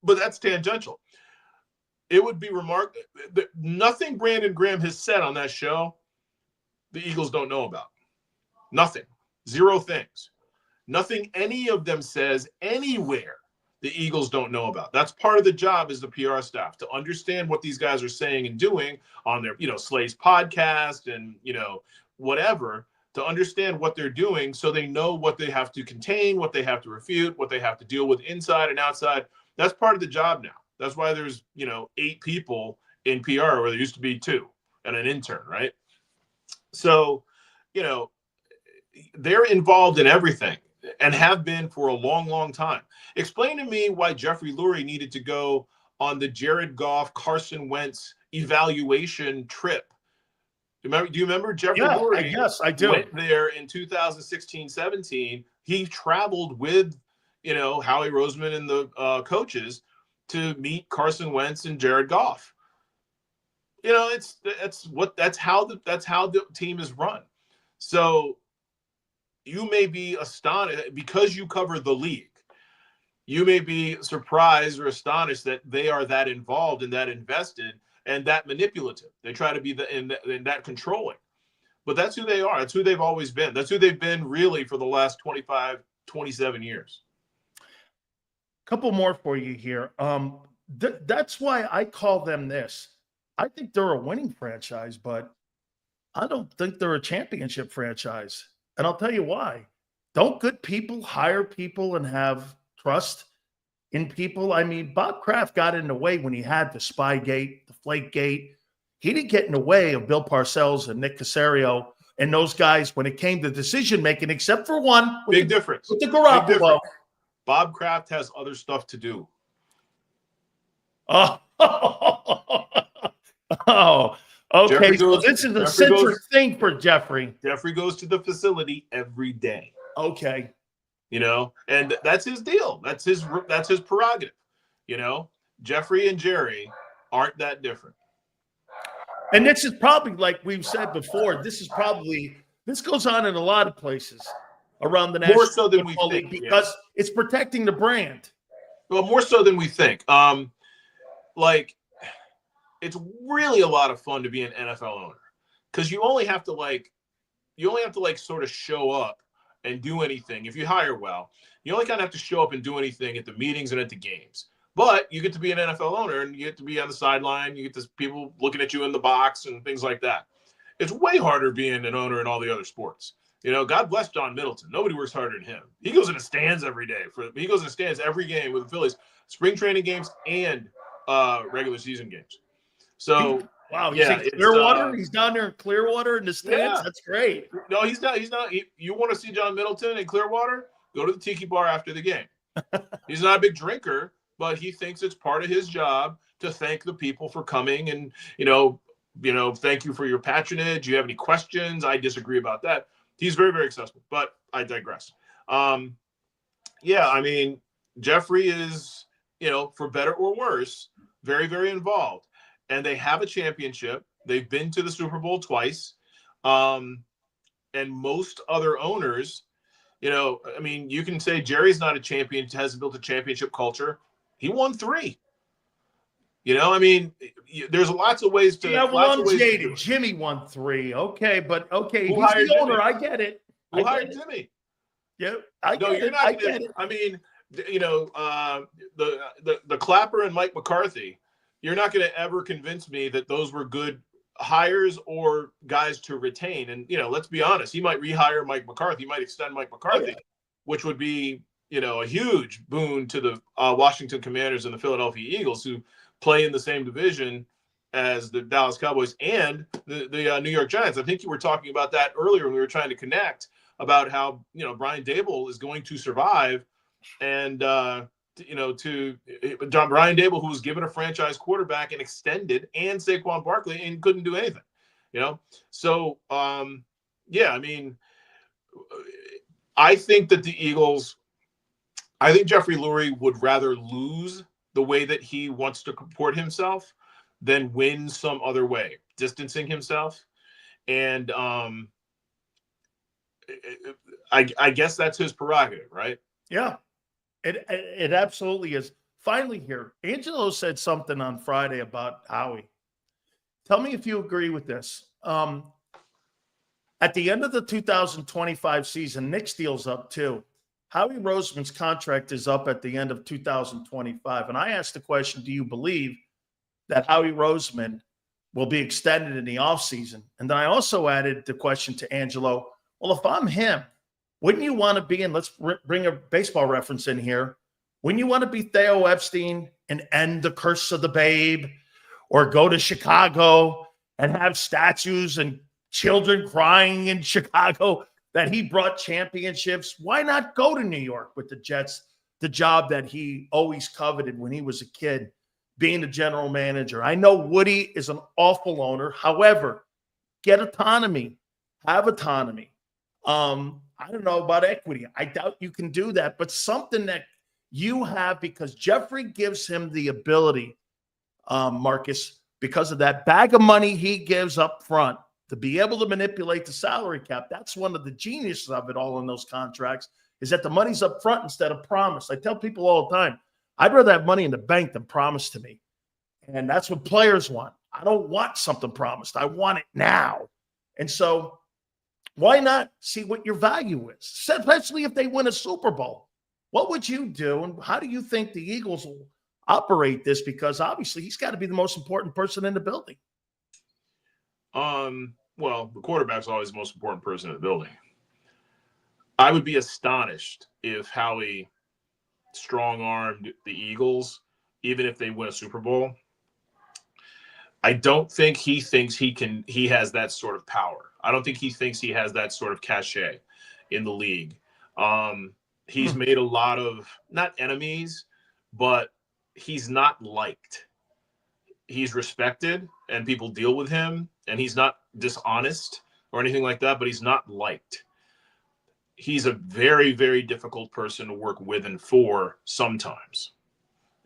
But that's tangential. It would be remarkable. Nothing Brandon Graham has said on that show, the Eagles don't know about. Nothing. Zero things. Nothing any of them says anywhere the Eagles don't know about. That's part of the job as the PR staff, to understand what these guys are saying and doing on their, Slay's podcast and, whatever, to understand what they're doing so they know what they have to contain, what they have to refute, what they have to deal with inside and outside. That's part of the job now. That's why there's, 8 people in PR where there used to be 2 and an intern, right? So, they're involved in everything and have been for a long, long time. Explain to me why Jeffrey Lurie needed to go on the Jared Goff, Carson Wentz evaluation trip. Do you remember Jeffrey Lurie? Yes, I do. Went there in 2016-17. He traveled with, Howie Roseman and the coaches to meet Carson Wentz and Jared Goff. That's how the team is run. So you may be astonished because you cover the league. You may be surprised or astonished that they are that involved and that invested and that manipulative. They try to be in that controlling. But that's who they are. That's who they've always been. That's who they've been really for the last 25, 27 years. Couple more for you here. That's why I call them this. I think they're a winning franchise, but I don't think they're a championship franchise. And I'll tell you why. Don't good people hire people and have trust in people? I mean, Bob Kraft got in the way when he had the Spygate, the Flakegate. He didn't get in the way of Bill Parcells and Nick Caserio and those guys when it came to decision making, except for one. Big difference. With the Garoppolo. Bob Kraft has other stuff to do. Oh, okay. So this is the central thing for Jeffrey. Jeffrey goes to the facility every day. Okay. And that's his deal. That's his prerogative. Jeffrey and Jerry aren't that different. And this is probably, like we've said before, this goes on in a lot of places around the National More so than we Football think, League because it's protecting the brand. Well, more so than we think. Like, it's really a lot of fun to be an NFL owner because you only have to sort of show up and do anything. If you hire well, you only kind of have to show up and do anything at the meetings and at the games. But you get to be an NFL owner and you get to be on the sideline. You get to people looking at you in the box and things like that. It's way harder being an owner in all the other sports. You know, God bless John Middleton. Nobody works harder than him. He goes in the stands every day. He goes in the stands every game with the Phillies, spring training games and regular season games. So, wow, he's in Clearwater. He's down there in Clearwater in the stands. Yeah. That's great. No, he's not. You want to see John Middleton in Clearwater? Go to the Tiki Bar after the game. He's not a big drinker, but he thinks it's part of his job to thank the people for coming and thank you for your patronage. You have any questions? I disagree about that. He's very, very accessible, but I digress. I mean, Jeffrey is, for better or worse, very, very involved. And they have a championship. They've been to the Super Bowl twice. And most other owners, you can say Jerry's not a champion, hasn't built a championship culture. He won 3. There's lots of ways to. Yeah, well, I'm jaded. Jimmy won 3. Okay, but okay, he's the owner. Jimmy? I get it. Who hired Jimmy? Yeah, I get it. I get it. I mean, the Clapper and Mike McCarthy. You're not going to ever convince me that those were good hires or guys to retain. And let's be honest, he might rehire Mike McCarthy. He might extend Mike McCarthy, which would be a huge boon to the Washington Commanders and the Philadelphia Eagles, who play in the same division as the Dallas Cowboys and the New York Giants. I think you were talking about that earlier when we were trying to connect about how, Brian Daboll is going to survive. And, Brian Daboll, who was given a franchise quarterback and extended, and Saquon Barkley, and couldn't do anything, So, I think that the Eagles, I think Jeffrey Lurie would rather lose the way that he wants to comport himself than win some other way, distancing himself. And I guess that's his prerogative, right? Yeah, it absolutely is. Finally here, Angelo said something on Friday about Howie. Tell me if you agree with this. At the end of the 2025 season, Nick's deal's up too. Howie Roseman's contract is up at the end of 2025. And I asked the question, do you believe that Howie Roseman will be extended in the offseason? And then I also added the question to Angelo, well, if I'm him, wouldn't you want to be, and let's bring a baseball reference in here, wouldn't you want to be Theo Epstein and end the curse of the babe, or go to Chicago and have statues and children crying in Chicago that he brought championships? Why not go to New York with the Jets, the job that he always coveted when he was a kid, being the general manager? I know Woody is an awful owner. However, get autonomy, have autonomy. I don't know about equity. I doubt you can do that, but something that you have, because Jeffrey gives him the ability, Marcus, because of that bag of money he gives up front, to be able to manipulate the salary cap. That's one of the geniuses of it all in those contracts, is that the money's up front instead of promised. I tell people all the time, I'd rather have money in the bank than promised to me. And that's what players want. I don't want something promised. I want it now. And so why not see what your value is, especially if they win a Super Bowl? What would you do? And how do you think the Eagles will operate this? Because obviously he's got to be the most important person in the building. Well, the quarterback's always the most important person in the building. I would be astonished if Howie strong-armed the Eagles, even if they win a Super Bowl. I don't think he thinks he has that sort of power. I don't think he thinks he has that sort of cachet in the league. He's made a lot of, not enemies, but he's not liked. He's respected and people deal with him, and he's not dishonest or anything like that, but he's not liked. He's a very, very difficult person to work with and for sometimes.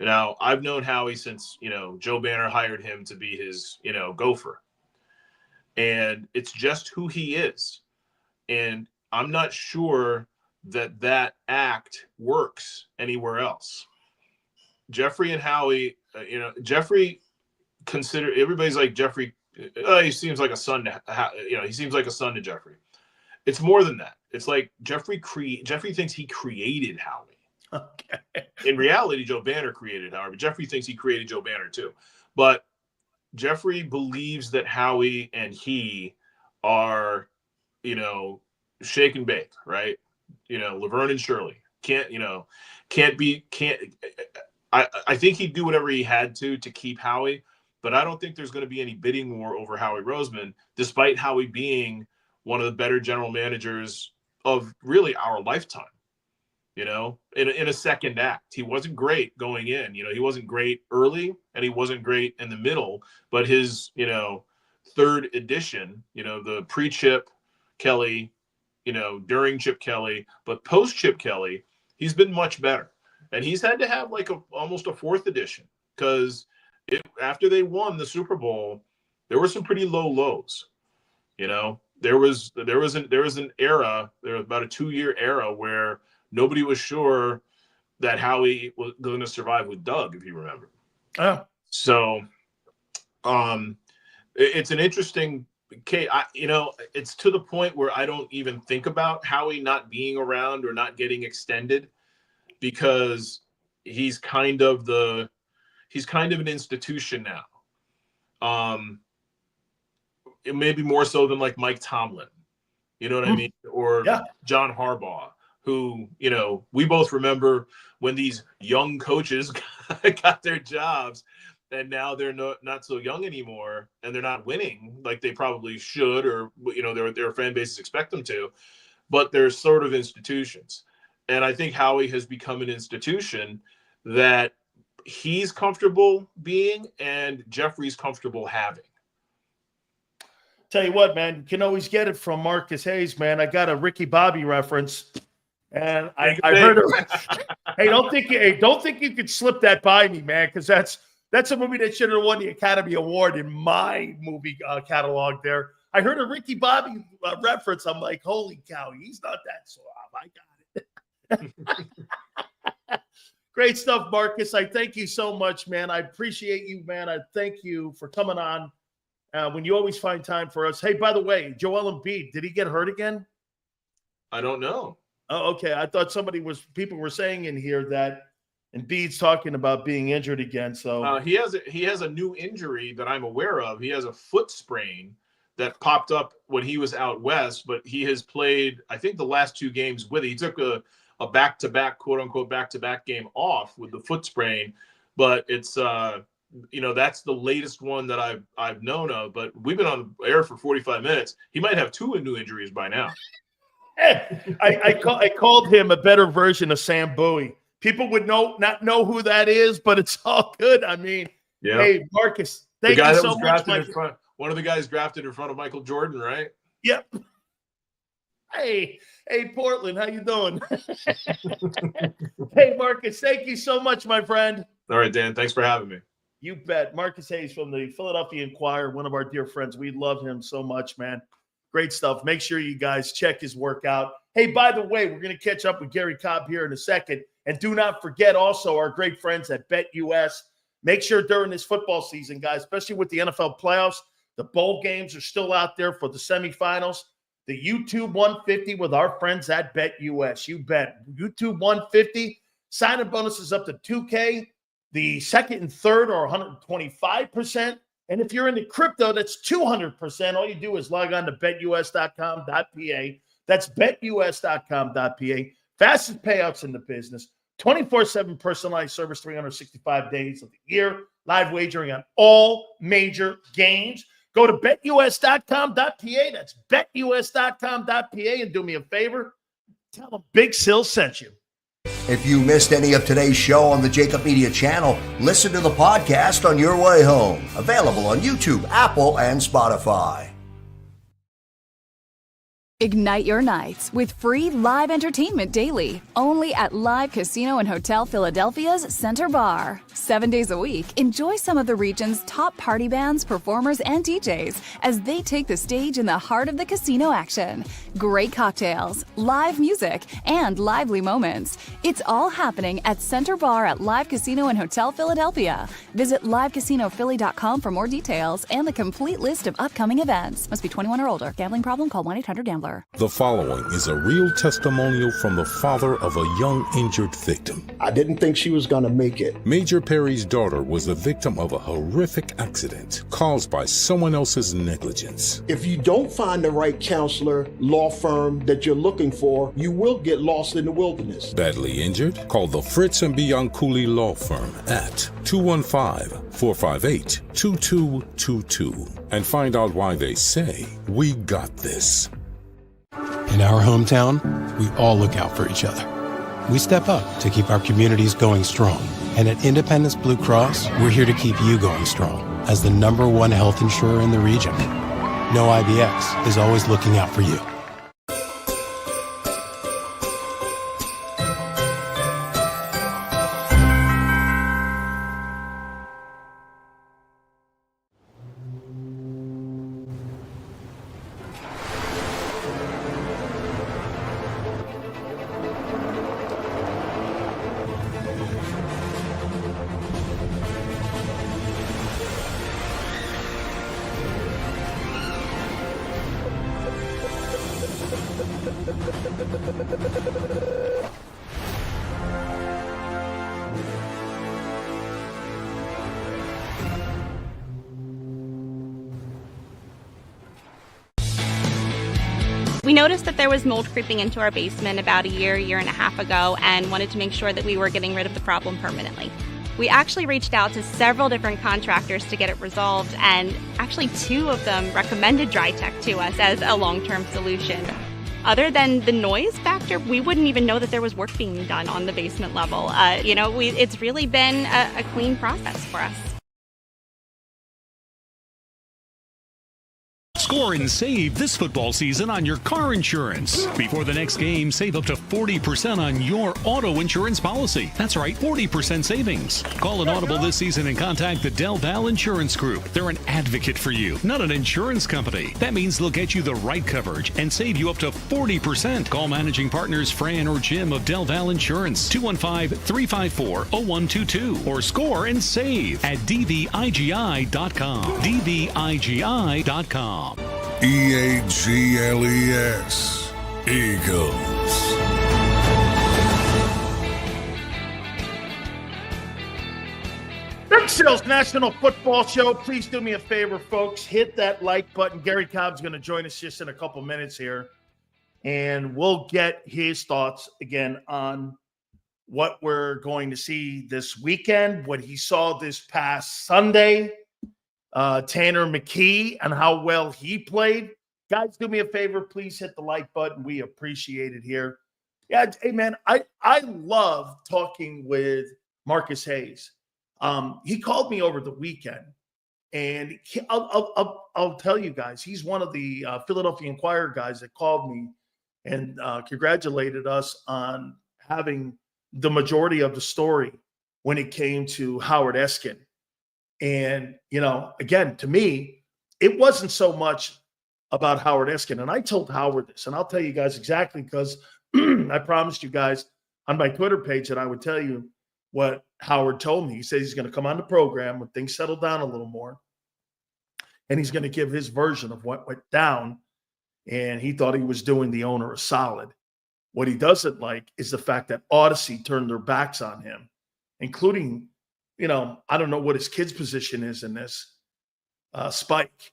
Now, I've known Howie since, Joe Banner hired him to be his, gopher. And it's just who he is. And I'm not sure that act works anywhere else. Jeffrey and Howie, Jeffrey everybody's like Jeffrey. He seems like a son he seems like a son to Jeffrey. It's more than that. It's like Jeffrey thinks he created Howie. Okay. In reality, Joe Banner created Howie, but Jeffrey thinks he created Joe Banner too. But Jeffrey believes that Howie and he are, shake and bake, right? Laverne and Shirley I think he'd do whatever he had to keep Howie, but I don't think there's going to be any bidding war over Howie Roseman, despite Howie being one of the better general managers of really our lifetime. In a second act. He wasn't great going in. He wasn't great early and he wasn't great in the middle, but his, third edition, the pre-Chip Kelly, during Chip Kelly, but post-Chip Kelly, he's been much better. And he's had to have like almost a fourth edition because after they won the Super Bowl, there were some pretty low lows. There was an era, about a 2-year era where nobody was sure that Howie was going to survive with Doug, if you remember. Oh. So, it's an interesting case. It's to the point where I don't even think about Howie not being around or not getting extended because he's kind of an institution now. It may be more so than like Mike Tomlin, you know what I mean? Or John Harbaugh. Who, we both remember when these young coaches got their jobs and now they're not so young anymore and they're not winning like they probably should or, their fan bases expect them to, but they're sort of institutions. And I think Howie has become an institution that he's comfortable being and Jeffrey's comfortable having. Tell you what, man, you can always get it from Marcus Hayes, man. I got a Ricky Bobby reference. And I heard it. Hey, don't think you could slip that by me, man, because that's a movie that should have won the Academy Award in my movie catalog there. I heard a Ricky Bobby reference. I'm like, holy cow, he's not that suave. I got it. Great stuff, Marcus. I thank you so much, man. I appreciate you, man. I thank you for coming on when you always find time for us. Hey, by the way, Joel Embiid, did he get hurt again? I don't know. Oh, okay. I thought people were saying in here that Embiid's talking about being injured again. So he has a new injury that I'm aware of. He has a foot sprain that popped up when he was out west, but he has played, I think, the last 2 games with it. He took a back-to-back, quote-unquote, back-to-back game off with the foot sprain, but it's that's the latest one that I've known of. But we've been on the air for 45 minutes. He might have 2 new injuries by now. I called him a better version of Sam Bowie. People would not know who that is, but it's all good. I mean, Hey, Marcus, thank you so much. One of the guys drafted in front of Michael Jordan, right? Yep. Hey, Portland, how you doing? Hey, Marcus, thank you so much, my friend. All right, Dan, thanks for having me. You bet. Marcus Hayes from the Philadelphia Inquirer, one of our dear friends. We love him so much, man. Great stuff. Make sure you guys check his work out. Hey, by the way, we're going to catch up with Gary Cobb here in a second. And do not forget also our great friends at BetUS. Make sure during this football season, guys, especially with the NFL playoffs, the bowl games are still out there for the semifinals. The YouTube 150 with our friends at BetUS. You bet. YouTube 150, sign-up bonuses up to $2K. The second and third are 125%. And if you're into crypto, that's 200%. All you do is log on to betus.com.pa. That's betus.com.pa. Fastest payouts in the business. 24/7 personalized service, 365 days of the year. Live wagering on all major games. Go to betus.com.pa. That's betus.com.pa. And do me a favor. Tell them Big Sil sent you. If you missed any of today's show on the JAKIB Media channel, listen to the podcast on your way home. Available on YouTube, Apple, and Spotify. Ignite your nights with free live entertainment daily, only at Live Casino and Hotel Philadelphia's Center Bar. 7 days a week, enjoy some of the region's top party bands, performers, and DJs as they take the stage in the heart of the casino action. Great cocktails, live music, and lively moments. It's all happening at Center Bar at Live Casino and Hotel Philadelphia. Visit livecasinophilly.com for more details and the complete list of upcoming events. Must be 21 or older. Gambling problem? Call 1-800-GAMBLER. The following is a real testimonial from the father of a young injured victim. I didn't think she was going to make it. Major Perry's daughter was the victim of a horrific accident caused by someone else's negligence. If you don't find the right counselor, law firm that you're looking for, you will get lost in the wilderness. Badly injured? Call the Fritz and Bianculli Law Firm at 215-458-2222 and find out why they say, "We got this." In our hometown, we all look out for each other. We step up to keep our communities going strong. And at Independence Blue Cross, we're here to keep you going strong as the #1 health insurer in the region. No IBX is always looking out for you. We noticed that there was mold creeping into our basement about a year and a half ago, and wanted to make sure that we were getting rid of the problem permanently. We actually reached out to several different contractors to get it resolved, and actually 2 of them recommended DryTech to us as a long-term solution. Other than the noise factor, we wouldn't even know that there was work being done on the basement level. It's really been a clean process for us. Score and save this football season on your car insurance. Before the next game, save up to 40% on your auto insurance policy. That's right, 40% savings. Call an audible this season and contact the Del Val Insurance Group. They're an advocate for you, not an insurance company. That means they'll get you the right coverage and save you up to 40%. Call managing partners Fran or Jim of Del Val Insurance, 215-354-0122, or score and save at dvigi.com. dvigi.com. EAGLES, Eagles. Big Sales National Football Show. Please do me a favor, folks. Hit that like button. Gary Cobb's going to join us just in a couple minutes here, and we'll get his thoughts again on what we're going to see this weekend, what he saw this past Sunday. Tanner McKee and how well he played. Guys, do me a favor. Please hit the like button. We appreciate it here. Yeah, hey, man, I love talking with Marcus Hayes. He called me over the weekend, and I'll tell you guys, he's one of the Philadelphia Inquirer guys that called me and congratulated us on having the majority of the story when it came to Howard Eskin. And, again, to me, it wasn't so much about Howard Eskin. And I told Howard this, and I'll tell you guys exactly, because I promised you guys on my Twitter page that I would tell you what Howard told me. He said he's going to come on the program when things settle down a little more, and he's going to give his version of what went down. And he thought he was doing the owner a solid. What he doesn't like is the fact that Odyssey turned their backs on him, including – I don't know what his kid's position is in this. Spike,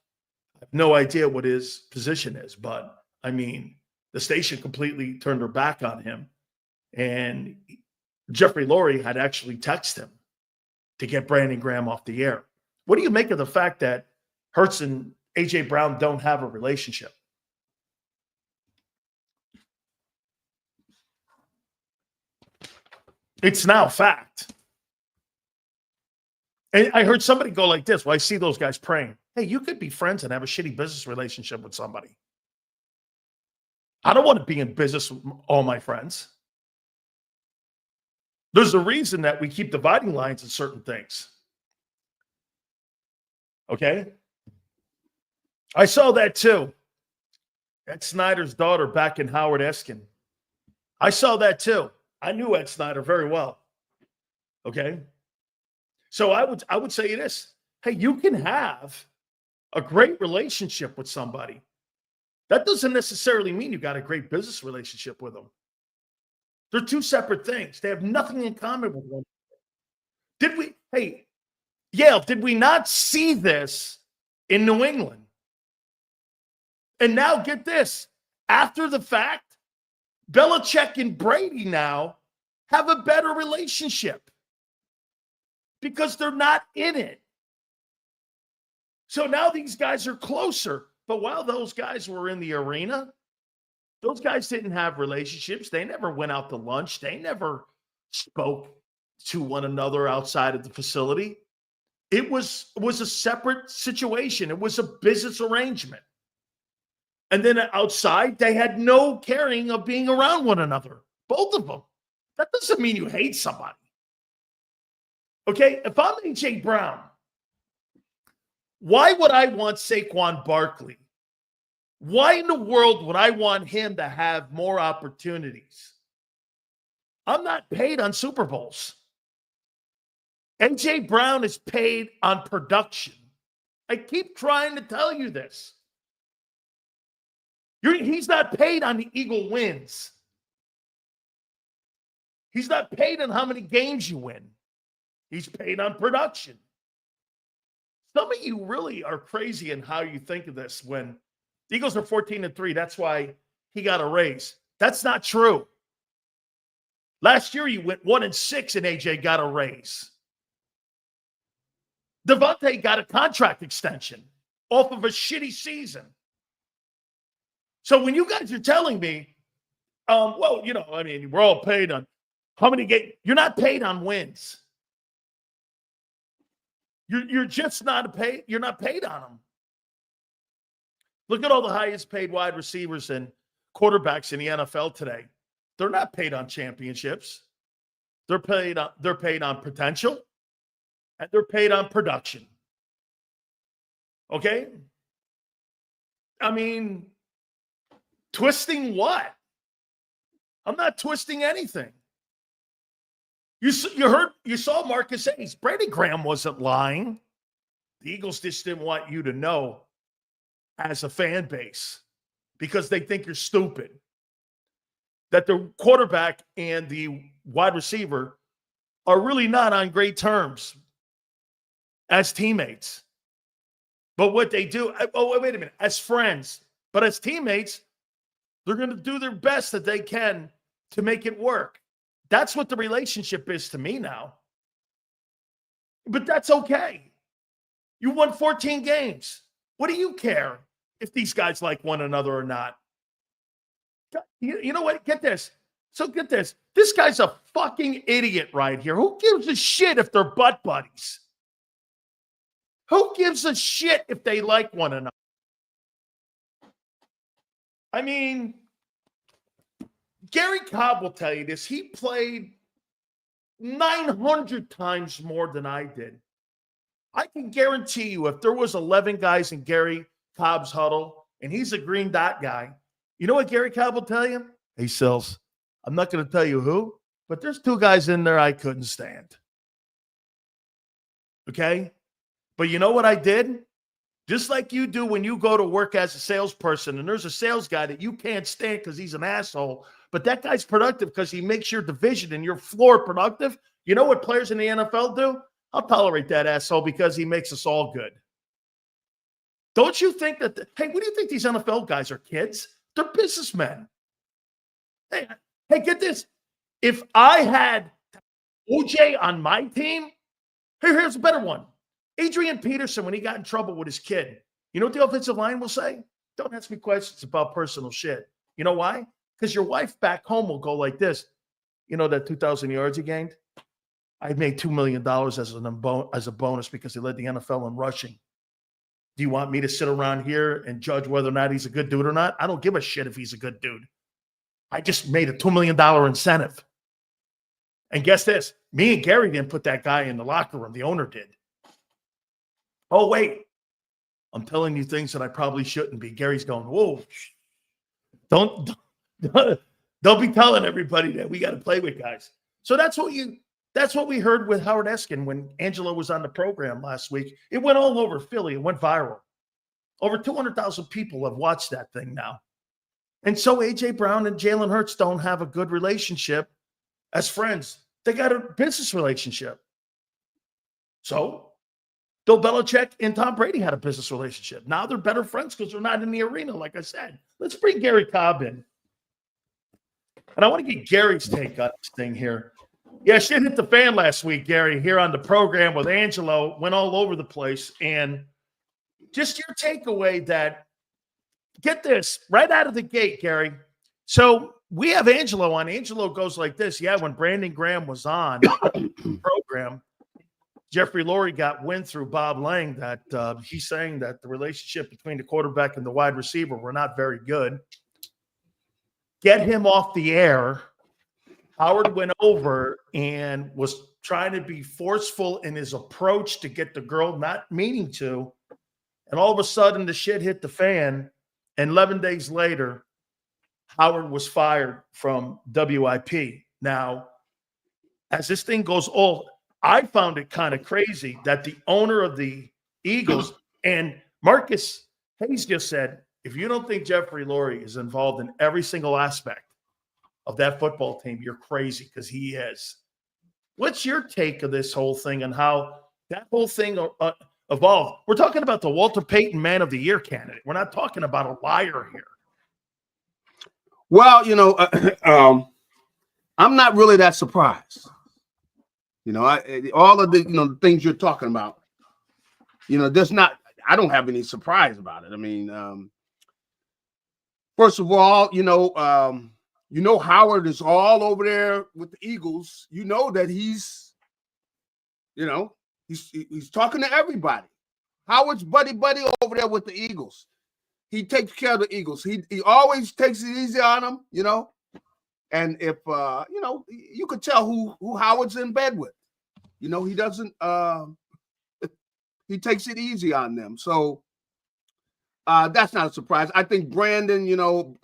I have no idea what his position is, but the station completely turned their back on him. And Jeffrey Lurie had actually texted him to get Brandon Graham off the air. What do you make of the fact that Hurts and A.J. Brown don't have a relationship? It's now fact. And I heard somebody go like this. Well, I see those guys praying. Hey, you could be friends and have a shitty business relationship with somebody. I don't want to be in business with all my friends. There's a reason that we keep dividing lines in certain things. Okay? I saw that too. Ed Snyder's daughter back in Howard Eskin. I saw that too. I knew Ed Snyder very well. Okay? So I would say this. Hey, you can have a great relationship with somebody. That doesn't necessarily mean you got a great business relationship with them. They're two separate things. They have nothing in common with one another. Yale, did we not see this in New England? And now get this. After the fact, Belichick and Brady now have a better relationship because they're not in it. So now these guys are closer. But while those guys were in the arena, those guys didn't have relationships. They never went out to lunch. They never spoke to one another outside of the facility. It was a separate situation. It was a business arrangement. And then outside, they had no caring of being around one another. Both of them. That doesn't mean you hate somebody. Okay, if I'm A.J. Brown, why would I want Saquon Barkley? Why in the world would I want him to have more opportunities? I'm not paid on Super Bowls. A.J. Brown is paid on production. I keep trying to tell you this. He's not paid on the Eagle wins. He's not paid on how many games you win. He's paid on production. Some of you really are crazy in how you think of this. When the Eagles are 14-3, that's why he got a raise. That's not true. Last year, you went 1-6 and AJ got a raise. Devontae got a contract extension off of a shitty season. So when you guys are telling me, we're all paid on how many games, you're not paid on wins. You're just not paid. You're not paid on them. Look at all the highest paid wide receivers and quarterbacks in the NFL today. They're not paid on championships. They're paid on potential, and they're paid on production. Okay? I mean, twisting what? I'm not twisting anything. You saw Marcus Hayes. Brady Graham wasn't lying. The Eagles just didn't want you to know as a fan base because they think you're stupid. That the quarterback and the wide receiver are really not on great terms as teammates. But what they do, wait a minute, as friends, but as teammates, they're going to do their best that they can to make it work. That's what the relationship is to me now. But that's okay. You won 14 games. What do you care if these guys like one another or not? You know what? Get this. So get this. This guy's a fucking idiot right here. Who gives a shit if they're butt buddies? Who gives a shit if they like one another? I mean, Gary Cobb will tell you this. He played 900 times more than I did. I can guarantee you if there was 11 guys in Gary Cobb's huddle and he's a green dot guy, you know what Gary Cobb will tell you? Hey, Sills, I'm not going to tell you who, but there's two guys in there I couldn't stand. Okay? But you know what I did? Just like you do when you go to work as a salesperson and there's a sales guy that you can't stand because he's an asshole, but that guy's productive because he makes your division and your floor productive. You know what players in the NFL do? I'll tolerate that asshole because he makes us all good. Don't you think that hey, what do you think these NFL guys are kids? They're businessmen. Hey, get this. If I had OJ on my team, here's a better one. Adrian Peterson, when he got in trouble with his kid, you know what the offensive line will say? Don't ask me questions about personal shit. You know why? Because your wife back home will go like this. You know that 2,000 yards he gained? I made $2 million as a bonus because he led the NFL in rushing. Do you want me to sit around here and judge whether or not he's a good dude or not? I don't give a shit if he's a good dude. I just made a $2 million incentive. And guess this, me and Gary didn't put that guy in the locker room. The owner did. Oh, wait. I'm telling you things that I probably shouldn't be. Gary's going, whoa. Don't be telling everybody that we got to play with guys. So that's what we heard with Howard Eskin when Angelo was on the program last week. It went all over Philly. It went viral. Over 200,000 people have watched that thing now. And so A.J. Brown and Jalen Hurts don't have a good relationship as friends. They got a business relationship. So Bill Belichick and Tom Brady had a business relationship. Now they're better friends because they're not in the arena, like I said. Let's bring Gary Cobb in. And I want to get Gary's take on this thing here. Yeah, shit hit the fan last week, Gary, here on the program with Angelo. Went all over the place. And just your takeaway that, get this, right out of the gate, Gary. So we have Angelo on. Angelo goes like this. Yeah, when Brandon Graham was on the program, Jeffrey Lurie got wind through Bob Lang that he's saying that the relationship between the quarterback and the wide receiver were not very good. Get him off the air. Howard went over and was trying to be forceful in his approach to get the girl, not meaning to. And all of a sudden, the shit hit the fan. And 11 days later, Howard was fired from WIP. Now, as this thing goes on, I found it kind of crazy that the owner of the Eagles and Marcus Hayes just said, if you don't think Jeffrey Lurie is involved in every single aspect of that football team, you're crazy, because he is. What's your take of this whole thing and how that whole thing evolved? We're talking about the Walter Payton Man of the Year candidate. We're not talking about a liar here. Well, I'm not really that surprised. All of the things you're talking about, I don't have any surprise about it. I mean, first of all, Howard is all over there with the Eagles. You know that he's talking to everybody. Howard's buddy over there with the Eagles. He takes care of the Eagles. He always takes it easy on them, And if you could tell who Howard's in bed with. He doesn't he takes it easy on them. So that's not a surprise. I think Brandon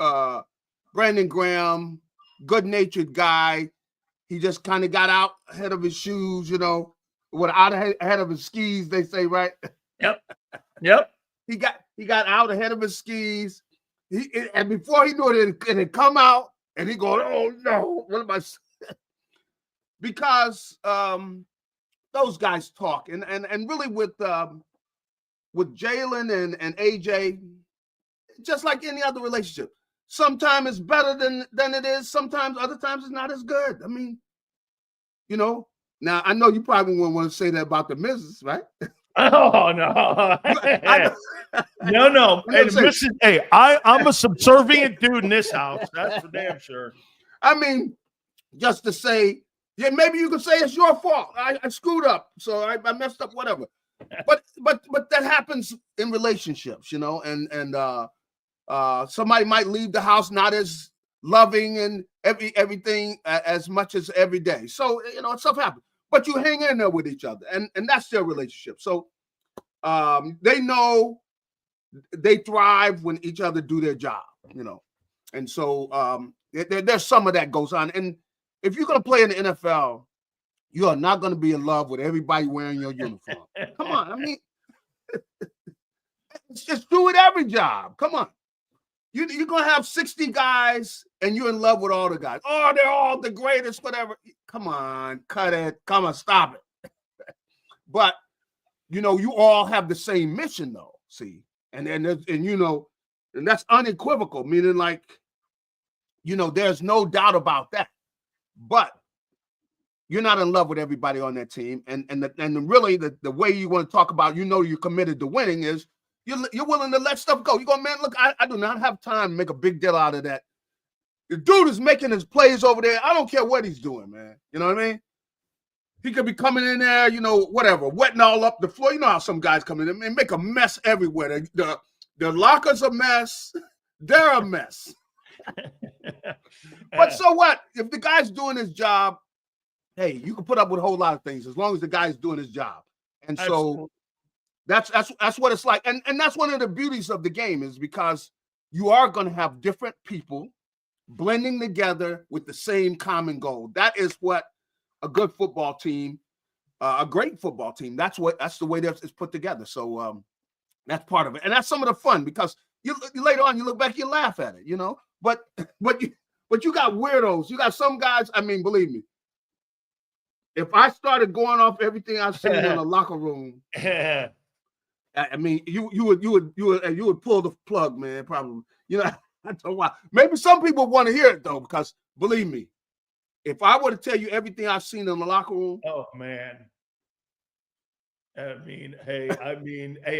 Graham, good-natured guy. He just kind of got out ahead of his shoes, out ahead of his skis, they say, right? Yep. He got out ahead of his skis. And before he knew it had come out, and he going, oh no, what am I saying? Because those guys talk, and really with Jalen and AJ, just like any other relationship, sometimes it's better than it is. Sometimes, other times it's not as good. I mean, Now I know you probably wouldn't want to say that about the missus, right? Oh no, no. Hey, listen, I'm a subservient dude in this house. That's for damn sure. I mean, just to say, yeah, maybe you could say it's your fault. I screwed up, so I messed up, whatever. But that happens in relationships, and somebody might leave the house not as loving and everything as much as every day. So stuff happens. But you hang in there with each other, and that's their relationship. So they know they thrive when each other do their job, And so there's some of that goes on. And if you're going to play in the NFL, you are not going to be in love with everybody wearing your uniform. Come on. I mean, it's just do it every job. Come on. You're going to have 60 guys and you're in love with all the guys. Oh, they're all the greatest, whatever. Come on, cut it. Come on, stop it. But, you all have the same mission, though, see? And that's unequivocal, meaning like, there's no doubt about that. But you're not in love with everybody on that team. And really the way you want to talk about, you're committed to winning is you're willing to let stuff go. You go, man, look, I do not have time to make a big deal out of that. The dude is making his plays over there. I don't care what he's doing, man. You know what I mean? He could be coming in there, whatever, wetting all up the floor. You know how some guys come in and make a mess everywhere. The locker's a mess. They're a mess. But so what? If the guy's doing his job, hey, you can put up with a whole lot of things as long as the guy's doing his job. And so that's what it's like. And that's one of the beauties of the game is because you are going to have different people blending together with the same common goal. That is what a good football team, a great football team, that's the way that it's put together. So that's part of it. And that's some of the fun because you later on, you look back, you laugh at it, but you got weirdos. You got some guys, I mean, believe me, if I started going off everything I've seen in the locker room, I mean, you would pull the plug, man, probably. I don't know why. Maybe some people want to hear it though, because believe me, if I were to tell you everything I've seen in the locker room, oh man. Hey,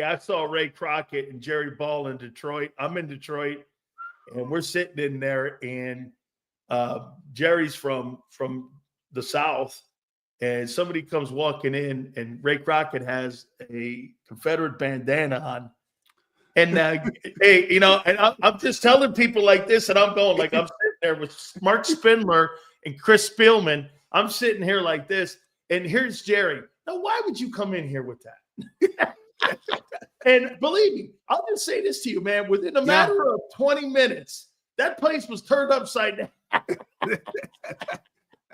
I saw Ray Crockett and Jerry Ball in Detroit. I'm in Detroit, and we're sitting in there, and Jerry's from the South, and somebody comes walking in, and Ray Crockett has a Confederate bandana on. And hey, and I'm just telling people like this, and I'm going like I'm sitting there with Mark Spindler and Chris Spielman. I'm sitting here like this, and here's Jerry. Now, why would you come in here with that? And believe me, I'll just say this to you, man. Within a matter of 20 minutes, that place was turned upside down.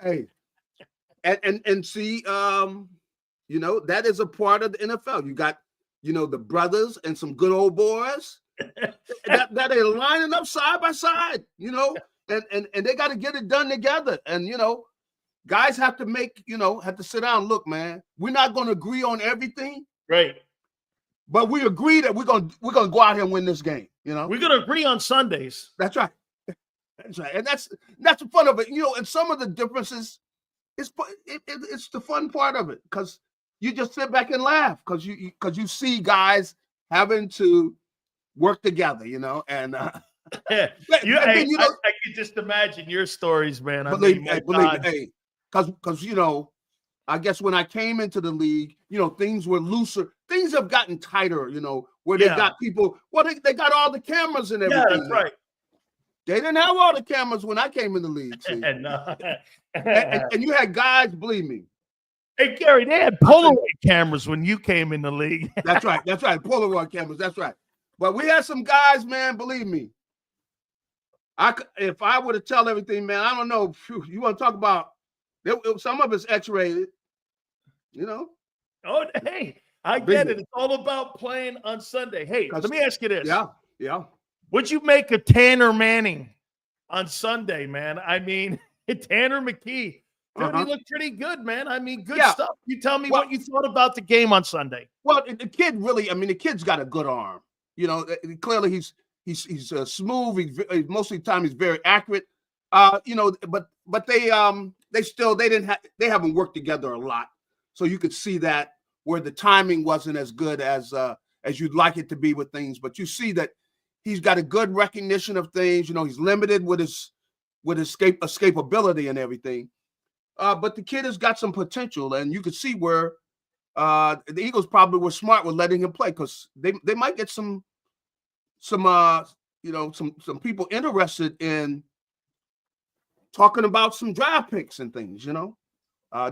Hey, and see, that is a part of the NFL. You got, the brothers and some good old boys that are lining up side by side, and they got to get it done together. And, guys have to have to sit down. Look, man, we're not going to agree on everything. Right. But we agree that we're going to go out here and win this game. We're going to agree on Sundays. That's right. That's right. And that's the fun of it. And some of the differences, it's the fun part of it because you just sit back and laugh because you see guys having to work together, and I can just imagine your stories, man. Believe me, because I guess when I came into the league, things were looser. Things have gotten tighter, where they got people. Well, they got all the cameras and everything. Yeah, that's right. They didn't have all the cameras when I came in the league. See? and you had guys, believe me. Hey, Gary, they had Polaroid cameras when you came in the league. That's right. That's right. Polaroid cameras. That's right. But we had some guys, man, believe me. If I were to tell everything, man, I don't know. You want to talk about some of it's X-rated, Oh, hey, I get it. It's all about playing on Sunday. Hey, let me ask you this. Yeah. What'd you make of Tanner Manning on Sunday, man? I mean, Tanner McKee. Dude, he looked pretty good, man. I mean, good stuff. You tell me what you thought about the game on Sunday. Well, the kid's got a good arm. Clearly he's smooth. Most of the time he's very accurate. But they haven't worked together a lot. So you could see that where the timing wasn't as good as you'd like it to be with things. But you see that he's got a good recognition of things. He's limited with his escapability and everything. But the kid has got some potential, and you could see where the Eagles probably were smart with letting him play because they might get some people interested in talking about some draft picks and things.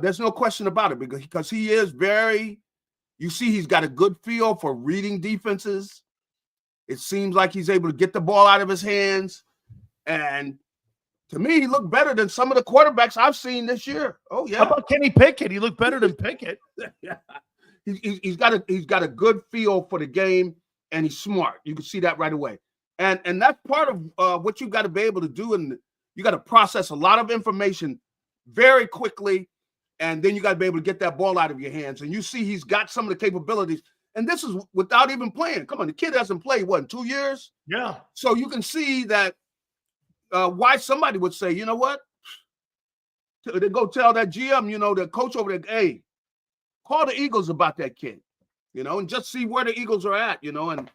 There's no question about it because he is you see he's got a good feel for reading defenses. It seems like he's able to get the ball out of his hands. And to me, he looked better than some of the quarterbacks I've seen this year. Oh, yeah. How about Kenny Pickett? He looked better than Pickett. Yeah. He's got a good feel for the game, and he's smart. You can see that right away. And that's part of what you've got to be able to do. And you got to process a lot of information very quickly, and then you got to be able to get that ball out of your hands. And you see he's got some of the capabilities. And this is without even playing. Come on, the kid hasn't played, in 2 years? Yeah. So you can see that why somebody would say, you know what? They go tell that GM, the coach over there, hey, call the Eagles about that kid, and just see where the Eagles are at, And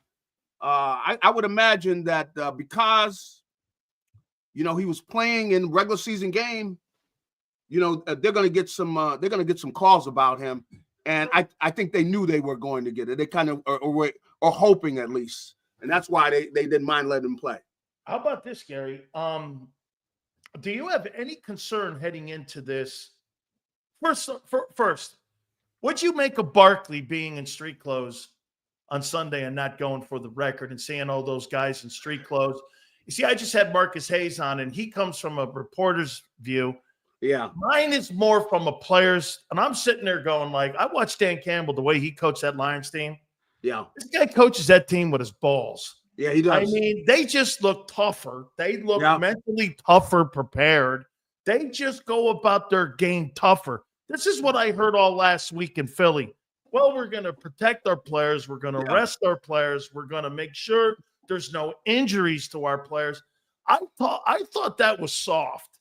I would imagine that because, he was playing in regular season game, they're going to get some calls about him, and I think they knew they were going to get it. They kind of are hoping at least, and that's why they didn't mind letting him play. How about this, Gary? Do you have any concern heading into this? First, what'd you make of Barkley being in street clothes on Sunday and not going for the record and seeing all those guys in street clothes? You see, I just had Marcus Hayes on, and he comes from a reporter's view. Yeah. Mine is more from a player's, and I'm sitting there going like, I watched Dan Campbell, the way he coached that Lions team. Yeah. This guy coaches that team with his balls. Yeah, he does. I mean, they just look tougher. They look Yeah. mentally tougher, prepared. They just go about their game tougher. This is what I heard all last week in Philly. Well, we're going to protect our players. We're going to rest our players. We're going to make sure there's no injuries to our players. I thought that was soft.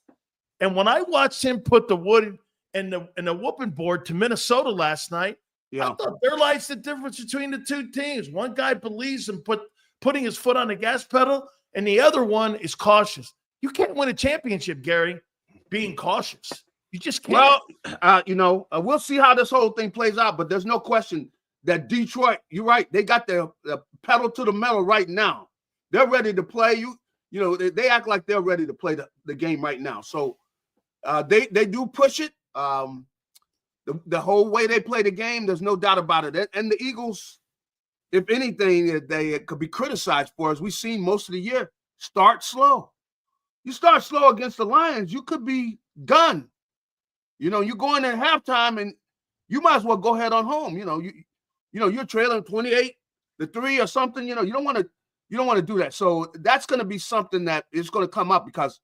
And when I watched him put the wood and the whooping board to Minnesota last night, I thought there lies the difference between the two teams. One guy believes in putting his foot on the gas pedal, and the other one is cautious. You can't win a championship, Gary, being cautious. You just can't. Well, we'll see how this whole thing plays out, but there's no question that Detroit, you're right, they got the pedal to the metal right now. They're ready to play. They act like they're ready to play the game right now. So they do push it. The whole way they play the game, there's no doubt about it. And the Eagles, if anything, they could be criticized for, as we've seen most of the year, start slow. You start slow against the Lions, you could be done. You go in at halftime and you might as well go ahead on home. You're trailing 28-3 or something. You don't want to do that. So that's going to be something that is going to come up, because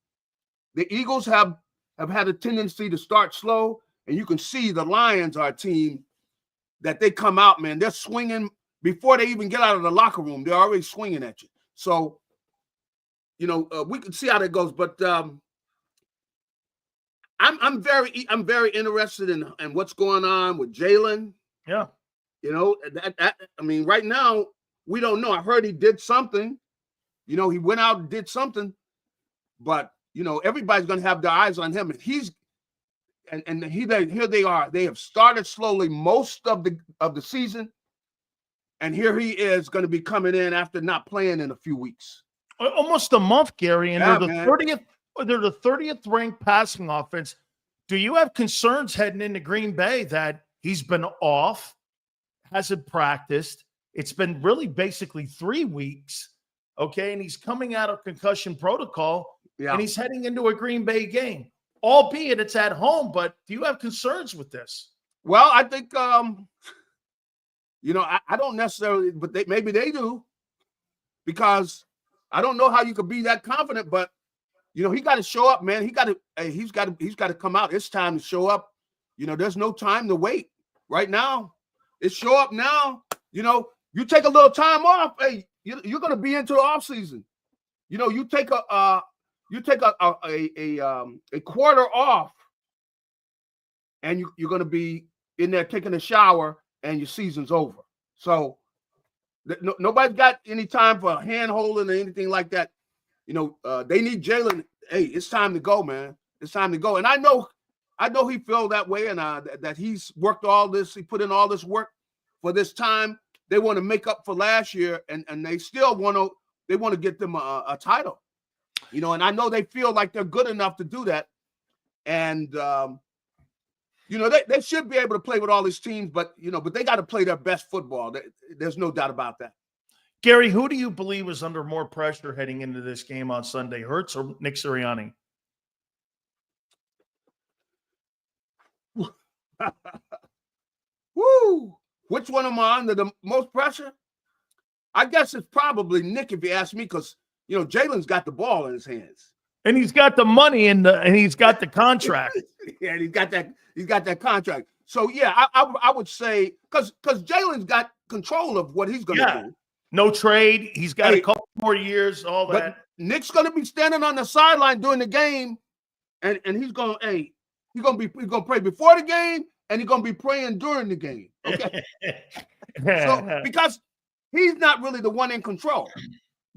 the Eagles have had a tendency to start slow, and you can see the Lions are a team that they come out, man. They're swinging before they even get out of the locker room. They're already swinging at you. So, we can see how that goes. But I'm very interested in what's going on with Jalen. Yeah. Right now we don't know. I heard he did something. He went out and did something, but everybody's going to have their eyes on him. And here they are. They have started slowly most of the season, and here he is going to be coming in after not playing in a few weeks. Almost a month, Gary, and they're the 30th ranked passing offense. Do you have concerns heading into Green Bay that he's been off, hasn't practiced? It's been really basically 3 weeks, okay? And he's coming out of concussion protocol, and he's heading into a Green Bay game, albeit it's at home. But do you have concerns with this? Well, I think, I don't necessarily, but maybe they do, because I don't know how you could be that confident, but he got to show up, man. He's got to come out. It's time to show up. There's no time to wait. Right now, it's show up now. You take a little time off. Hey, you're going to be into the off season. You take a quarter off, and you're going to be in there taking a shower, and your season's over. So nobody's got any time for hand holding or anything like that. They need Jalen. Hey, it's time to go, man. It's time to go. And I know he feels that way, and that he's worked all this. He put in all this work for this time. They want to make up for last year, and they still want to get them a title. And I know they feel like they're good enough to do that. And they should be able to play with all these teams, but they got to play their best football. There's no doubt about that. Gary, who do you believe is under more pressure heading into this game on Sunday, Hurts or Nick Sirianni? Woo! Which one am I under the most pressure? I guess it's probably Nick, if you ask me, because Jalen's got the ball in his hands, and he's got the money and he's got the contract. Yeah, and he's got that contract. So yeah, I would say because Jalen's got control of what he's going to do. No trade. He's got a couple more years. All that. But Nick's going to be standing on the sideline during the game, and he's going to pray before the game, and he's going to be praying during the game. Okay. So because he's not really the one in control.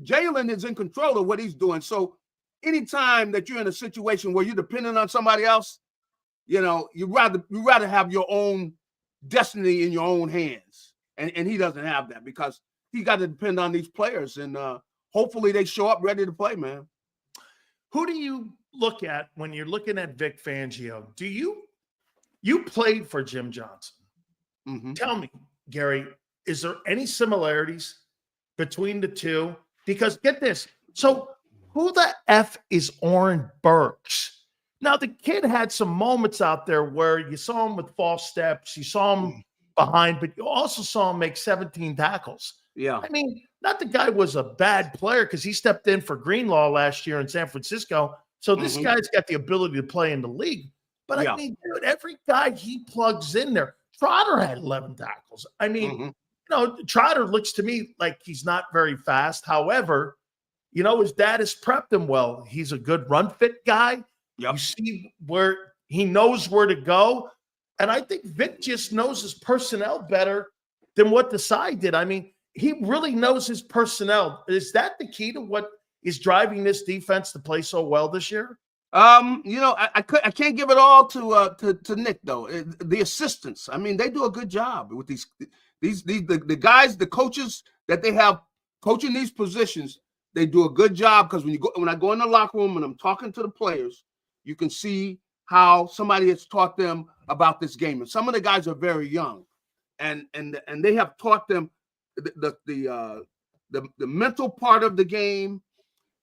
Jalen is in control of what he's doing. So anytime that you're in a situation where you're dependent on somebody else, you know, you rather have your own destiny in your own hands. And he doesn't have that because he got to depend on these players. And hopefully they show up ready to play, man. Who do you look at when you're looking at Vic Fangio? Do you played for Jim Johnson? Mm-hmm. Tell me, Gary, is there any similarities between the two? Because get this. So who the F is Oren Burks? Now, the kid had some moments out there where you saw him with false steps. You saw him behind, but you also saw him make 17 tackles. Yeah. I mean, not the guy was a bad player because he stepped in for Greenlaw last year in San Francisco. So this guy's got the ability to play in the league. But I mean, dude, every guy he plugs in there, Trotter had 11 tackles. I mean, you know, Trotter looks to me like he's not very fast. However, you know, his dad has prepped him well. He's a good run fit guy. You see where he knows where to go. And I think Vic just knows his personnel better than what Desai did. I mean, he really knows his personnel. Is that the key to what is driving this defense to play so well this year? You know, I can't give it all to Nick though. The assistants, I mean, they do a good job with the guys, the coaches that they have coaching these positions. They do a good job because when I go in the locker room and I'm talking to the players, you can see how somebody has taught them about this game. And some of the guys are very young, and they have taught them the mental part of the game,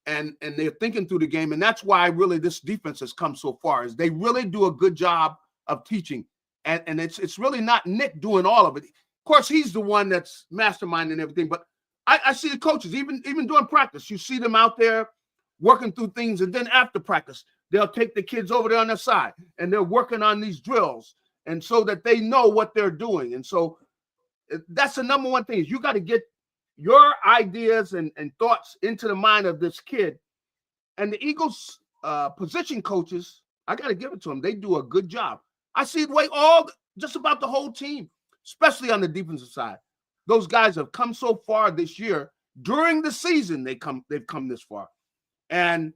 and they're thinking through the game. And that's why really this defense has come so far, is they really do a good job of teaching. And it's really not Nick doing all of it. Of course, he's the one that's masterminding everything, but I see the coaches, even during practice, you see them out there working through things. And then after practice, they'll take the kids over there on their side and they're working on these drills, and so that they know what they're doing. And so that's the number one thing, is you got to get your ideas and thoughts into the mind of this kid. And the Eagles position coaches, I got to give it to them. They do a good job. I see the way just about the whole team, especially on the defensive side. Those guys have come so far this year. During the season, they've come this far. And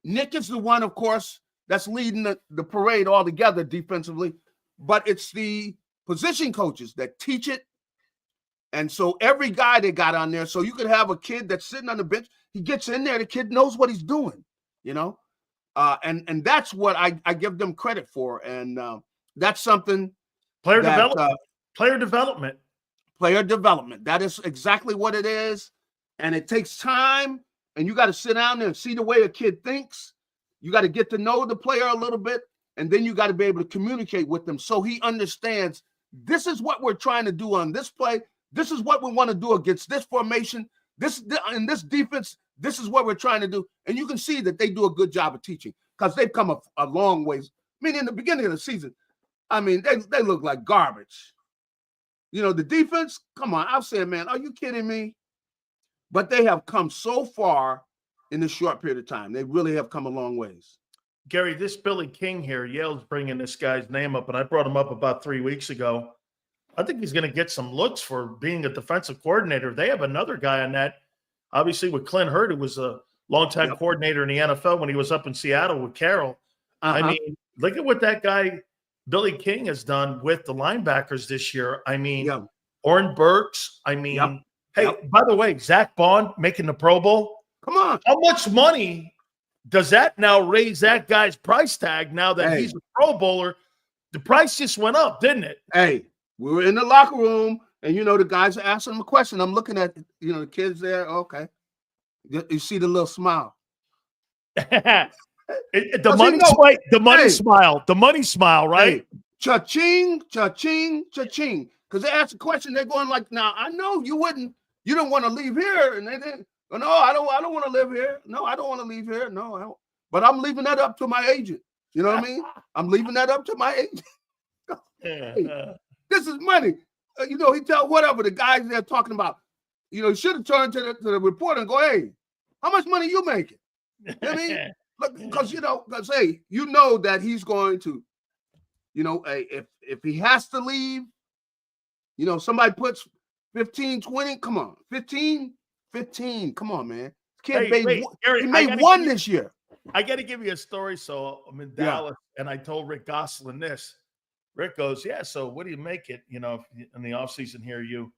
Nick is the one, of course, that's leading the parade altogether defensively. But it's the position coaches that teach it. And so every guy they got on there, so you could have a kid that's sitting on the bench, he gets in there, the kid knows what he's doing, you know? And that's what I give them credit for. And that's something. Player development. That is exactly what it is. And it takes time. And you got to sit down there and see the way a kid thinks. You got to get to know the player a little bit. And then you got to be able to communicate with them so he understands this is what we're trying to do on this play. This is what we want to do against this formation. In this defense, this is what we're trying to do. And you can see that they do a good job of teaching because they've come a long ways. I mean, in the beginning of the season, I mean, they look like garbage. You know, the defense, come on. I'm saying, man, are you kidding me? But they have come so far in this short period of time. They really have come a long ways. Gary, this Billy King here, Yale's bringing this guy's name up, and I brought him up about 3 weeks ago. I think he's going to get some looks for being a defensive coordinator. They have another guy on that, obviously, with Clint Hurtt, who was a longtime coordinator in the NFL when he was up in Seattle with Carroll. I mean, look at what that guy, Billy King, has done with the linebackers this year. I mean, Oren Burks. I mean, by the way, Zach Bond making the Pro Bowl. Come on. How much money does that now raise that guy's price tag now that he's a Pro Bowler? The price just went up, didn't it? Hey, we were in the locker room, and, you know, the guys are asking him a question. I'm looking at, you know, the kids there. Okay. You see the little smile. The money smile, right? Hey, cha-ching, cha-ching, cha-ching. Because they asked a question, they're going like, now, I know you don't want to leave here. And they didn't. No, I don't want to live here. No, I don't want to leave here. No, I don't. But I'm leaving that up to my agent. You know what I mean? I'm leaving that up to my agent. Hey, this is money. You know, he tell whatever the guys they're talking about. You know, he should have turned to the reporter and go, hey, how much money you making? You know what I mean? Because, you know, hey, you know that he's going to, you know, if he has to leave, you know, somebody puts 15, 20, come on, 15, come on, man. Kid made one this year. I got to give you a story. So I'm in Dallas, and I told Rick Gosselin this. Rick goes, yeah, so what do you make it? You know, in the offseason here, you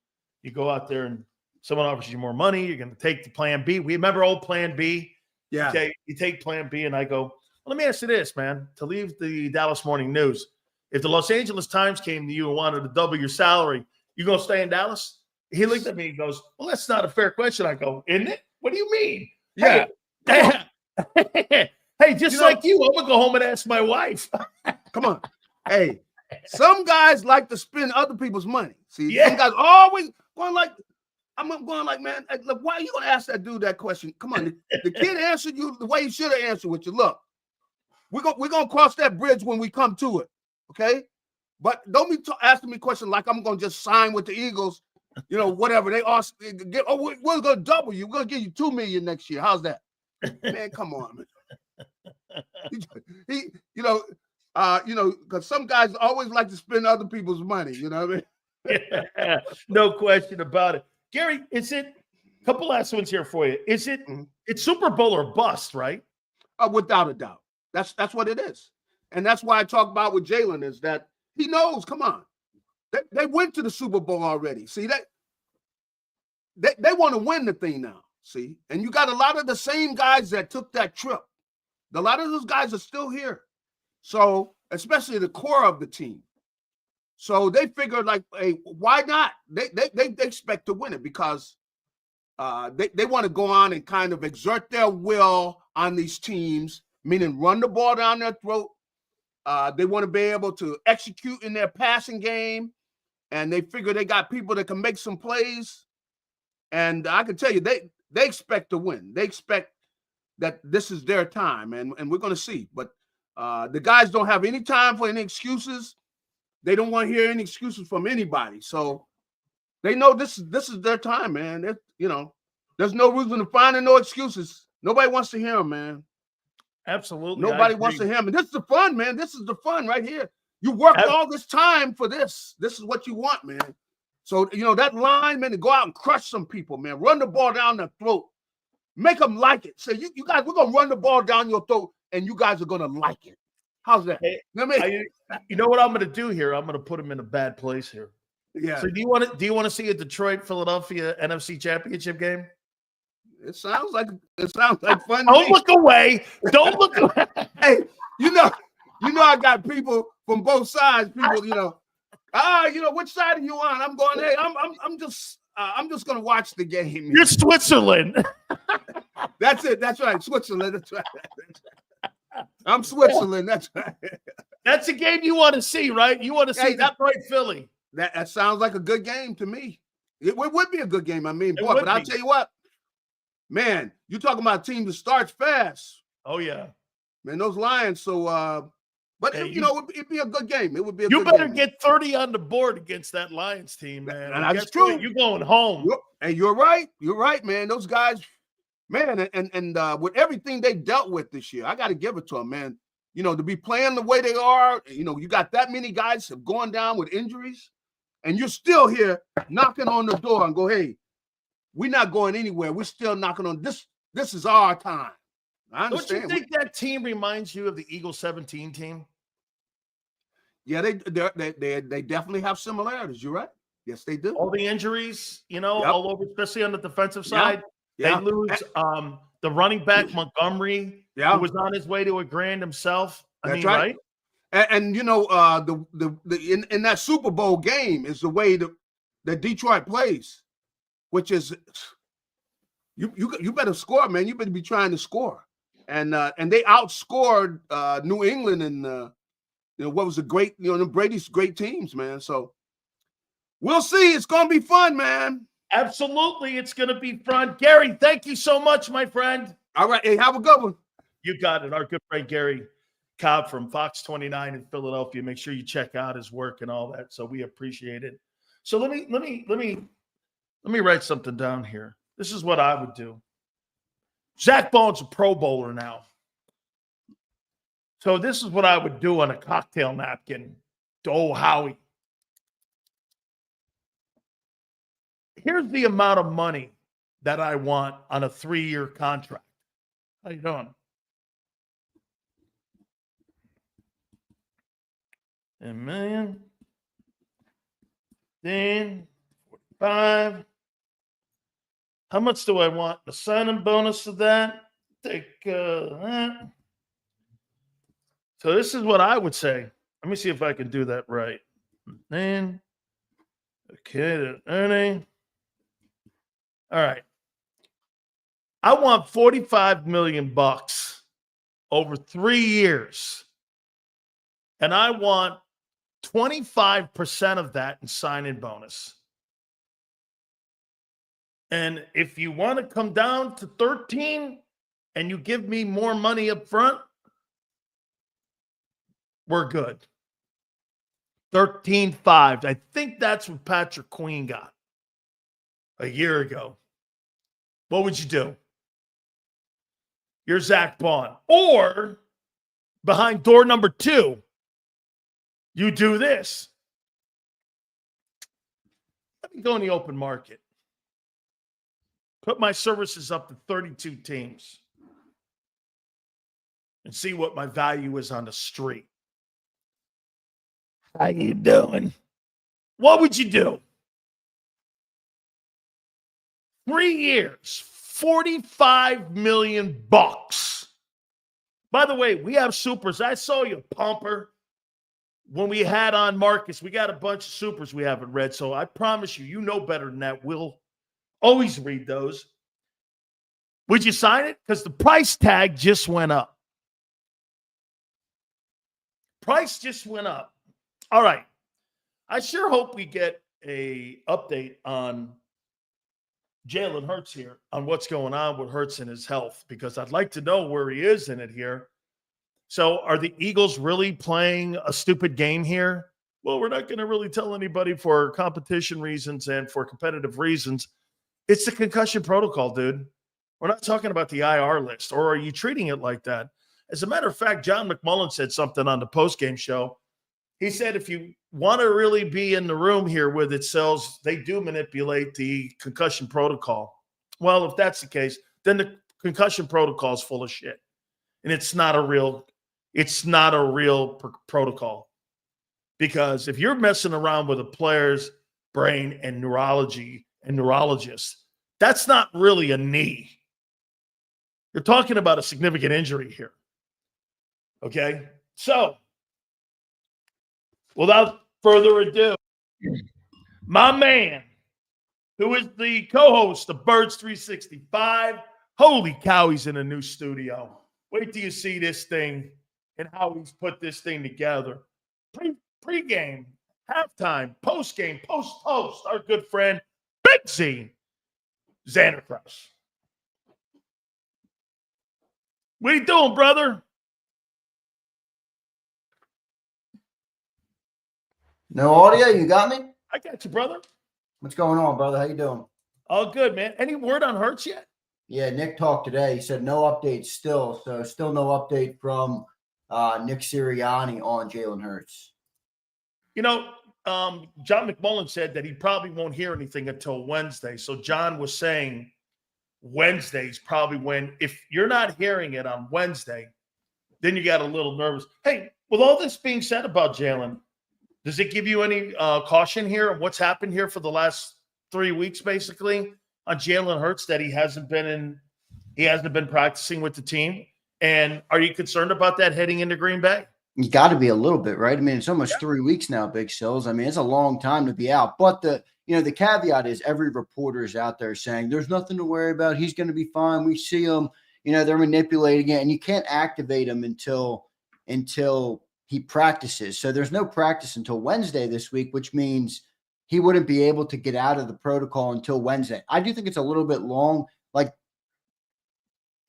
go out there and someone offers you more money, you're going to take the plan B. We remember old plan B? Yeah. Okay, you take plan B, and I go, well, let me ask you this, man. To leave the Dallas Morning News, if the Los Angeles Times came to you and wanted to double your salary, you going to stay in Dallas? He looked at me and goes, well, that's not a fair question. I go, isn't it? What do you mean? Yeah. Hey, just like you, I'm going to go home and ask my wife. Come on. Hey, some guys like to spend other people's money. See, some guys always going like, I'm going like, man, look, why are you going to ask that dude that question? Come on. The kid answered you the way he should have answered with you. Look, we're going to cross that bridge when we come to it. Okay. But don't be asking me questions like I'm going to just sign with the Eagles, you know, whatever. They ask, we're going to double you. We're going to give you $2 million next year. How's that? Man, come on, man. Because some guys always like to spend other people's money. You know what I mean? Yeah, no question about it. Gary, is it a couple last ones here for you? Is it it's Super Bowl or bust, right? Without a doubt. That's what it is. And that's why I talk about with Jalen is that he knows, come on. They went to the Super Bowl already. See, they want to win the thing now. See, and you got a lot of the same guys that took that trip. A lot of those guys are still here. So, especially the core of the team. So they figured, like, hey, why not? They expect to win it because they want to go on and kind of exert their will on these teams, meaning run the ball down their throat. They want to be able to execute in their passing game, and they figure they got people that can make some plays. And I can tell you, they expect to win. They expect that this is their time, and we're going to see. But the guys don't have any time for any excuses. They don't want to hear any excuses from anybody. So they know this is their time, man. There's no reason to find no excuses. Nobody wants to hear them, man. Absolutely. Nobody wants to hear them. And this is the fun, man. This is the fun right here. You worked all this time for this. This is what you want, man. So, that line, man, to go out and crush some people, man. Run the ball down their throat. Make them like it. Say, you guys, we're going to run the ball down your throat, and you guys are going to like it. How's that? Hey, you know what I'm going to do here? I'm going to put them in a bad place here. Yeah. So do you want to see a Detroit-Philadelphia NFC Championship game? It sounds like fun. Don't look away. Don't look away. Hey, I got people from both sides. People, which side are you on? I'm going. Hey, I'm just going to watch the game. You're Switzerland. That's it. That's right. Switzerland. That's right. I'm Switzerland. That's right. That's a game you want to see, right? You want to see Detroit, Philly. That sounds like a good game to me. It would be a good game. I mean, boy, but I'll tell you what, man, you talking about a team that starts fast. Oh, yeah. Man, those Lions. So, but, it'd be a good game. It would be a good game. You better get 30 on the board against that Lions team, man. And that's true. You're going home. And you're right. You're right, man. Those guys, man, and with everything they dealt with this year, I got to give it to them, man. To be playing the way they are, you got that many guys have gone down with injuries, and you're still here knocking on the door and go, hey, we're not going anywhere. We're still knocking on this. This is our time. I understand. Don't you think that team reminds you of the Eagles 17 team? Yeah, they definitely have similarities. You're right. Yes, they do. All the injuries, all over, especially on the defensive side. Yeah. They lose the running back Montgomery, who was on his way to a grand himself. That's right. And in that Super Bowl game is the way that Detroit plays, which is you better score, man. You better be trying to score, and they outscored New England and what was a great Brady's great teams, man. So we'll see. It's gonna be fun, man. Absolutely, it's gonna be fun. Gary, thank you so much, my friend. All right, hey, have a good one. You got it. Our good friend Gary Cobb from Fox 29 in Philadelphia. Make sure you check out his work and all that. So we appreciate it. So let me write something down here. This is what I would do. Zach Bone's a Pro Bowler now. So this is what I would do on a cocktail napkin to old Howie. Here's the amount of money that I want on a 3-year contract. How you doing? A million. Then 45. How much do I want? The signing bonus of that? Take that. So this is what I would say. Let me see if I can do that right. Then, okay, the earning. All right. I want $45 million over 3 years. And I want 25% of that in sign-in bonus. And if you want to come down to 13 and you give me more money up front, we're good. 13.5. I think that's what Patrick Queen got a year ago. What would you do? You're Zach Bond. Or behind door number 2, you do this. Let me go in the open market. Put my services up to 32 teams and see what my value is on the street. How you doing? What would you do? 3 years, $45 million. By the way, we have supers. I saw you, Pumper. When we had on Marcus, we got a bunch of supers we haven't read. So I promise you, you know better than that. We'll always read those. Would you sign it? Because the price tag just went up. Price just went up. All right. I sure hope we get a update on Jalen Hurts here, on what's going on with Hurts and his health, because I'd like to know where he is in it here. So are the Eagles really playing a stupid game here? Well, we're not going to really tell anybody for competition reasons and for competitive reasons. It's the concussion protocol, dude. We're not talking about the IR list. Or are you treating it like that? As a matter of fact, John McMullen said something on the postgame show. He said if you want to really be in the room here with it sells, they do manipulate the concussion protocol. Well, if that's the case, then the concussion protocol is full of shit. And it's not a real protocol. Because if you're messing around with a player's brain and neurology and neurologist, that's not really a knee. You're talking about a significant injury here. Okay? So, without further ado, my man, who is the co-host of Birds 365, holy cow, he's in a new studio. Wait till you see this thing and how he's put this thing together. Pre-game, halftime, post-game, post-host, our good friend, Big Z, Xander Krause. What are you doing, brother? No audio? You got me? I got you, brother. What's going on, brother? How you doing? All good, man. Any word on Hurts yet? Yeah, Nick talked today. He said no update still. So still no update from Nick Sirianni on Jalen Hurts. You know, John McMullen said that he probably won't hear anything until Wednesday. So John was saying Wednesday's probably when, if you're not hearing it on Wednesday, then you got a little nervous. Hey, with all this being said about Jalen, does it give you any caution here of what's happened here for the last 3 weeks, basically, on Jalen Hurts, that he hasn't been practicing with the team? And are you concerned about that heading into Green Bay? You got to be a little bit, right? I mean, it's almost 3 weeks now, Big Sills. I mean, it's a long time to be out. But the caveat is every reporter is out there saying there's nothing to worry about. He's going to be fine. We see him. They're manipulating it, and you can't activate him until he practices. So there's no practice until Wednesday this week, which means he wouldn't be able to get out of the protocol until Wednesday. I do think it's a little bit long. Like,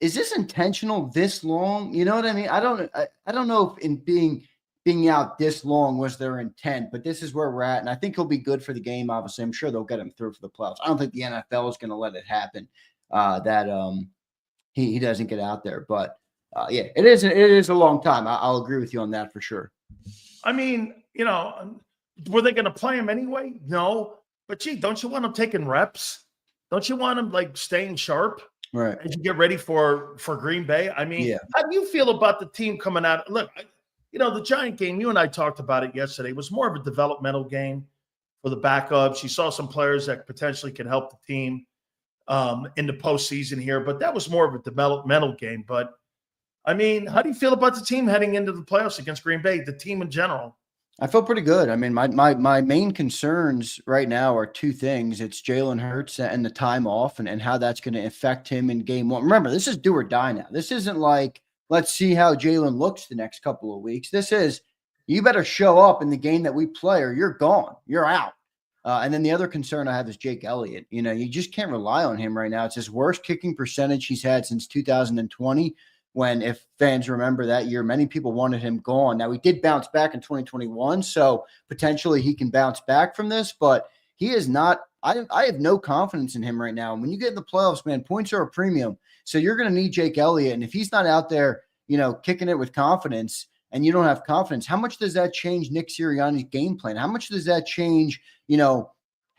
is this intentional this long? You know what I mean? I don't know if in being out this long was their intent, but this is where we're at. And I think he'll be good for the game. Obviously, I'm sure they'll get him through for the playoffs. I don't think the NFL is going to let it happen that he doesn't get out there. But yeah, it is a long time. I'll agree with you on that for sure. I mean, were they going to play him anyway? No. But gee, don't you want him taking reps? Don't you want him like staying sharp? Right. As you get ready for Green Bay? I mean, How do you feel about the team coming out? Look, the Giant game, you and I talked about it yesterday, was more of a developmental game for the backups. You saw some players that potentially can help the team in the postseason here, but that was more of a developmental game. But, I mean, how do you feel about the team heading into the playoffs against Green Bay, the team in general? I feel pretty good. I mean, my main concerns right now are two things. It's Jalen Hurts and the time off and how that's going to affect him in game one. Remember, this is do or die now. This isn't like, let's see how Jalen looks the next couple of weeks. This is, you better show up in the game that we play or you're gone. You're out. And then the other concern I have is Jake Elliott. You just can't rely on him right now. It's his worst kicking percentage he's had since 2020. When, if fans remember that year, many people wanted him gone. Now, he did bounce back in 2021, so potentially he can bounce back from this, but he is not – I have no confidence in him right now. And when you get in the playoffs, man, points are a premium. So you're going to need Jake Elliott, and if he's not out there, kicking it with confidence and you don't have confidence, how much does that change Nick Sirianni's game plan? How much does that change,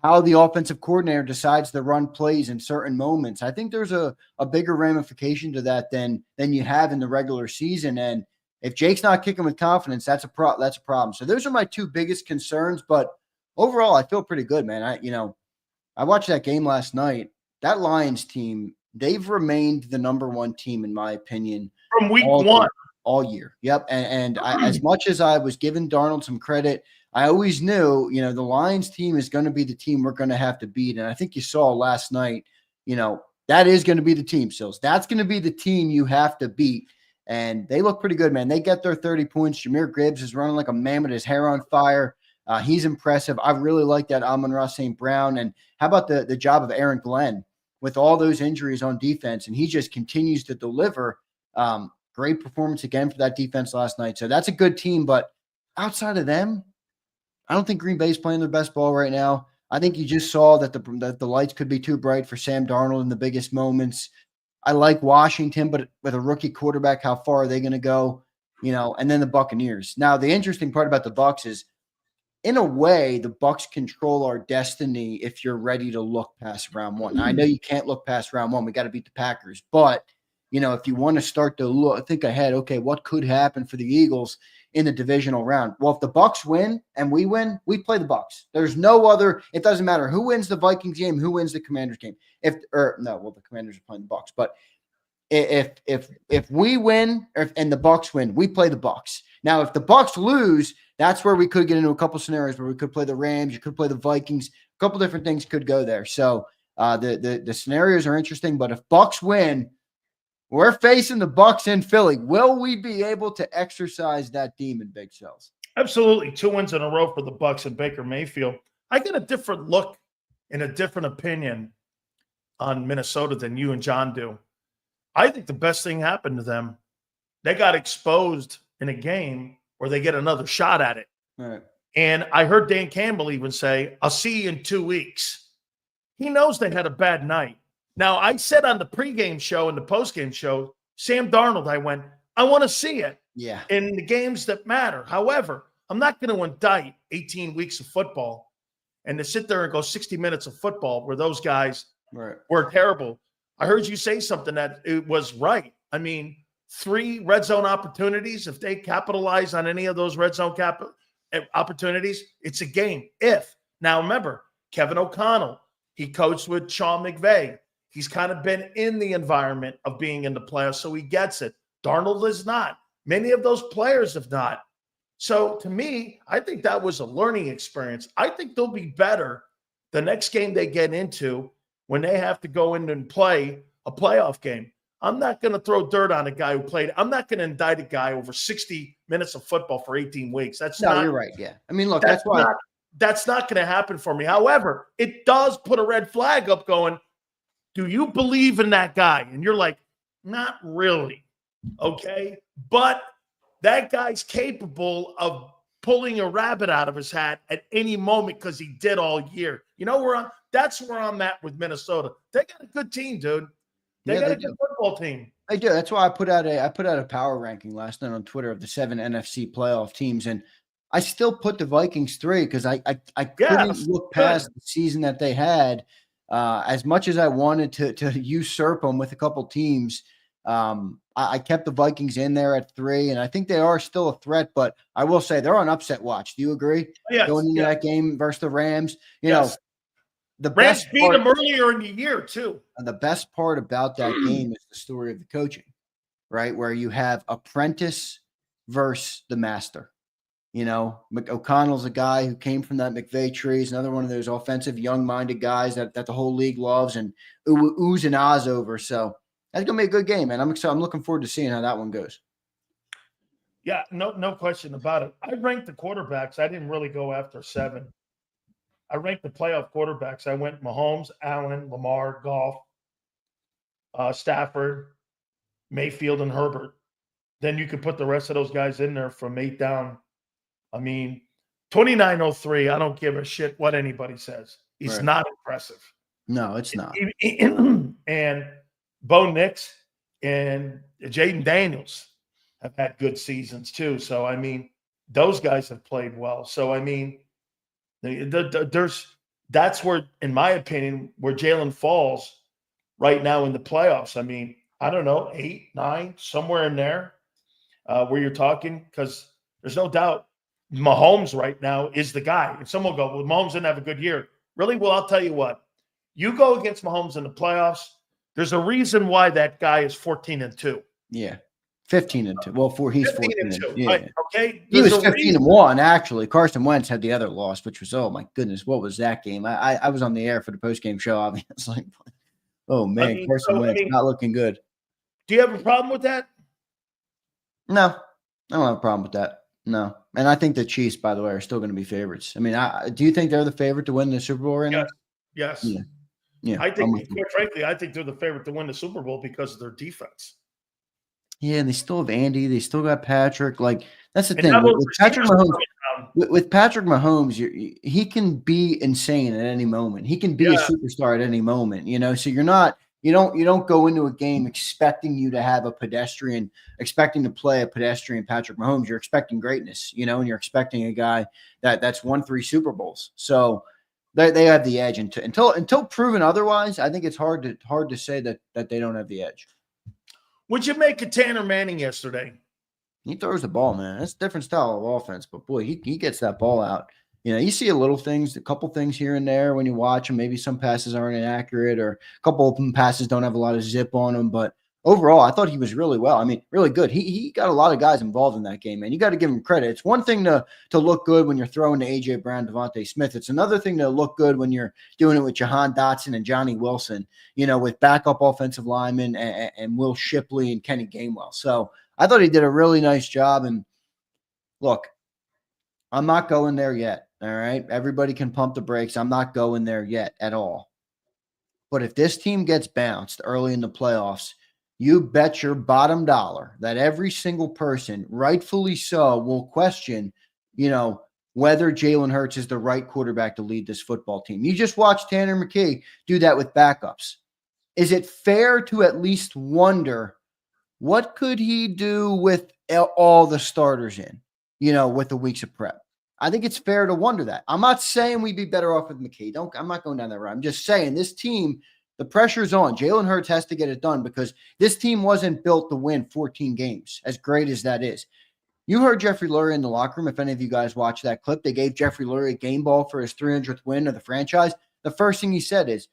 how the offensive coordinator decides to run plays in certain moments? I think there's a bigger ramification to that than you have in the regular season. And if Jake's not kicking with confidence, that's a problem. So those are my two biggest concerns. But overall, I feel pretty good, man. I watched that game last night. That Lions team, they've remained the number one team, in my opinion, from week one. All year. Yep. And as much as I was giving Darnold some credit, I always knew, the Lions team is going to be the team we're going to have to beat. And I think you saw last night, that is going to be the team, Sills. That's going to be the team you have to beat. And they look pretty good, man. They get their 30 points. Jahmyr Gibbs is running like a man with his hair on fire. He's impressive. I really like that Amon-Ra St. Brown. And how about the job of Aaron Glenn with all those injuries on defense? And he just continues to deliver. Great performance again for that defense last night. So that's a good team. But outside of them, I don't think Green Bay's playing their best ball right now. I think you just saw that the lights could be too bright for Sam Darnold in the biggest moments. I like Washington, but with a rookie quarterback, how far are they going to go? And then the Buccaneers. Now, the interesting part about the Bucs is, in a way, the Bucs control our destiny if you're ready to look past round one. Now, I know you can't look past round one. We got to beat the Packers. But, if you want to start to think ahead, okay, what could happen for the Eagles in the divisional round? Well, if the Bucs win and we win, we play the Bucs. There's no other. It doesn't matter who wins the Vikings game, who wins the Commanders game. The Commanders are playing the Bucs. But if we win and the Bucs win, we play the Bucs. Now, if the Bucs lose, that's where we could get into a couple scenarios where we could play the Rams, you could play the Vikings. A couple different things could go there. So the scenarios are interesting. But if Bucs win, we're facing the Bucs in Philly. Will we be able to exercise that demon, Big Cells? Absolutely. 2 wins in a row for the Bucs and Baker Mayfield. I get a different look and a different opinion on Minnesota than you and John do. I think the best thing happened to them. They got exposed in a game where they get another shot at it. Right. And I heard Dan Campbell even say, I'll see you in 2 weeks. He knows they had a bad night. Now, I said on the pregame show and the postgame show, Sam Darnold, I went, I want to see it in the games that matter. However, I'm not going to indict 18 weeks of football and to sit there and go 60 minutes of football where those guys were terrible. I heard you say something that it was right. I mean, 3 red zone opportunities. If they capitalize on any of those red zone opportunities, it's a game. Now, remember, Kevin O'Connell, he coached with Sean McVay. He's kind of been in the environment of being in the playoffs, so he gets it. Darnold is not. Many of those players have not. So to me, I think that was a learning experience. I think they'll be better the next game they get into when they have to go in and play a playoff game. I'm not going to throw dirt on a guy who played. I'm not going to indict a guy over 60 minutes of football for 18 weeks. You're right. Yeah. I mean, look, that's why. That's not going to happen for me. However, it does put a red flag up going, do you believe in that guy? And you're like, not really. Okay. But that guy's capable of pulling a rabbit out of his hat at any moment because he did all year. That's where I'm at with Minnesota. They got a good team, dude. They got a good football team. They do. That's why I put out a power ranking last night on Twitter of the 7 NFC playoff teams. And I still put the Vikings 3 because I couldn't look past the season that they had. As much as I wanted to usurp them with a couple teams, I kept the Vikings in there at 3, and I think they are still a threat, but I will say they're on upset watch. Do you agree? Yes, Going into that game versus the Rams, you Yes. know, the Rams best beat part, them earlier in the year, too. and the best part about that game is the story of the coaching, right? Where you have apprentice versus the master. You know, O'Connell's a guy who came from that McVay tree. He's another one of those offensive, young-minded guys that the whole league loves and oohs and ahs over. So that's going to be a good game, man. I'm excited. I'm looking forward to seeing how that one goes. Yeah, no question about it. I ranked the quarterbacks. I didn't really go after 7. I ranked the playoff quarterbacks. I went Mahomes, Allen, Lamar, Goff, Stafford, Mayfield, and Herbert. Then you could put the rest of those guys in there from 8 down. I mean, 2903, I don't give a shit what anybody says. He's Right. not impressive. No, it's not. And Bo Nix and Jaden Daniels have had good seasons too. So, I mean, those guys have played well. So, I mean, that's where, in my opinion, where Jalen falls right now in the playoffs. I mean, I don't know, 8, 9, somewhere in there where you're talking, because there's no doubt Mahomes right now is the guy. If someone will go, well, Mahomes didn't have a good year. Really? Well, I'll tell you what. You go against Mahomes in the playoffs, there's a reason why that guy is 14-2. Yeah. 15-2. Well, he's 14-2. Yeah. Right, okay. He was 15-1, actually. Carson Wentz had the other loss, which was, oh my goodness, what was that game? I was on the air for the post-game show, obviously. Oh man, I mean, Carson Wentz not looking good. Do you have a problem with that? No, I don't have a problem with that. No. And I think the Chiefs, by the way, are still going to be favorites. I mean, do you think they're the favorite to win the Super Bowl right now? Yes. Yeah. I think, quite frankly, I think they're the favorite to win the Super Bowl because of their defense. Yeah, and they still have Andy. They still got Patrick. Like, that's the thing. With Patrick Mahomes, he can be insane at any moment. He can be a superstar at any moment, you know? So you don't go into a game expecting you to have a pedestrian, expecting to play a pedestrian Patrick Mahomes. You're expecting greatness, you know, and you're expecting a guy that's won 3 Super Bowls. So they have the edge until proven otherwise. I think it's hard to say that they don't have the edge. What'd you make of Tanner Manning yesterday? He throws the ball, man. That's a different style of offense, but boy, he gets that ball out. You know, you see a couple things here and there when you watch him. Maybe some passes aren't inaccurate, or a couple of them passes don't have a lot of zip on them. But overall, I thought he was really well. I mean, really good. He got a lot of guys involved in that game, man. You got to give him credit. It's one thing to look good when you're throwing to A.J. Brown, Devontae Smith. It's another thing to look good when you're doing it with Jahan Dotson and Johnny Wilson, you know, with backup offensive linemen and Will Shipley and Kenny Gainwell. So I thought he did a really nice job. And look, I'm not going there yet. All right. Everybody can pump the brakes. I'm not going there yet at all. But if this team gets bounced early in the playoffs, you bet your bottom dollar that every single person, rightfully so, will question, you know, whether Jalen Hurts is the right quarterback to lead this football team. You just watched Tanner McKee do that with backups. Is it fair to at least wonder what could he do with all the starters in, you know, with the weeks of prep? I think it's fair to wonder that. I'm not saying we'd be better off with McKee. I'm not going down that road. I'm just saying this team, the pressure's on. Jalen Hurts has to get it done because this team wasn't built to win 14 games, as great as that is. You heard Jeffrey Lurie in the locker room. If any of you guys watched that clip, they gave Jeffrey Lurie a game ball for his 300th win of the franchise. The first thing he said is,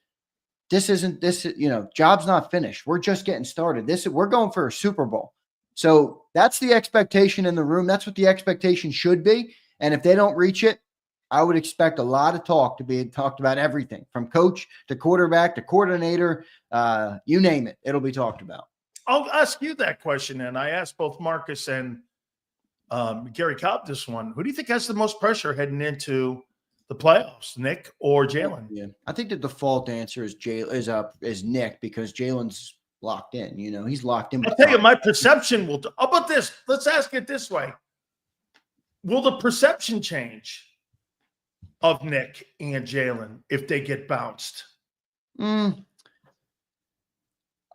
job's not finished. We're just getting started. We're going for a Super Bowl. So that's the expectation in the room. That's what the expectation should be. And if they don't reach it, I would expect a lot of talk to be talked about everything from coach to quarterback to coordinator, you name it. It'll be talked about. I'll ask you that question. And I asked both Marcus and Gary Cobb this one. Who do you think has the most pressure heading into the playoffs, Nick or Jalen? Yeah, I think the default answer is Nick, because Jalen's locked in. You know, he's locked in. I'll tell you, my perception will. How about this? Let's ask it this way: will the perception change of Nick and Jalen if they get bounced? I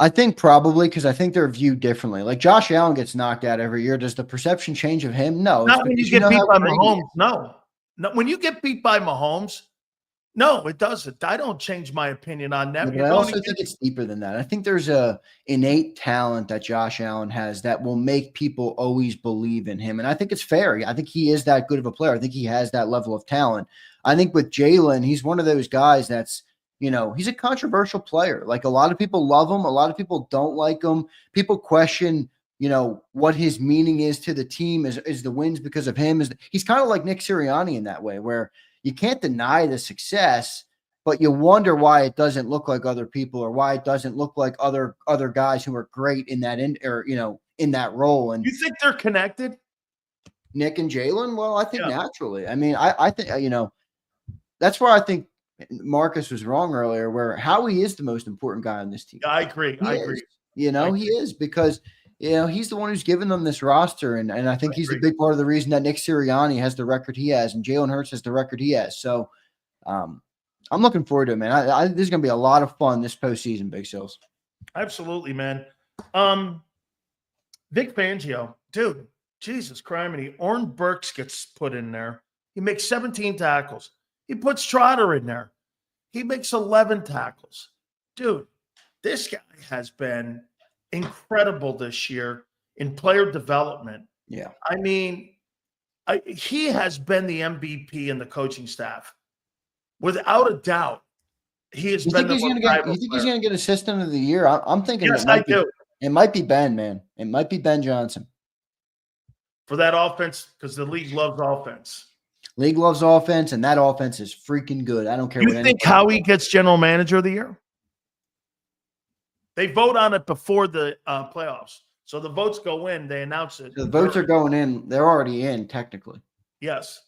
think probably, because I think they're viewed differently. Like Josh Allen gets knocked out every year. Does the perception change of him? No. Not when you get beat by Mahomes. No. When you get beat by Mahomes, No, it doesn't. I don't change my opinion on that. Yeah, but I also think it's deeper than that. I think there's a innate talent that Josh Allen has that will make people always believe in him. And I think it's fair. I think he is that good of a player. I think he has that level of talent. I think with Jalen, he's one of those guys that's, he's a controversial player. Like, a lot of people love him. A lot of people don't like him. People question, what his meaning is to the team. Is the wins because of him? He's kind of like Nick Sirianni in that way, where you can't deny the success, but you wonder why it doesn't look like other people, or why it doesn't look like other guys who are great in that in that role. And you think they're connected, Nick and Jalen? Well, I think naturally. I mean, I think that's where I think Marcus was wrong earlier, where Howie is the most important guy on this team. I agree. I agree. He is, because he's the one who's given them this roster, and I think he's a big part of the reason that Nick Sirianni has the record he has, and Jalen Hurts has the record he has. So I'm looking forward to it, man. This is going to be a lot of fun this postseason, Big Sills. Absolutely, man. Vic Fangio, dude, Jesus criminy. Orrin Burks gets put in there. He makes 17 tackles. He puts Trotter in there. He makes 11 tackles. Dude, this guy has been incredible this year in player development. Yeah. I mean, he has been the MVP in the coaching staff. Without a doubt, he has been the most valuable player. You think he's going to get assistant of the year? I'm thinking yes, I do. It might be Ben, man. It might be Ben Johnson. For that offense, because the league loves offense. League loves offense, and that offense is freaking good. I don't care. You think Howie gets general manager of the year? They vote on it before the playoffs. So the votes go in. They announce it. The votes are going in. They're already in, technically. Yes.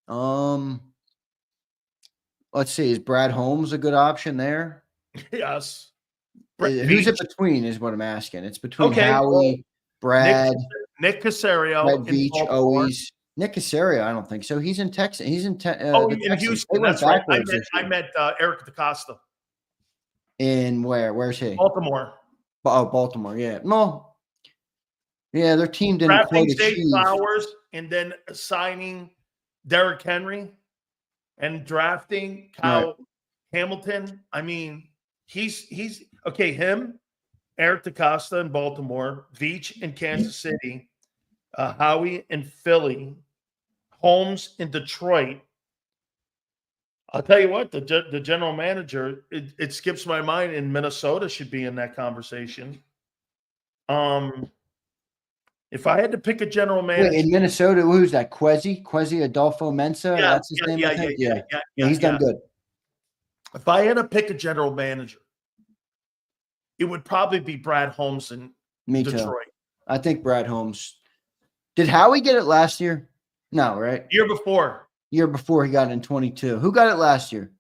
Let's see. Is Brad Holmes a good option there? Yes. Who's it between is what I'm asking. It's between Howie, Brad, Nick Caserio, Brad Veach, always. Nick Caserio, I don't think so. He's in Texas. He's in in Houston. That's right. I met Eric DeCosta. In where? Where's he? Baltimore. Oh, Baltimore. Yeah. No. Yeah, their team didn't quite achieve. Flowers, and then signing Derrick Henry and drafting Kyle Hamilton. I mean, he's okay. Him, Eric DeCosta in Baltimore, Veach in Kansas City, Howie in Philly, Holmes in Detroit. I'll tell you what, the general manager, it skips my mind, in Minnesota should be in that conversation. If I had to pick a general manager. Wait, in Minnesota, who's that? Kwesi Adolfo-Mensah? Yeah, that's his name, I think? Yeah, he's done good. If I had to pick a general manager, it would probably be Brad Holmes in Detroit. Too. I think Brad Holmes. Did Howie get it last year? No, right? Year before he got it in 22. Who got it last year?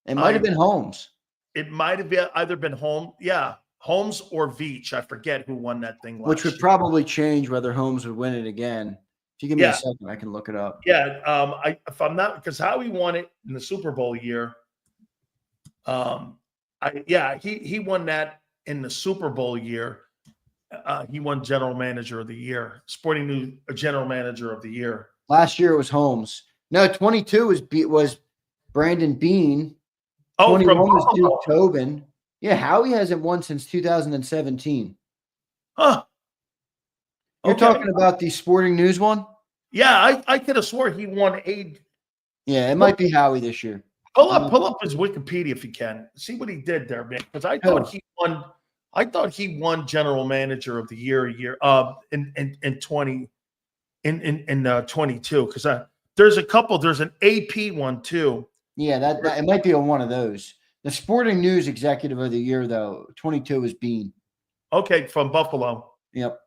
It might have been Holmes. It might have either been Holmes. Yeah, Holmes or Veach. I forget who won that thing last Which would probably change whether Holmes would win it again. If you give me a second, I can look it up. Yeah, if I'm not, because Howie won it in the Super Bowl year. He won that in the Super Bowl year. He won General Manager of the Year, Sporting News General Manager of the Year. Last year it was Holmes. No, 22 was Brandon Beane. 21 was Duke Tobin. Yeah, Howie hasn't won since 2017. Huh. You're talking about the Sporting News one? Yeah, I could have swore he won a. Yeah, it might be Howie this year. Pull up his Wikipedia if you can. See what he did there, man. Because I thought he won. I thought he won General Manager of the Year in 22. Because there's a couple. There's an AP one too. Yeah, that it might be on one of those. The Sporting News Executive of the Year, though, 22 is Beane. Okay, from Buffalo. Yep,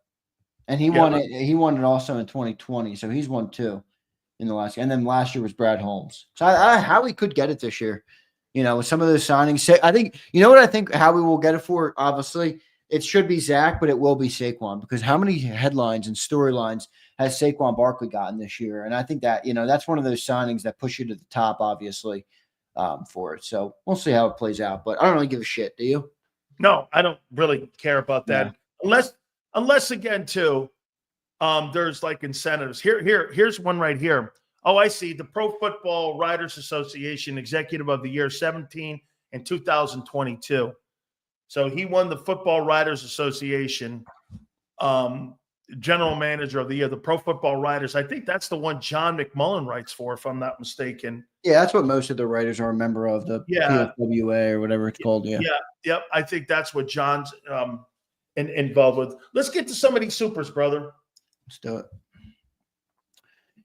and he won it. He won it also in 2020, so he's won 2 in the last. And then last year was Brad Holmes. So Howie could get it this year. With some of those signings. I think what I think Howie will get it for. Obviously, it should be Zach, but it will be Saquon, because how many headlines and storylines has Saquon Barkley gotten this year? And I think that that's one of those signings that push you to the top, obviously. For it. So we'll see how it plays out, but I don't really give a shit. Do you? No, I don't really care about that. Yeah. Unless again, too, there's like incentives. Here's one right here. Oh, I see. The Pro Football Writers Association Executive of the Year 17 and 2022. So he won the Football Writers Association General Manager of the Year, the Pro Football Writers. I think that's the one John McMullen writes for, if I'm not mistaken. Yeah, that's what most of the writers are a member of, the PFWA or whatever it's called. Yeah. Yep. I think that's what John's involved with. Let's get to some of these supers, brother. Let's do it.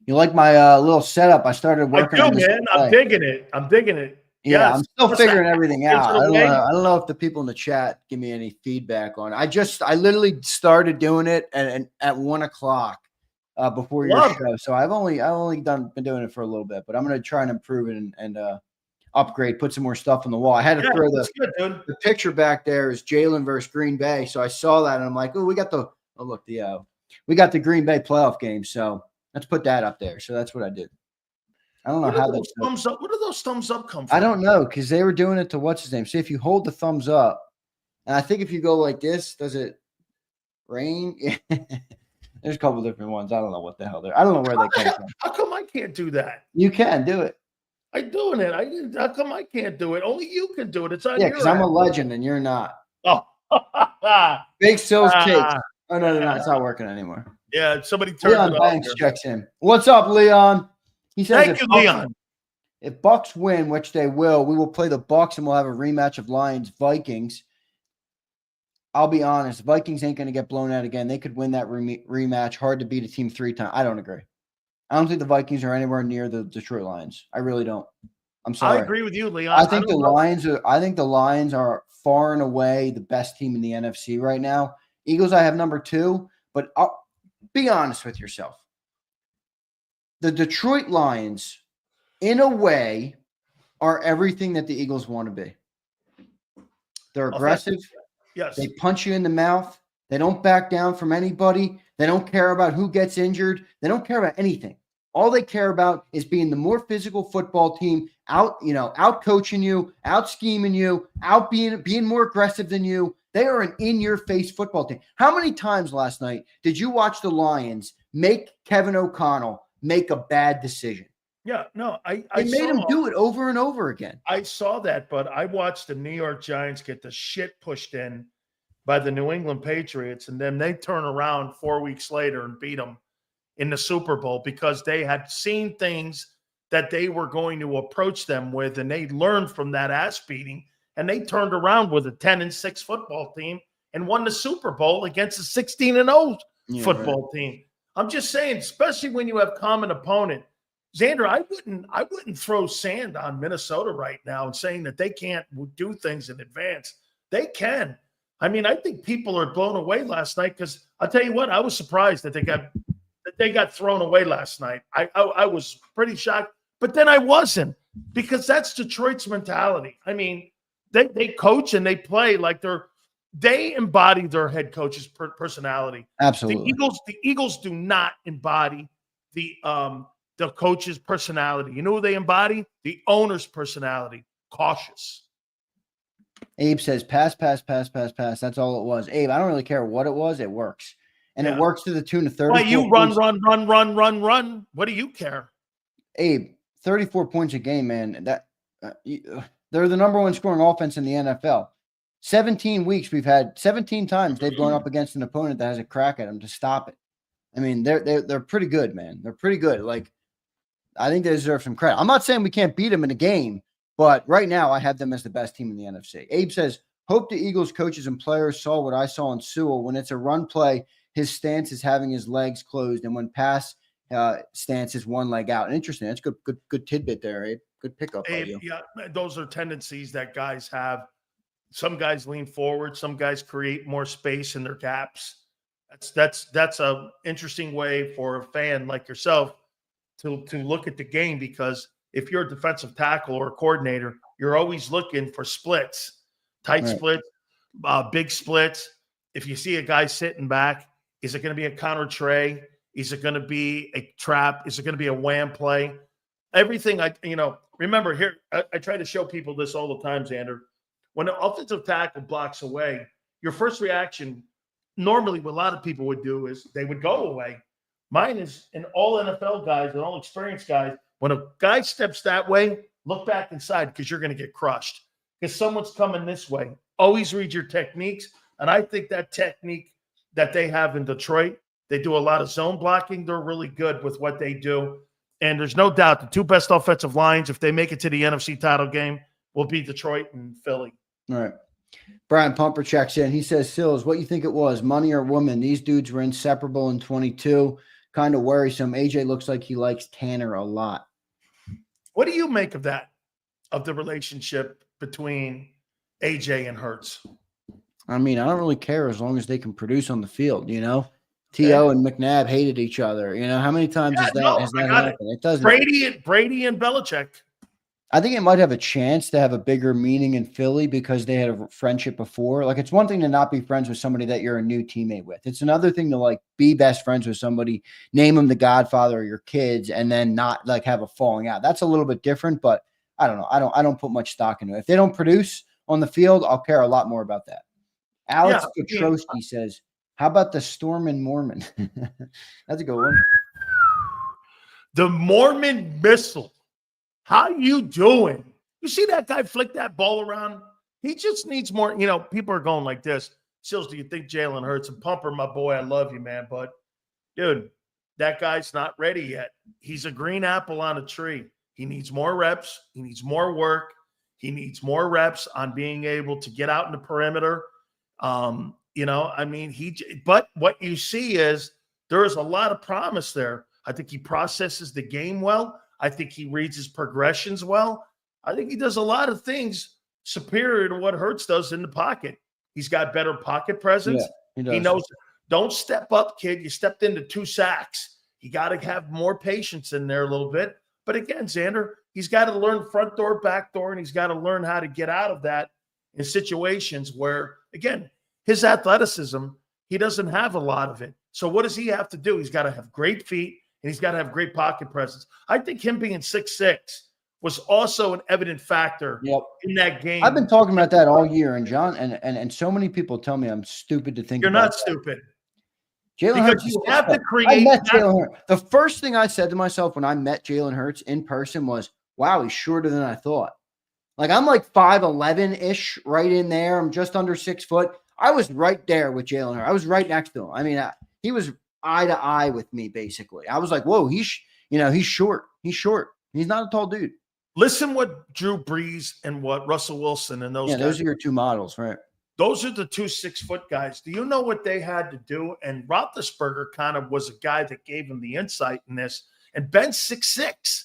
You like my little setup? I started working on this. Man. I'm digging it. Yeah, yes. I'm still figuring everything out. I don't know if the people in the chat give me any feedback on it. I literally started doing it and at 1 o'clock before your show. So I've only been doing it for a little bit, but I'm going to try and improve it and upgrade, put some more stuff on the wall. I had to throw the picture back there is Jalen versus Green Bay. So I saw that and I'm like, oh, we got the Green Bay playoff game. So let's put that up there. So that's what I did. I don't know how those thumbs up. Where do those thumbs up come from? I don't know, because they were doing it to what's his name. See, if you hold the thumbs up, and I think if you go like this, does it rain? There's a couple different ones. I don't know what the hell they're. I don't know where they come from. How come I can't do that? You can do it. I'm doing it. How come I can't do it? Only you can do it. It's on your because I'm a legend and you're not. Oh, Big Sills cakes. Oh no, it's not working anymore. Yeah, somebody turned Leon it Banks off. checks in. What's up, Leon? He says, Thank you, Leon. If Bucks win, which they will, we will play the Bucks and we'll have a rematch of Lions-Vikings. I'll be honest, Vikings ain't going to get blown out again. They could win that rematch. Hard to beat a team 3 times. I don't agree. I don't think the Vikings are anywhere near the Detroit Lions. I really don't. I'm sorry. I agree with you, Leon. I think the Lions are far and away the best team in the NFC right now. Eagles, I have number 2, but I'll be honest with yourself. The Detroit Lions, in a way, are everything that the Eagles want to be. They're aggressive. Yes. They punch you in the mouth. They don't back down from anybody. They don't care about who gets injured. They don't care about anything. All they care about is being the more physical football team, out coaching you, out scheming you, out being more aggressive than you. They are an in-your-face football team. How many times last night did you watch the Lions make Kevin O'Connell make a bad decision? Yeah, no, I made him do it over and over again. I saw that, but I watched the New York Giants get the shit pushed in by the New England Patriots, and then they turn around 4 weeks later and beat them in the Super Bowl because they had seen things that they were going to approach them with, and they learned from that ass beating, and they turned around with a 10-6 football team and won the Super Bowl against a 16-0 football team. I'm just saying, especially when you have common opponent. Xander, I wouldn't throw sand on Minnesota right now and saying that they can't do things in advance. They can. I mean, I think people are blown away last night because I'll tell you what, I was surprised that they got thrown away last night. I was pretty shocked, but then I wasn't, because that's Detroit's mentality. I mean, they coach and they play like they embody their head coach's personality. Absolutely. The Eagles do not embody the coach's personality. You know who they embody? The owner's personality. Cautious. Abe says, pass. That's all it was. Abe, I don't really care what it was. It works. And it works to the tune of 30. Why you run. What do you care? Abe, 34 points a game, man. They're the number 1 scoring offense in the NFL. 17 weeks we've had 17 times they've gone up against an opponent that has a crack at them to stop it. I mean, they're pretty good, man. They're pretty good. Like, I think they deserve some credit. I'm not saying we can't beat them in a game, but right now I have them as the best team in the NFC. Abe says, hope the Eagles coaches and players saw what I saw in Sewell. When it's a run play, his stance is having his legs closed, and when pass stance is one leg out. Interesting. That's good tidbit there, Abe. Good pickup. Abe, yeah, those are tendencies that guys have. Some guys lean forward. Some guys create more space in their gaps. That's a interesting way for a fan like yourself to look at the game, because if you're a defensive tackle or a coordinator, you're always looking for splits, tight splits, big splits. If you see a guy sitting back, is it going to be a counter tray? Is it going to be a trap? Is it going to be a wham play? Everything remember here, I try to show people this all the time, Xander. When an offensive tackle blocks away, your first reaction, normally what a lot of people would do is they would go away. Mine is in all NFL guys and all experienced guys. When a guy steps that way, look back inside because you're going to get crushed. Because someone's coming this way. Always read your techniques. And I think that technique that they have in Detroit, they do a lot of zone blocking. They're really good with what they do. And there's no doubt the 2 best offensive lines, if they make it to the NFC title game, will be Detroit and Philly. All right. Brian Pumper checks in. He says, Sills, what you think it was, money or woman? These dudes were inseparable in 22. Kind of worrisome. AJ looks like he likes Tanner a lot. What do you make of that, of the relationship between AJ and Hurts? I mean, I don't really care as long as they can produce on the field, you know? T.O. and McNabb hated each other. You know, how many times has that happened? It doesn't. Brady and Belichick. I think it might have a chance to have a bigger meaning in Philly because they had a friendship before. Like, it's one thing to not be friends with somebody that you're a new teammate with. It's another thing to, like, be best friends with somebody, name them the godfather of your kids, and then not, like, have a falling out. That's a little bit different, but I don't know. I don't put much stock into it. If they don't produce on the field, I'll care a lot more about that. Alex Petrosky says, how about the Storm and Mormon? That's a good one. The Mormon missile. How you doing? You see that guy flick that ball around? He just needs more. You know, people are going like this. Sills, do you think Jalen Hurts? And Pumper, my boy, I love you, man. But, dude, that guy's not ready yet. He's a green apple on a tree. He needs more reps. He needs more work. He needs more reps on being able to get out in the perimeter. You know, I mean, but what you see is there is a lot of promise there. I think he processes the game well. I think he reads his progressions well. I think he does a lot of things superior to what Hurts does in the pocket. He's got better pocket presence. Yeah, he knows, don't step up, kid. You stepped into 2 sacks. You got to have more patience in there a little bit. But again, Xander, he's got to learn front door, back door, and he's got to learn how to get out of that in situations where, again, his athleticism, he doesn't have a lot of it. So what does he have to do? He's got to have great feet, and he's got to have great pocket presence. I think him being 6'6" was also an evident factor in that game. I've been talking about that all year, and John and so many people tell me I'm stupid to think you're about not that. stupid. Jalen Hurts, you have to create. I met Jalen Hurts. The first thing I said to myself when I met Jalen Hurts in person was, wow, he's shorter than I thought. Like, I'm like 5'11"-ish, right in there. I'm just under 6 foot. I was right there with Jalen Hurts. I was right next to him. I mean, he was eye to eye with me, basically. I was like, whoa, he's short. He's short. He's not a tall dude. Listen what Drew Brees and what Russell Wilson and those guys. Those are your 2 models, right? Those are the 2 6-foot guys. Do you know what they had to do? And Roethlisberger kind of was a guy that gave him the insight in this. And Ben's 6'6".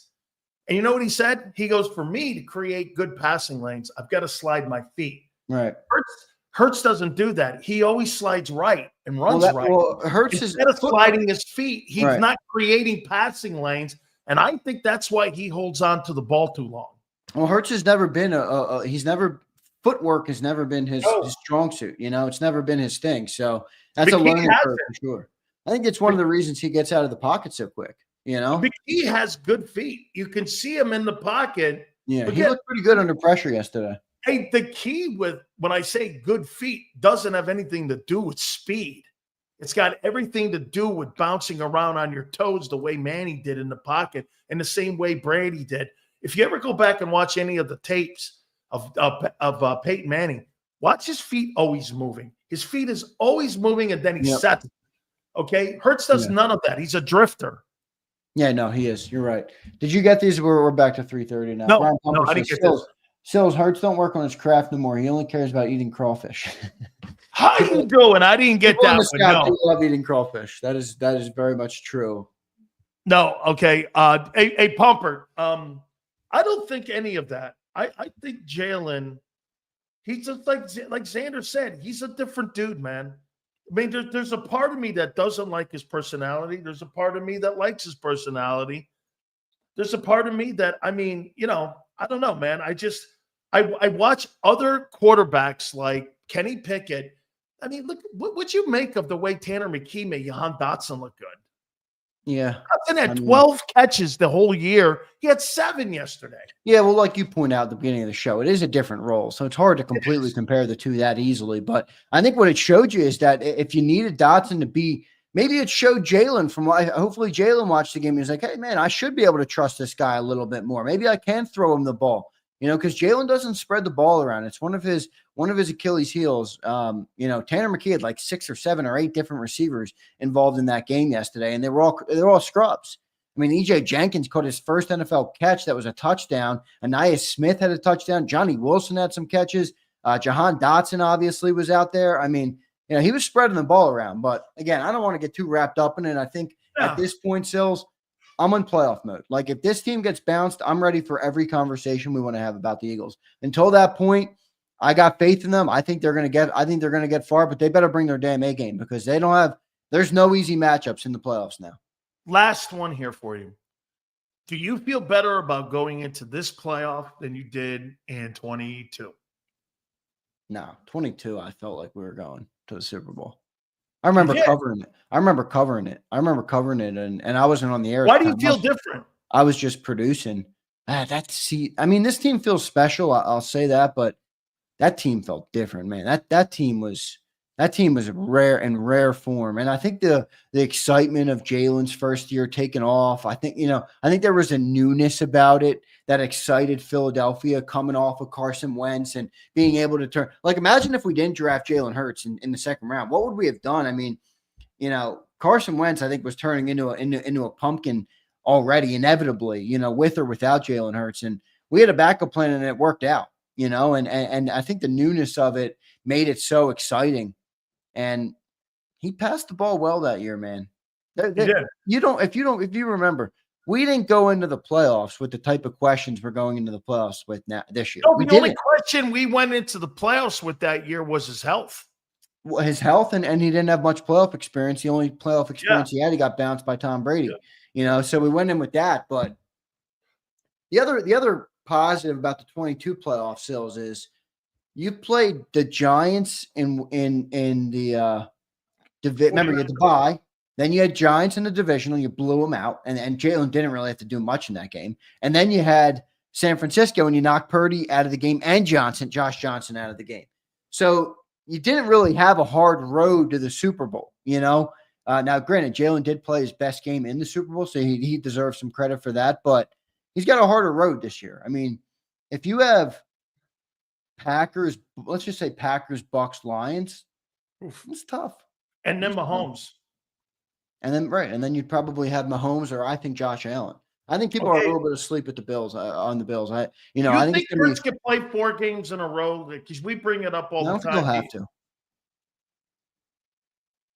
And you know what he said? He goes, for me to create good passing lanes, I've got to slide my feet. Right. Hurts doesn't do that. He always slides right and runs right. Well, Hurts instead of sliding his feet, he's not creating passing lanes. And I think that's why he holds on to the ball too long. Well, Hurts has never been footwork has never been his strong suit. You know, it's never been his thing. So that's a learning curve for sure. I think it's one of the reasons he gets out of the pocket so quick. You know, McKee has good feet. You can see him in the pocket. Yeah, he looked pretty good under pressure yesterday. Hey, the key with when I say good feet doesn't have anything to do with speed. It's got everything to do with bouncing around on your toes the way Manny did in the pocket and the same way Brady did. If you ever go back and watch any of the tapes of Peyton Manning, watch his feet always moving. His feet is always moving, and then he sets it. Okay? Hurts does none of that. He's a drifter. Yeah, no, he is. You're right. Did you get these? We're back to 3:30 now. No, I didn't get this. Sills, Hurts don't work on his craft no more. He only cares about eating crawfish. How you doing? I didn't get that one. No. Love eating crawfish. That is very much true. No, okay. A Pumper. I don't think any of that. I think Jalen, he's just like Xander said, he's a different dude, man. I mean, there's a part of me that doesn't like his personality. There's a part of me that likes his personality. There's a part of me that, I mean, you know, I don't know, man. I watch other quarterbacks like Kenny Pickett. I mean, look, what you make of the way Tanner McKee made Jahan Dotson look good? Yeah. Dotson had 12 catches the whole year. He had 7 yesterday. Yeah, well, like you point out at the beginning of the show, it is a different role. So it's hard to completely compare the two that easily. But I think what it showed you is that if you needed Dotson to be maybe it showed Jalen hopefully Jalen watched the game. He was like, hey, man, I should be able to trust this guy a little bit more. Maybe I can throw him the ball, because Jalen doesn't spread the ball around. It's one of his Achilles heels. Tanner McKee had like 6 or 7 or 8 different receivers involved in that game yesterday, and they're all scrubs. I mean, EJ Jenkins caught his first NFL catch. That was a touchdown. Aniyah Smith had a touchdown. Johnny Wilson had some catches. Jahan Dotson obviously was out there. I mean, he was spreading the ball around. But again, I don't want to get too wrapped up in it. I think at this point, Sills, I'm in playoff mode. Like, if this team gets bounced, I'm ready for every conversation we want to have about the Eagles. Until that point, I got faith in them. I think they're going to get far, but they better bring their damn A game, because there's no easy matchups in the playoffs now. Last one here for you. Do you feel better about going into this playoff than you did in 22? No, 22, I felt like we were going to the Super Bowl. I remember covering it. I remember covering it, and I wasn't on the air. Why do you feel different? I was just producing. This team feels special. I'll say that, but that team felt different, man. That team was rare form. And I think the excitement of Jalen's first year taking off, I think there was a newness about it that excited Philadelphia, coming off of Carson Wentz and being able to turn. Like, imagine if we didn't draft Jalen Hurts in the second round. What would we have done? I mean, Carson Wentz, I think, was turning into a pumpkin already, inevitably, with or without Jalen Hurts. And we had a backup plan, and it worked out, and I think the newness of it made it so exciting. And he passed the ball well that year, man. If you remember, we didn't go into the playoffs with the type of questions we're going into the playoffs with now this year. No, the only question we went into the playoffs with that year was his health. His health, and he didn't have much playoff experience. The only playoff experience he had, he got bounced by Tom Brady. So we went in with that. But the other positive about the 22 playoff Sills is you played the Giants in the remember, you had the bye. Then you had Giants in the divisional. You blew them out. And Jalen didn't really have to do much in that game. And then you had San Francisco, and you knocked Purdy out of the game, and Josh Johnson out of the game. So you didn't really have a hard road to the Super Bowl, Now, granted, Jalen did play his best game in the Super Bowl, so he deserves some credit for that. But he's got a harder road this year. I mean, if you have Packers, let's just say Packers, Bucks, Lions, it's tough. And then Mahomes. And then you'd probably have Mahomes, or I think Josh Allen. I think people are a little bit asleep at the Bills on the Bills. I think Hurts can play 4 games in a row, because we bring it up all the time. I don't think he'll have to.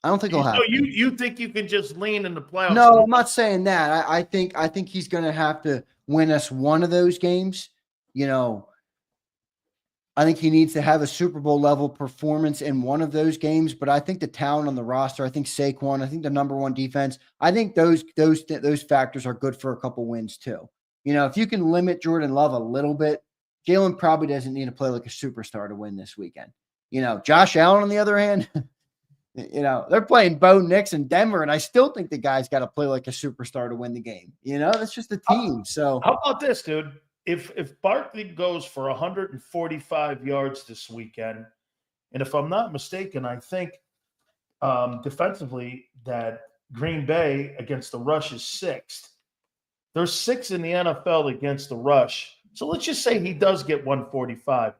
I don't think he'll have to. You think you can just lean in the playoffs? No, I'm not saying that. I think he's going to have to win us one of those games. I think he needs to have a Super Bowl level performance in one of those games, but I think the talent on the roster, I think Saquon, I think the number one defense, I think those factors are good for a couple wins too. If you can limit Jordan Love a little bit, Jalen probably doesn't need to play like a superstar to win this weekend. Josh Allen, on the other hand, they're playing Bo Nix in Denver, and I still think the guy's got to play like a superstar to win the game. That's just the team. So how about this, dude? If Barkley goes for 145 yards this weekend, and if I'm not mistaken, I think defensively that Green Bay against the rush is 6th. There's 6 in the NFL against the rush. So let's just say he does get 145.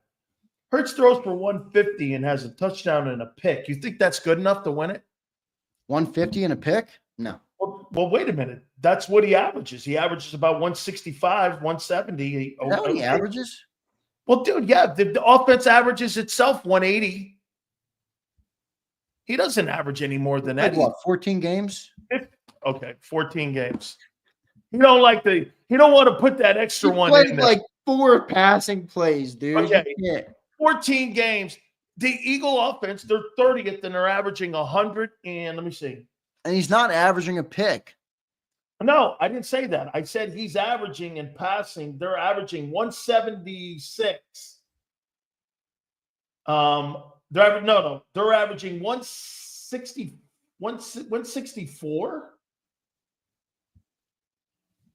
Hurts throws for 150 and has a touchdown and a pick. You think that's good enough to win it? 150 and a pick? No. Well, wait a minute. That's what he averages. He averages about 165, 170. Is that what he averages? Well, dude, yeah. The offense averages itself 180. He doesn't average any more than that. What, 14 games? Okay, 14 games. He don't want to put that extra one in there. Like 4 passing plays, dude. Okay. 14 games. The Eagle offense, they're 30th, and they're averaging 100 and let me see. And he's not averaging a pick. No, I didn't say that. I said he's averaging in passing. They're averaging 176. They're averaging 164.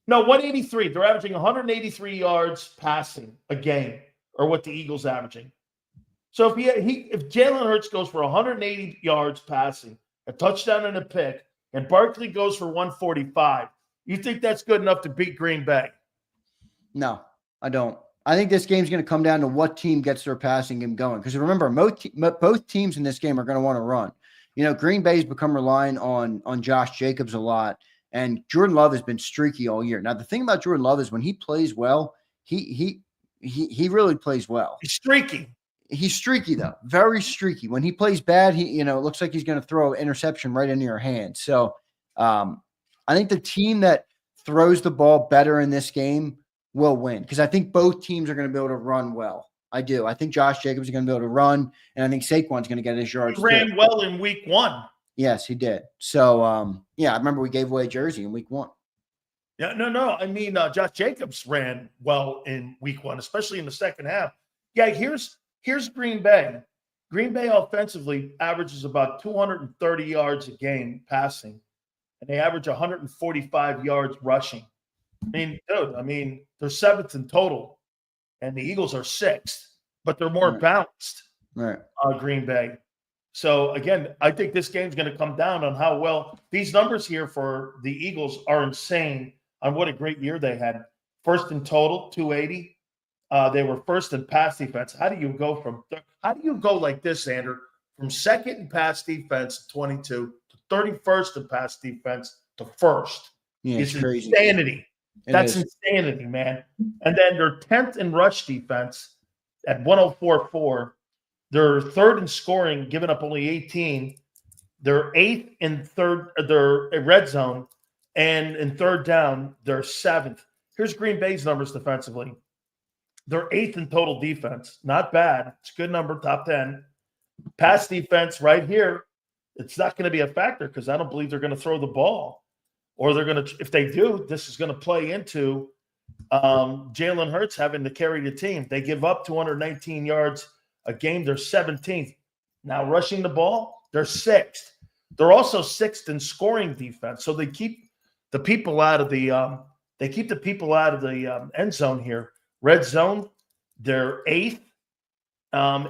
No, 183. They're averaging 183 yards passing a game, or what the Eagles averaging. So if Jalen Hurts goes for 180 yards passing, a touchdown and a pick, and Barkley goes for 145. You think that's good enough to beat Green Bay? No, I don't. I think this game's going to come down to what team gets their passing game going. Because remember, both teams in this game are going to want to run. You know, Green Bay's become reliant on Josh Jacobs a lot, and Jordan Love has been streaky all year. Now, the thing about Jordan Love is when he plays well, he really plays well. He's streaky. He's streaky, though. Very streaky. When he plays bad, it looks like he's going to throw an interception right into your hand. So I think the team that throws the ball better in this game will win, because I think both teams are going to be able to run well. I do. I think Josh Jacobs is going to be able to run, and I think Saquon's going to get his yards. He ran well in week 1. Yes, he did. So, I remember we gave away a jersey in week 1. Yeah, no. I mean, Josh Jacobs ran well in week 1, especially in the second half. Yeah, here's Green Bay. Green Bay offensively averages about 230 yards a game passing, and they average 145 yards rushing. I mean, dude, they're 7th in total, and the Eagles are 6th, but they're more balanced. Right. Green Bay. So, again, I think this game's going to come down on how well – these numbers here for the Eagles are insane on what a great year they had. First in total, 280. They were first in pass defense. How do you go like this, Andrew, from second in pass defense, 22, to 31st in pass defense to first? Yeah, it's crazy. Insanity. That's insanity, man. And then they're 10th in rush defense at 104.4. They're 3rd in scoring, giving up only 18. They're 8th in red zone, and in third down, they're 7th. Here's Green Bay's numbers defensively. They're 8th in total defense. Not bad. It's a good number, top 10. Pass defense right here, it's not going to be a factor because I don't believe they're going to throw the ball. Or they're going to, if they do, this is going to play into Jalen Hurts having to carry the team. They give up 219 yards a game. They're 17th. Now rushing the ball, they're 6th. They're also 6th in scoring defense. So they keep the people out of the end zone here. Red zone, they're 8th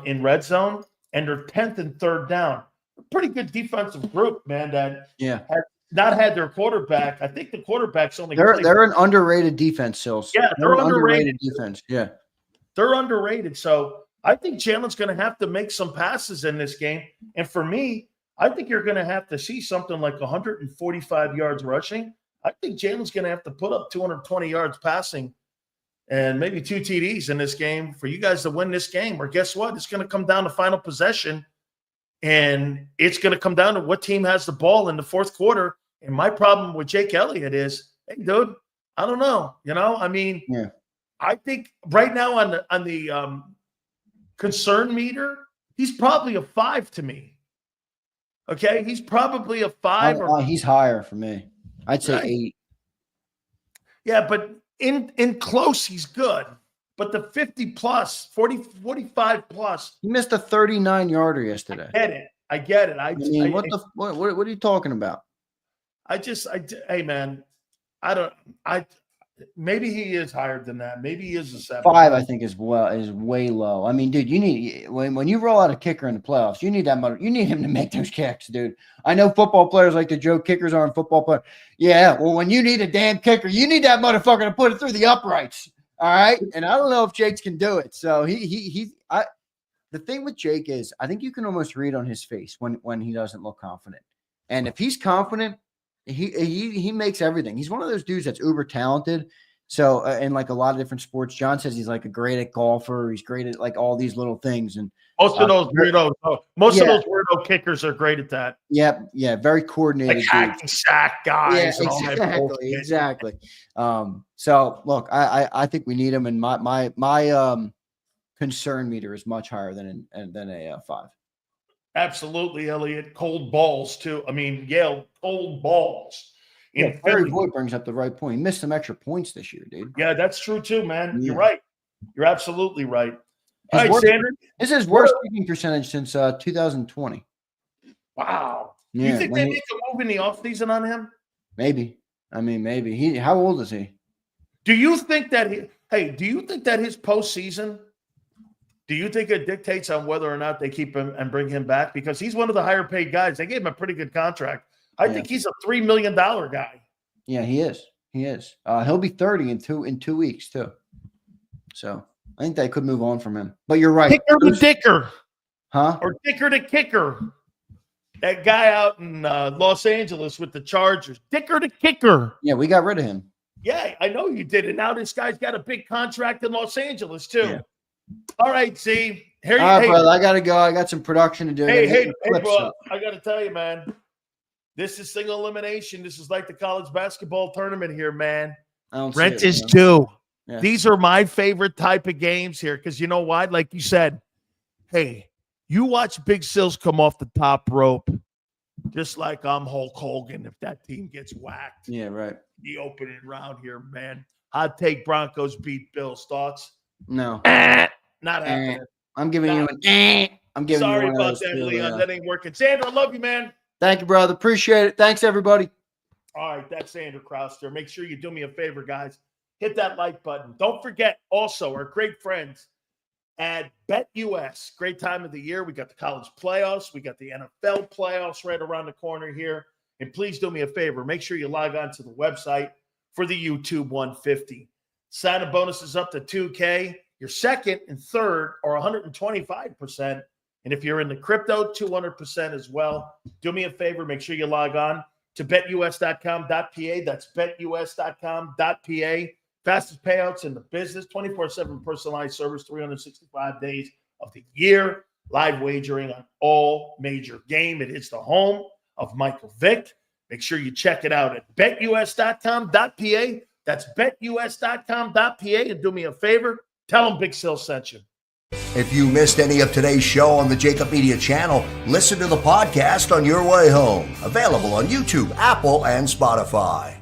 in red zone, and they're 10th in third down. A pretty good defensive group, man. That has not had their quarterback. I think the quarterback's only. They're an underrated defense, Sills. Yeah, they're underrated defense. Yeah, they're underrated. So I think Jalen's going to have to make some passes in this game. And for me, I think you're going to have to see something like 145 yards rushing. I think Jalen's going to have to put up 220 yards passing and maybe 2 TDs in this game for you guys to win this game. Or guess what? It's going to come down to final possession, and it's going to come down to what team has the ball in the fourth quarter. And my problem with Jake Elliott is, hey, dude, I don't know. I think right now on the concern meter, he's probably a 5 to me. Okay, he's probably a 5. He's higher for me. I'd say 8. Yeah, but in close, he's good. But the 50 plus, 40, 45 plus. He missed a 39-yarder yesterday. I get it. What are you talking about? Hey, man, maybe he is higher than that. Maybe he is a 7. 5, I think, is way low. I mean, dude, you need when you roll out a kicker in the playoffs, you need him to make those kicks, dude. I know football players like to joke kickers aren't football players. Yeah, well, when you need a damn kicker, you need that motherfucker to put it through the uprights. All right, and I don't know if Jake's can do it. So the thing with Jake is, I think you can almost read on his face when he doesn't look confident, and if he's confident. He makes everything. He's one of those dudes that's uber talented. So in like a lot of different sports, John says he's like a great at golfer. He's great at like all these little things. And most of those weirdo kickers are great at that. Yeah, very coordinated. Like hacking sack guys. Yeah, exactly. So look, I think we need him, and my concern meter is much higher than a 5. Absolutely, Elliot. Cold balls, too. I mean, Yale, cold balls. Barry Boyd brings up the right point. He missed some extra points this year, dude. Yeah, that's true, too, man. You're right. You're absolutely right. All right, Sanders. This is worst kicking percentage since 2020. Wow. Yeah, you think they make a move in the offseason on him? Maybe. I mean, maybe. How old is he? Do you think that his postseason, do you think it dictates on whether or not they keep him and bring him back? Because he's one of the higher paid guys. They gave him a pretty good contract. I think he's a $3 million guy. Yeah, he is. He is. He'll be 30 in 2 weeks too. So I think they could move on from him. But you're right. Kicker to Dicker. Huh? Or Dicker to Kicker. That guy out in Los Angeles with the Chargers. Dicker to Kicker. Yeah, we got rid of him. Yeah, I know you did. And now this guy's got a big contract in Los Angeles, too. Yeah. All right, Z. Here All right, brother. I got to go. I got some production to do. Hey, bro. I got to tell you, man. This is single elimination. This is like the college basketball tournament here, man. Rent is due. Yeah. These are my favorite type of games here because you know why? Like you said, hey, you watch Big Sills come off the top rope just like I'm Hulk Hogan if that team gets whacked. Yeah, right. The opening round here, man. I'd take Broncos beat Bills. Thoughts? No. Not happening. I'm giving you an I'm giving Sorry you one about of that, those Leon. That ain't working. Sandra, I love you, man. Thank you, brother. Appreciate it. Thanks, everybody. All right, that's Sandra Krauster. Make sure you do me a favor, guys. Hit that like button. Don't forget also our great friends at BetUS. Great time of the year. We got the college playoffs. We got the NFL playoffs right around the corner here. And please do me a favor. Make sure you log on to the website for the YouTube 150. Sign-up bonuses up to $2K. Your second and third are 125%. And if you're in the crypto, 200% as well. Do me a favor. Make sure you log on to betus.com.pa. That's betus.com.pa. Fastest payouts in the business, 24/7 personalized service, 365 days of the year. Live wagering on all major game. It is the home of Michael Vick. Make sure you check it out at betus.com.pa. That's betus.com.pa. And do me a favor, tell them Big Sil sent you. If you missed any of today's show on the JAKIB Media channel, listen to the podcast on your way home. Available on YouTube, Apple, and Spotify.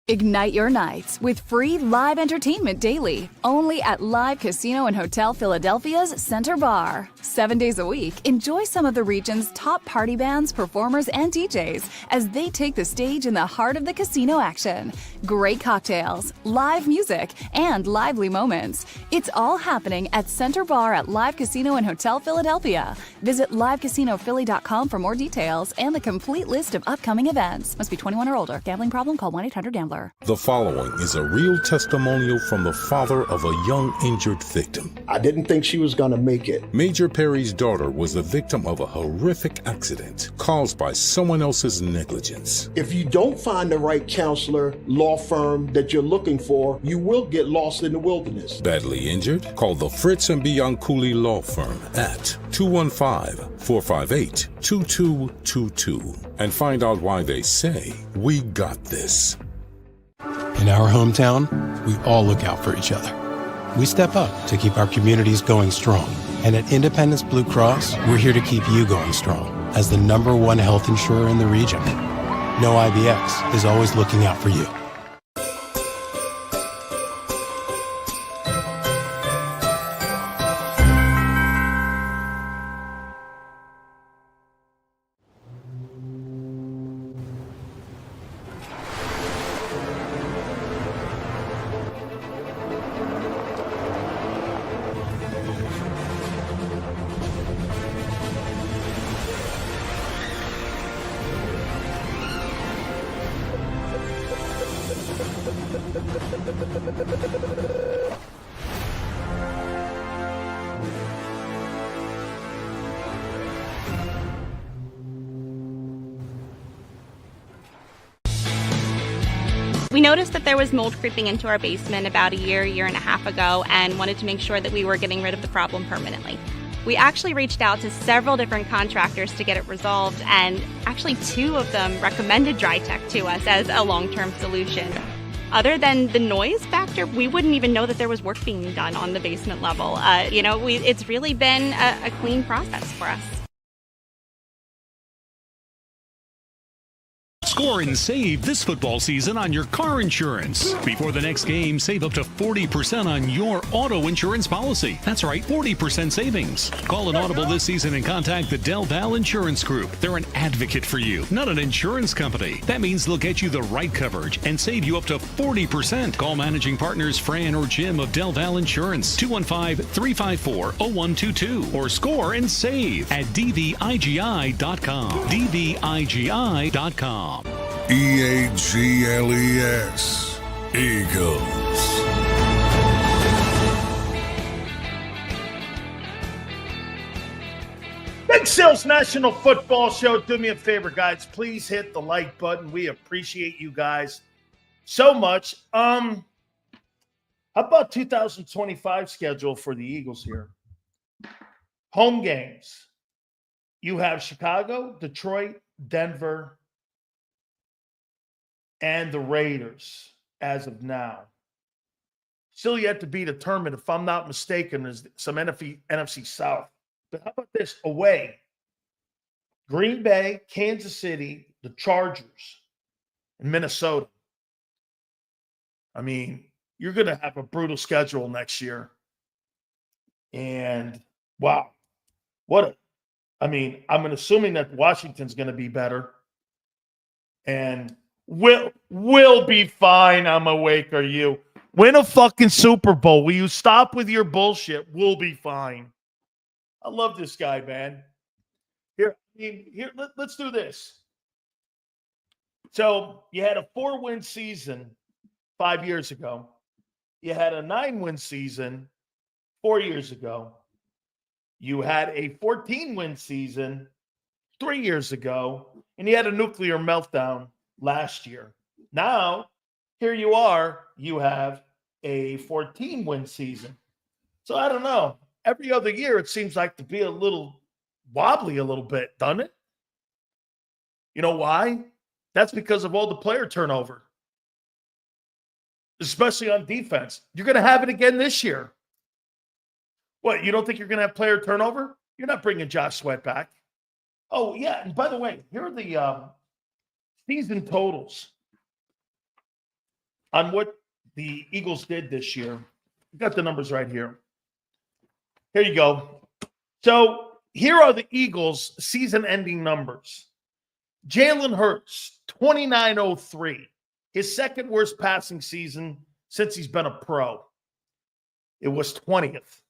Ignite your nights with free live entertainment daily, only at Live Casino and Hotel Philadelphia's Center Bar. 7 days a week, enjoy some of the region's top party bands, performers, and DJs as they take the stage in the heart of the casino action. Great cocktails, live music, and lively moments. It's all happening at Center Bar at Live Casino and Hotel Philadelphia. Visit livecasinophilly.com for more details and the complete list of upcoming events. Must be 21 or older. Gambling problem? Call 1-800-GAMBLER. The following is a real testimonial from the father of a young injured victim. I didn't think she was going to make it. Major Perry's daughter was the victim of a horrific accident caused by someone else's negligence. If you don't find the right counselor, law firm that you're looking for, you will get lost in the wilderness. Badly injured? Call the Fritz and Bianculli Law Firm at 215-458-2222 and find out why they say, "We got this." In our hometown, we all look out for each other. We step up to keep our communities going strong. And at Independence Blue Cross, we're here to keep you going strong as the #1 health insurer in the region. No IBX is always looking out for you. We noticed that there was mold creeping into our basement about a year and a half ago, and wanted to make sure that we were getting rid of the problem permanently. We actually reached out to several different contractors to get it resolved, and actually 2 of them recommended DryTech to us as a long-term solution. Other than the noise factor, we wouldn't even know that there was work being done on the basement level. It's really been a clean process for us. Score and save this football season on your car insurance. Before the next game, save up to 40% on your auto insurance policy. That's right, 40% savings. Call an audible this season and contact the Del Val Insurance Group. They're an advocate for you, not an insurance company. That means they'll get you the right coverage and save you up to 40%. Call managing partners Fran or Jim of Del Val Insurance, 215-354-0122, or score and save at dvigi.com. dvigi.com. EAGLES. Eagles. Big Sales National Football Show. Do me a favor, guys. Please hit the like button. We appreciate you guys so much. How about 2025 schedule for the Eagles here? Home games. You have Chicago, Detroit, Denver, and the Raiders as of now. Still yet to be determined. If I'm not mistaken, there's some NFC South. But how about this? Away. Green Bay, Kansas City, the Chargers, and Minnesota. I mean, you're going to have a brutal schedule next year. And, wow. I'm assuming that Washington's going to be better. And will be fine. I'm awake. Are you? Win a fucking Super Bowl. Will you stop with your bullshit? We'll be fine. I love this guy, man. Let's do this. So you had a 4-win season 5 years ago. You had a 9-win season 4 years ago. You had a 14-win season 3 years ago, and you had a nuclear meltdown last year. Now, here you are. You have a 14-win season. So I don't know. Every other year, it seems like to be a little wobbly a little bit, doesn't it? You know why? That's because of all the player turnover, especially on defense. You're going to have it again this year. What, you don't think you're going to have player turnover? You're not bringing Josh Sweat back. Oh, yeah, and by the way, here are the season totals on what the Eagles did this year. You got the numbers right here. Here you go. So here are the Eagles' season-ending numbers. Jalen Hurts, 29.03. His second worst passing season since he's been a pro. It was 20th.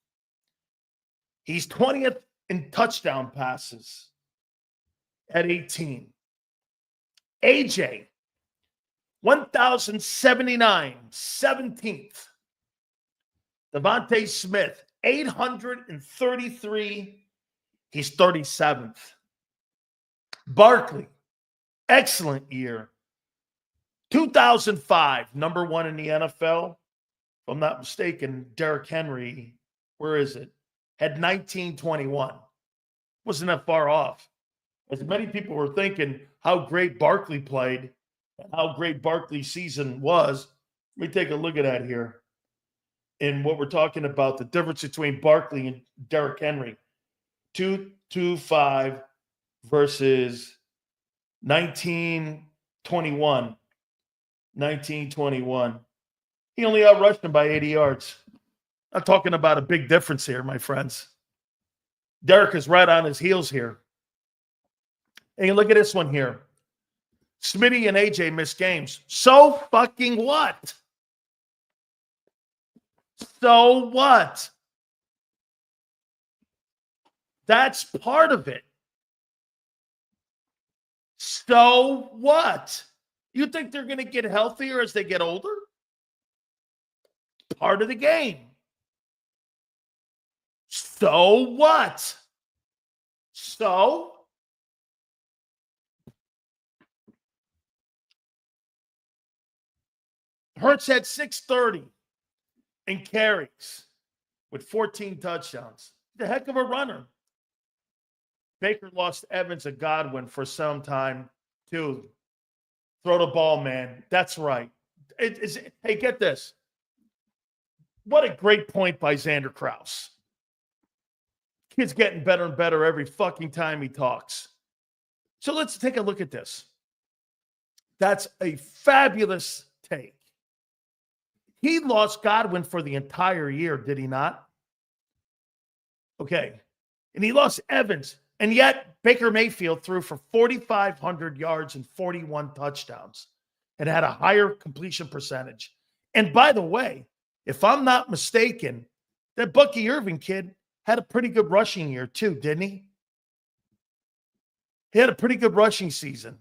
He's 20th in touchdown passes at 18. AJ, 1,079, 17th. Devontae Smith, 833. He's 37th. Barkley, excellent year. 2005, number one in the NFL. If I'm not mistaken, Derrick Henry, where is it? Had 1921. Wasn't that far off. As many people were thinking how great Barkley played and how great Barkley's season was. Let me take a look at that here. In what we're talking about, the difference between Barkley and Derrick Henry. 225 versus 1921. 1921. He only outrushed him by 80 yards. I'm talking about a big difference here, my friends. Derrick is right on his heels here. And you look at this one here. Smitty and AJ missed games. So fucking what? So what? That's part of it. So what? You think they're going to get healthier as they get older? Part of the game. So what? So? Hurts had 630 in carries with 14 touchdowns. The heck of a runner. Baker lost Evans and Godwin for some time, too. Throw the ball, man. That's right. Hey, get this. What a great point by Xander Krause. Kid's getting better and better every fucking time he talks. So let's take a look at this. That's a fabulous take. He lost Godwin for the entire year, did he not? Okay. And he lost Evans. And yet Baker Mayfield threw for 4,500 yards and 41 touchdowns and had a higher completion percentage. And by the way, if I'm not mistaken, that Bucky Irving kid had a pretty good rushing year too, didn't he? He had a pretty good rushing season.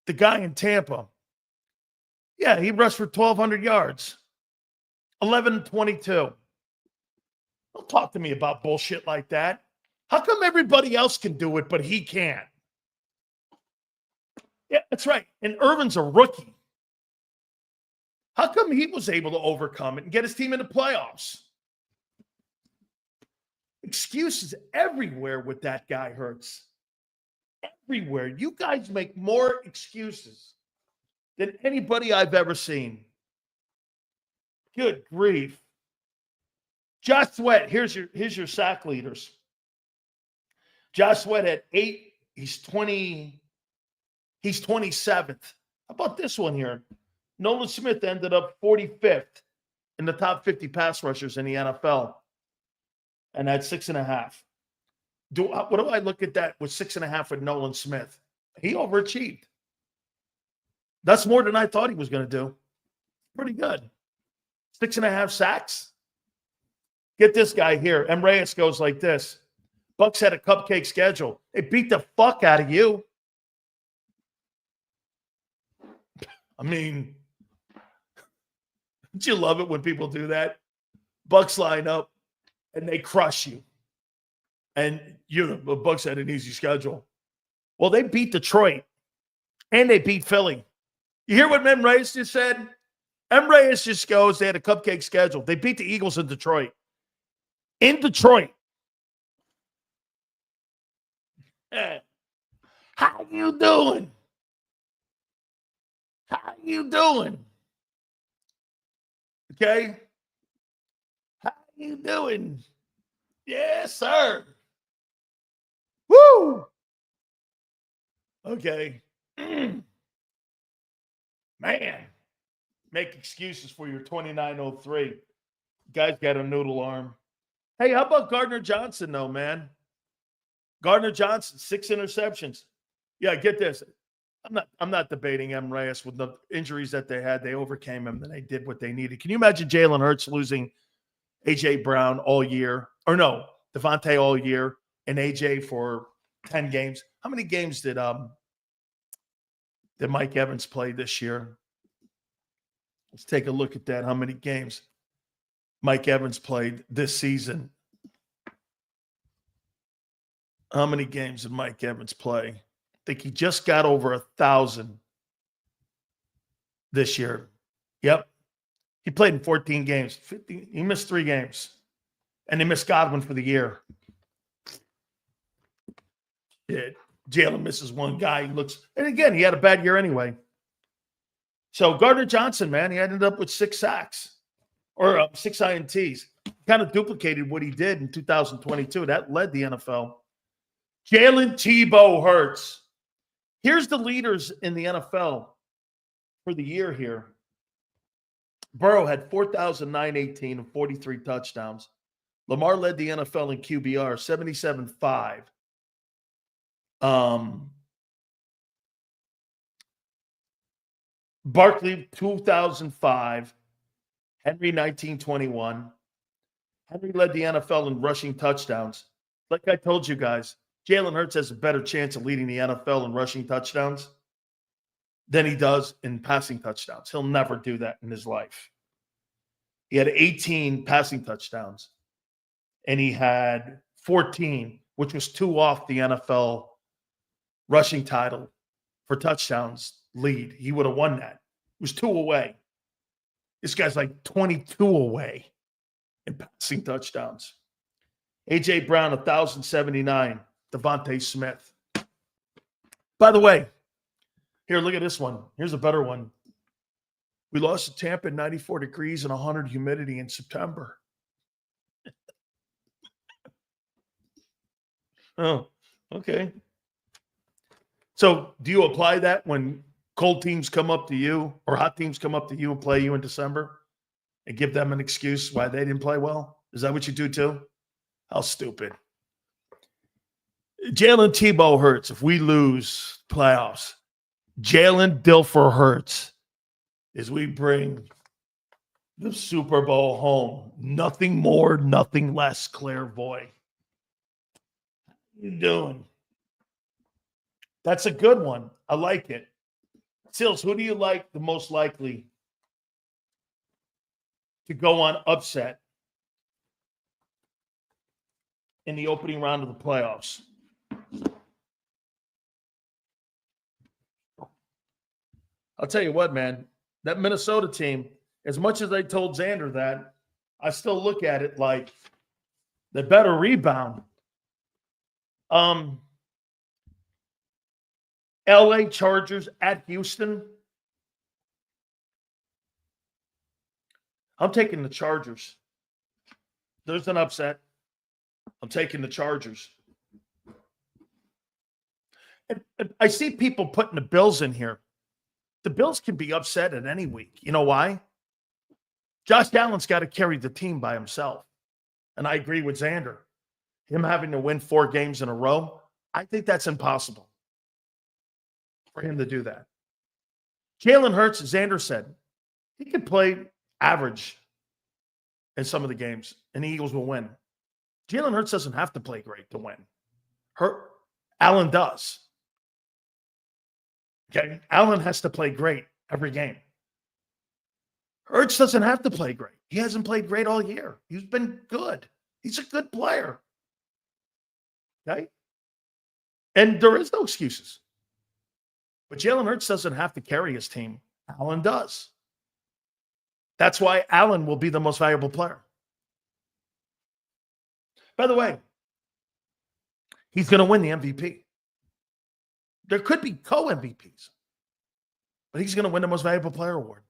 The guy in Tampa. Yeah, he rushed for 1,200 yards. 11-22. Don't talk to me about bullshit like that. How come everybody else can do it, but he can't? Yeah, that's right. And Irvin's a rookie. How come he was able to overcome it and get his team into playoffs? Excuses everywhere with that guy, Hurts. Everywhere. You guys make more excuses than anybody I've ever seen. Good grief. Josh Sweat, here's your sack leaders. Josh Sweat had 8. He's 20. He's 27th. How about this one here? Nolan Smith ended up 45th in the top 50 pass rushers in the NFL. And had 6.5. What do I look at that with 6.5 with Nolan Smith? He overachieved. That's more than I thought he was going to do. Pretty good. 6.5 sacks. Get this guy here. M. Reyes goes like this. Bucks had a cupcake schedule. They beat the fuck out of you. I mean, don't you love it when people do that? Bucks line up and they crush you. And the Bucks had an easy schedule. Well, they beat Detroit and they beat Philly. You hear what M. Reyes just said? M. Reyes just goes, they had a cupcake schedule. They beat the Eagles in Detroit. In Detroit. How you doing? How you doing? Okay? How you doing? Yes, sir. Woo! Okay. Man, make excuses for your 2903. Guy's got a noodle arm. Hey, how about Gardner Johnson, though, man? Gardner Johnson, 6 interceptions. Yeah, get this. I'm not debating M. Reyes with the injuries that they had. They overcame them and they did what they needed. Can you imagine Jalen Hurts losing A.J. Brown all year? Or no, Devontae all year and A.J. for 10 games. How many games did Mike Evans play this year? Let's take a look at that. How many games Mike Evans played this season? How many games did Mike Evans play? I think he just got over 1,000 this year. Yep. He played in 14 games. He missed 3 games. And they missed Godwin for the year. Shit. Jalen misses 1 guy. And again, he had a bad year anyway. So Gardner Johnson, man, he ended up with 6 sacks or 6 INTs. Kind of duplicated what he did in 2022. That led the NFL. Jalen Tebow Hurts. Here's the leaders in the NFL for the year here. Burrow had 4,918 and 43 touchdowns. Lamar led the NFL in QBR, 77.5. Barkley, 2005. Henry, 1921. Henry led the NFL in rushing touchdowns. Like I told you guys, Jalen Hurts has a better chance of leading the NFL in rushing touchdowns than he does in passing touchdowns. He'll never do that in his life. He had 18 passing touchdowns, and he had 14, which was 2 off the NFL rushing title for touchdowns lead. He would have won that. It was 2 away. This guy's like 22 away in passing touchdowns. A.J. Brown, 1,079. Devontae Smith. By the way, here, look at this one. Here's a better one. We lost to Tampa at 94 degrees and 100 humidity in September. Oh, okay. So do you apply that when cold teams come up to you or hot teams come up to you and play you in December and give them an excuse why they didn't play well? Is that what you do too? How stupid. Jalen Tebow Hurts, if we lose playoffs, Jalen Dilfer Hurts, as we bring the Super Bowl home. Nothing more, nothing less, Clairvoy. How you doing? That's a good one. I like it. Sills, who do you like the most likely to go on upset in the opening round of the playoffs? I'll tell you what, man, that Minnesota team, as much as I told Xander that, I still look at it like they better rebound. LA Chargers at Houston. I'm taking the Chargers. There's an upset. I'm taking the Chargers. And I see people putting the Bills in here. The Bills can be upset at any week. You know why? Josh Allen's got to carry the team by himself. And I agree with Xander. Him having to win 4 games in a row, I think that's impossible for him to do that. Jalen Hurts, as Xander said, he could play average in some of the games, and the Eagles will win. Jalen Hurts doesn't have to play great to win. Allen does. Okay? Allen has to play great every game. Hurts doesn't have to play great. He hasn't played great all year. He's been good. He's a good player. Okay? And there is no excuses. But Jalen Hurts doesn't have to carry his team. Allen does. That's why Allen will be the most valuable player. By the way, he's going to win the MVP. There could be co-MVPs, but he's going to win the most valuable player award.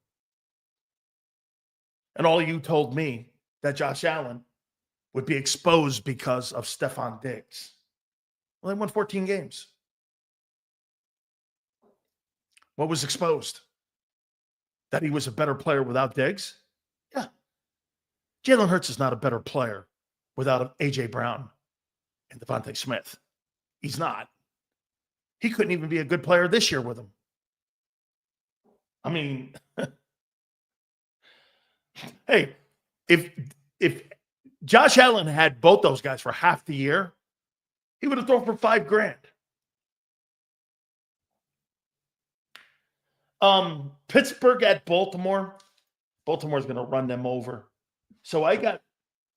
And all you told me that Josh Allen would be exposed because of Stephon Diggs. Well, they won 14 games. What was exposed? That he was a better player without Diggs? Yeah. Jalen Hurts is not a better player without A.J. Brown and Devontae Smith. He's not. He couldn't even be a good player this year with him. I mean, hey, if Josh Allen had both those guys for half the year, he would have thrown for $5,000. Pittsburgh at Baltimore. Baltimore's going to run them over. So I got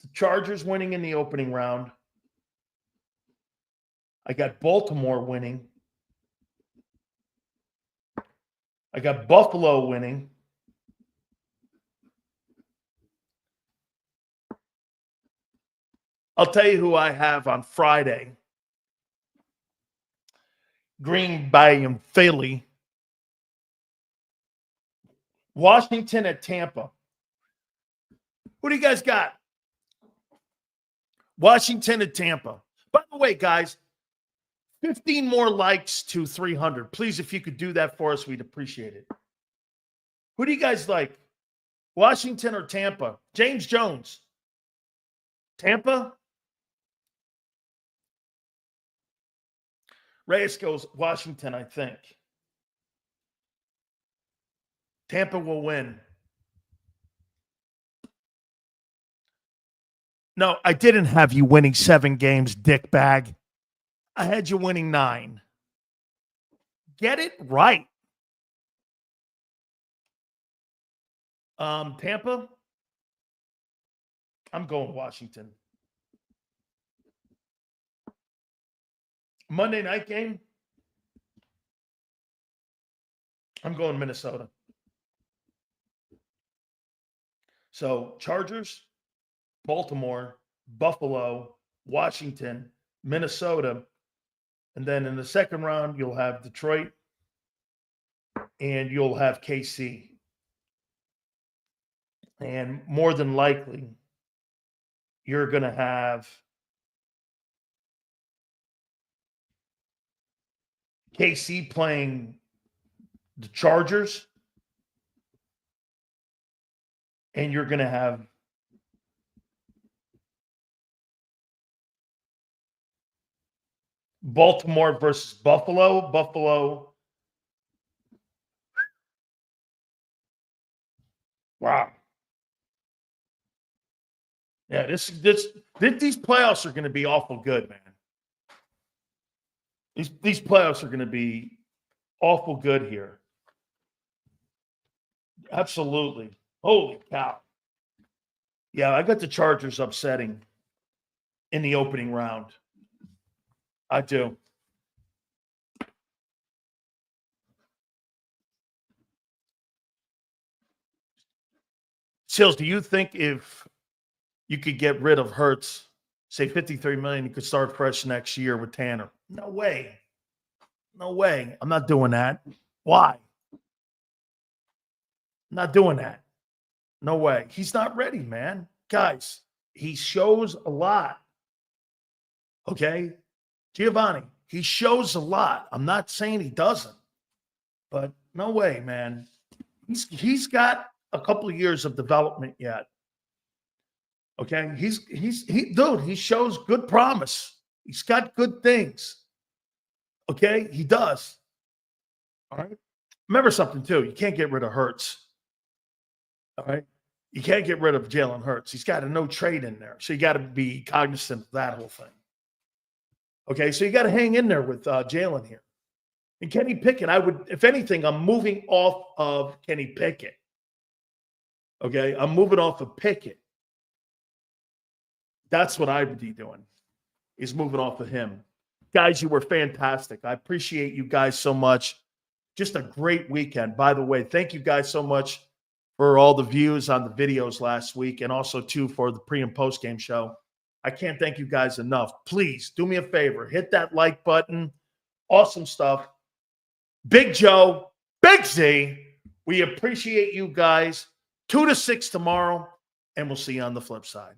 the Chargers winning in the opening round. I got Baltimore winning. I got Buffalo winning. I'll tell you who I have on Friday. Green Bay and Philly. Washington at Tampa. Who do you guys got? Washington at Tampa. By the way, guys, 15 more likes to 300. Please, if you could do that for us, we'd appreciate it. Who do you guys like? Washington or Tampa? James Jones. Tampa? Reyes goes Washington, I think. Tampa will win. No, I didn't have you winning 7 games, dickbag. I had you winning 9. Get it right. Tampa? I'm going Washington. Monday night game? I'm going Minnesota. So Chargers, Baltimore, Buffalo, Washington, Minnesota. And then in the second round, you'll have Detroit and you'll have KC. And more than likely, you're going to have KC playing the Chargers, and you're going to have Baltimore versus Buffalo. Buffalo. Wow. Yeah, these playoffs are going to be awful good, man. These playoffs are going to be awful good here. Absolutely. Holy cow. Yeah, I got the Chargers upsetting in the opening round. I do. Sills, do you think if you could get rid of Hurts, say $53 million, you could start fresh next year with Tanner? No way. No way. I'm not doing that. Why? I'm not doing that. No way. He's not ready, man. Guys, he shows a lot. Okay? Giovanni, he shows a lot. I'm not saying he doesn't. But no way, man. He's got a couple of years of development yet. Okay? He shows good promise. He's got good things. Okay? He does. All right? Remember something, too. You can't get rid of Hurts. All right? You can't get rid of Jalen Hurts. He's got a no trade in there. So you got to be cognizant of that whole thing. Okay? So you got to hang in there with Jalen here. And Kenny Pickett, if anything, I'm moving off of Kenny Pickett. Okay? I'm moving off of Pickett. That's what I would be doing, is moving off of him. Guys, you were fantastic. I appreciate you guys so much. Just a great weekend. By the way, thank you guys so much for all the views on the videos last week, and also, too, for the pre- and post-game show. I can't thank you guys enough. Please, do me a favor. Hit that like button. Awesome stuff. Big Joe, Big Z, we appreciate you guys. 2 to 6 tomorrow, and we'll see you on the flip side.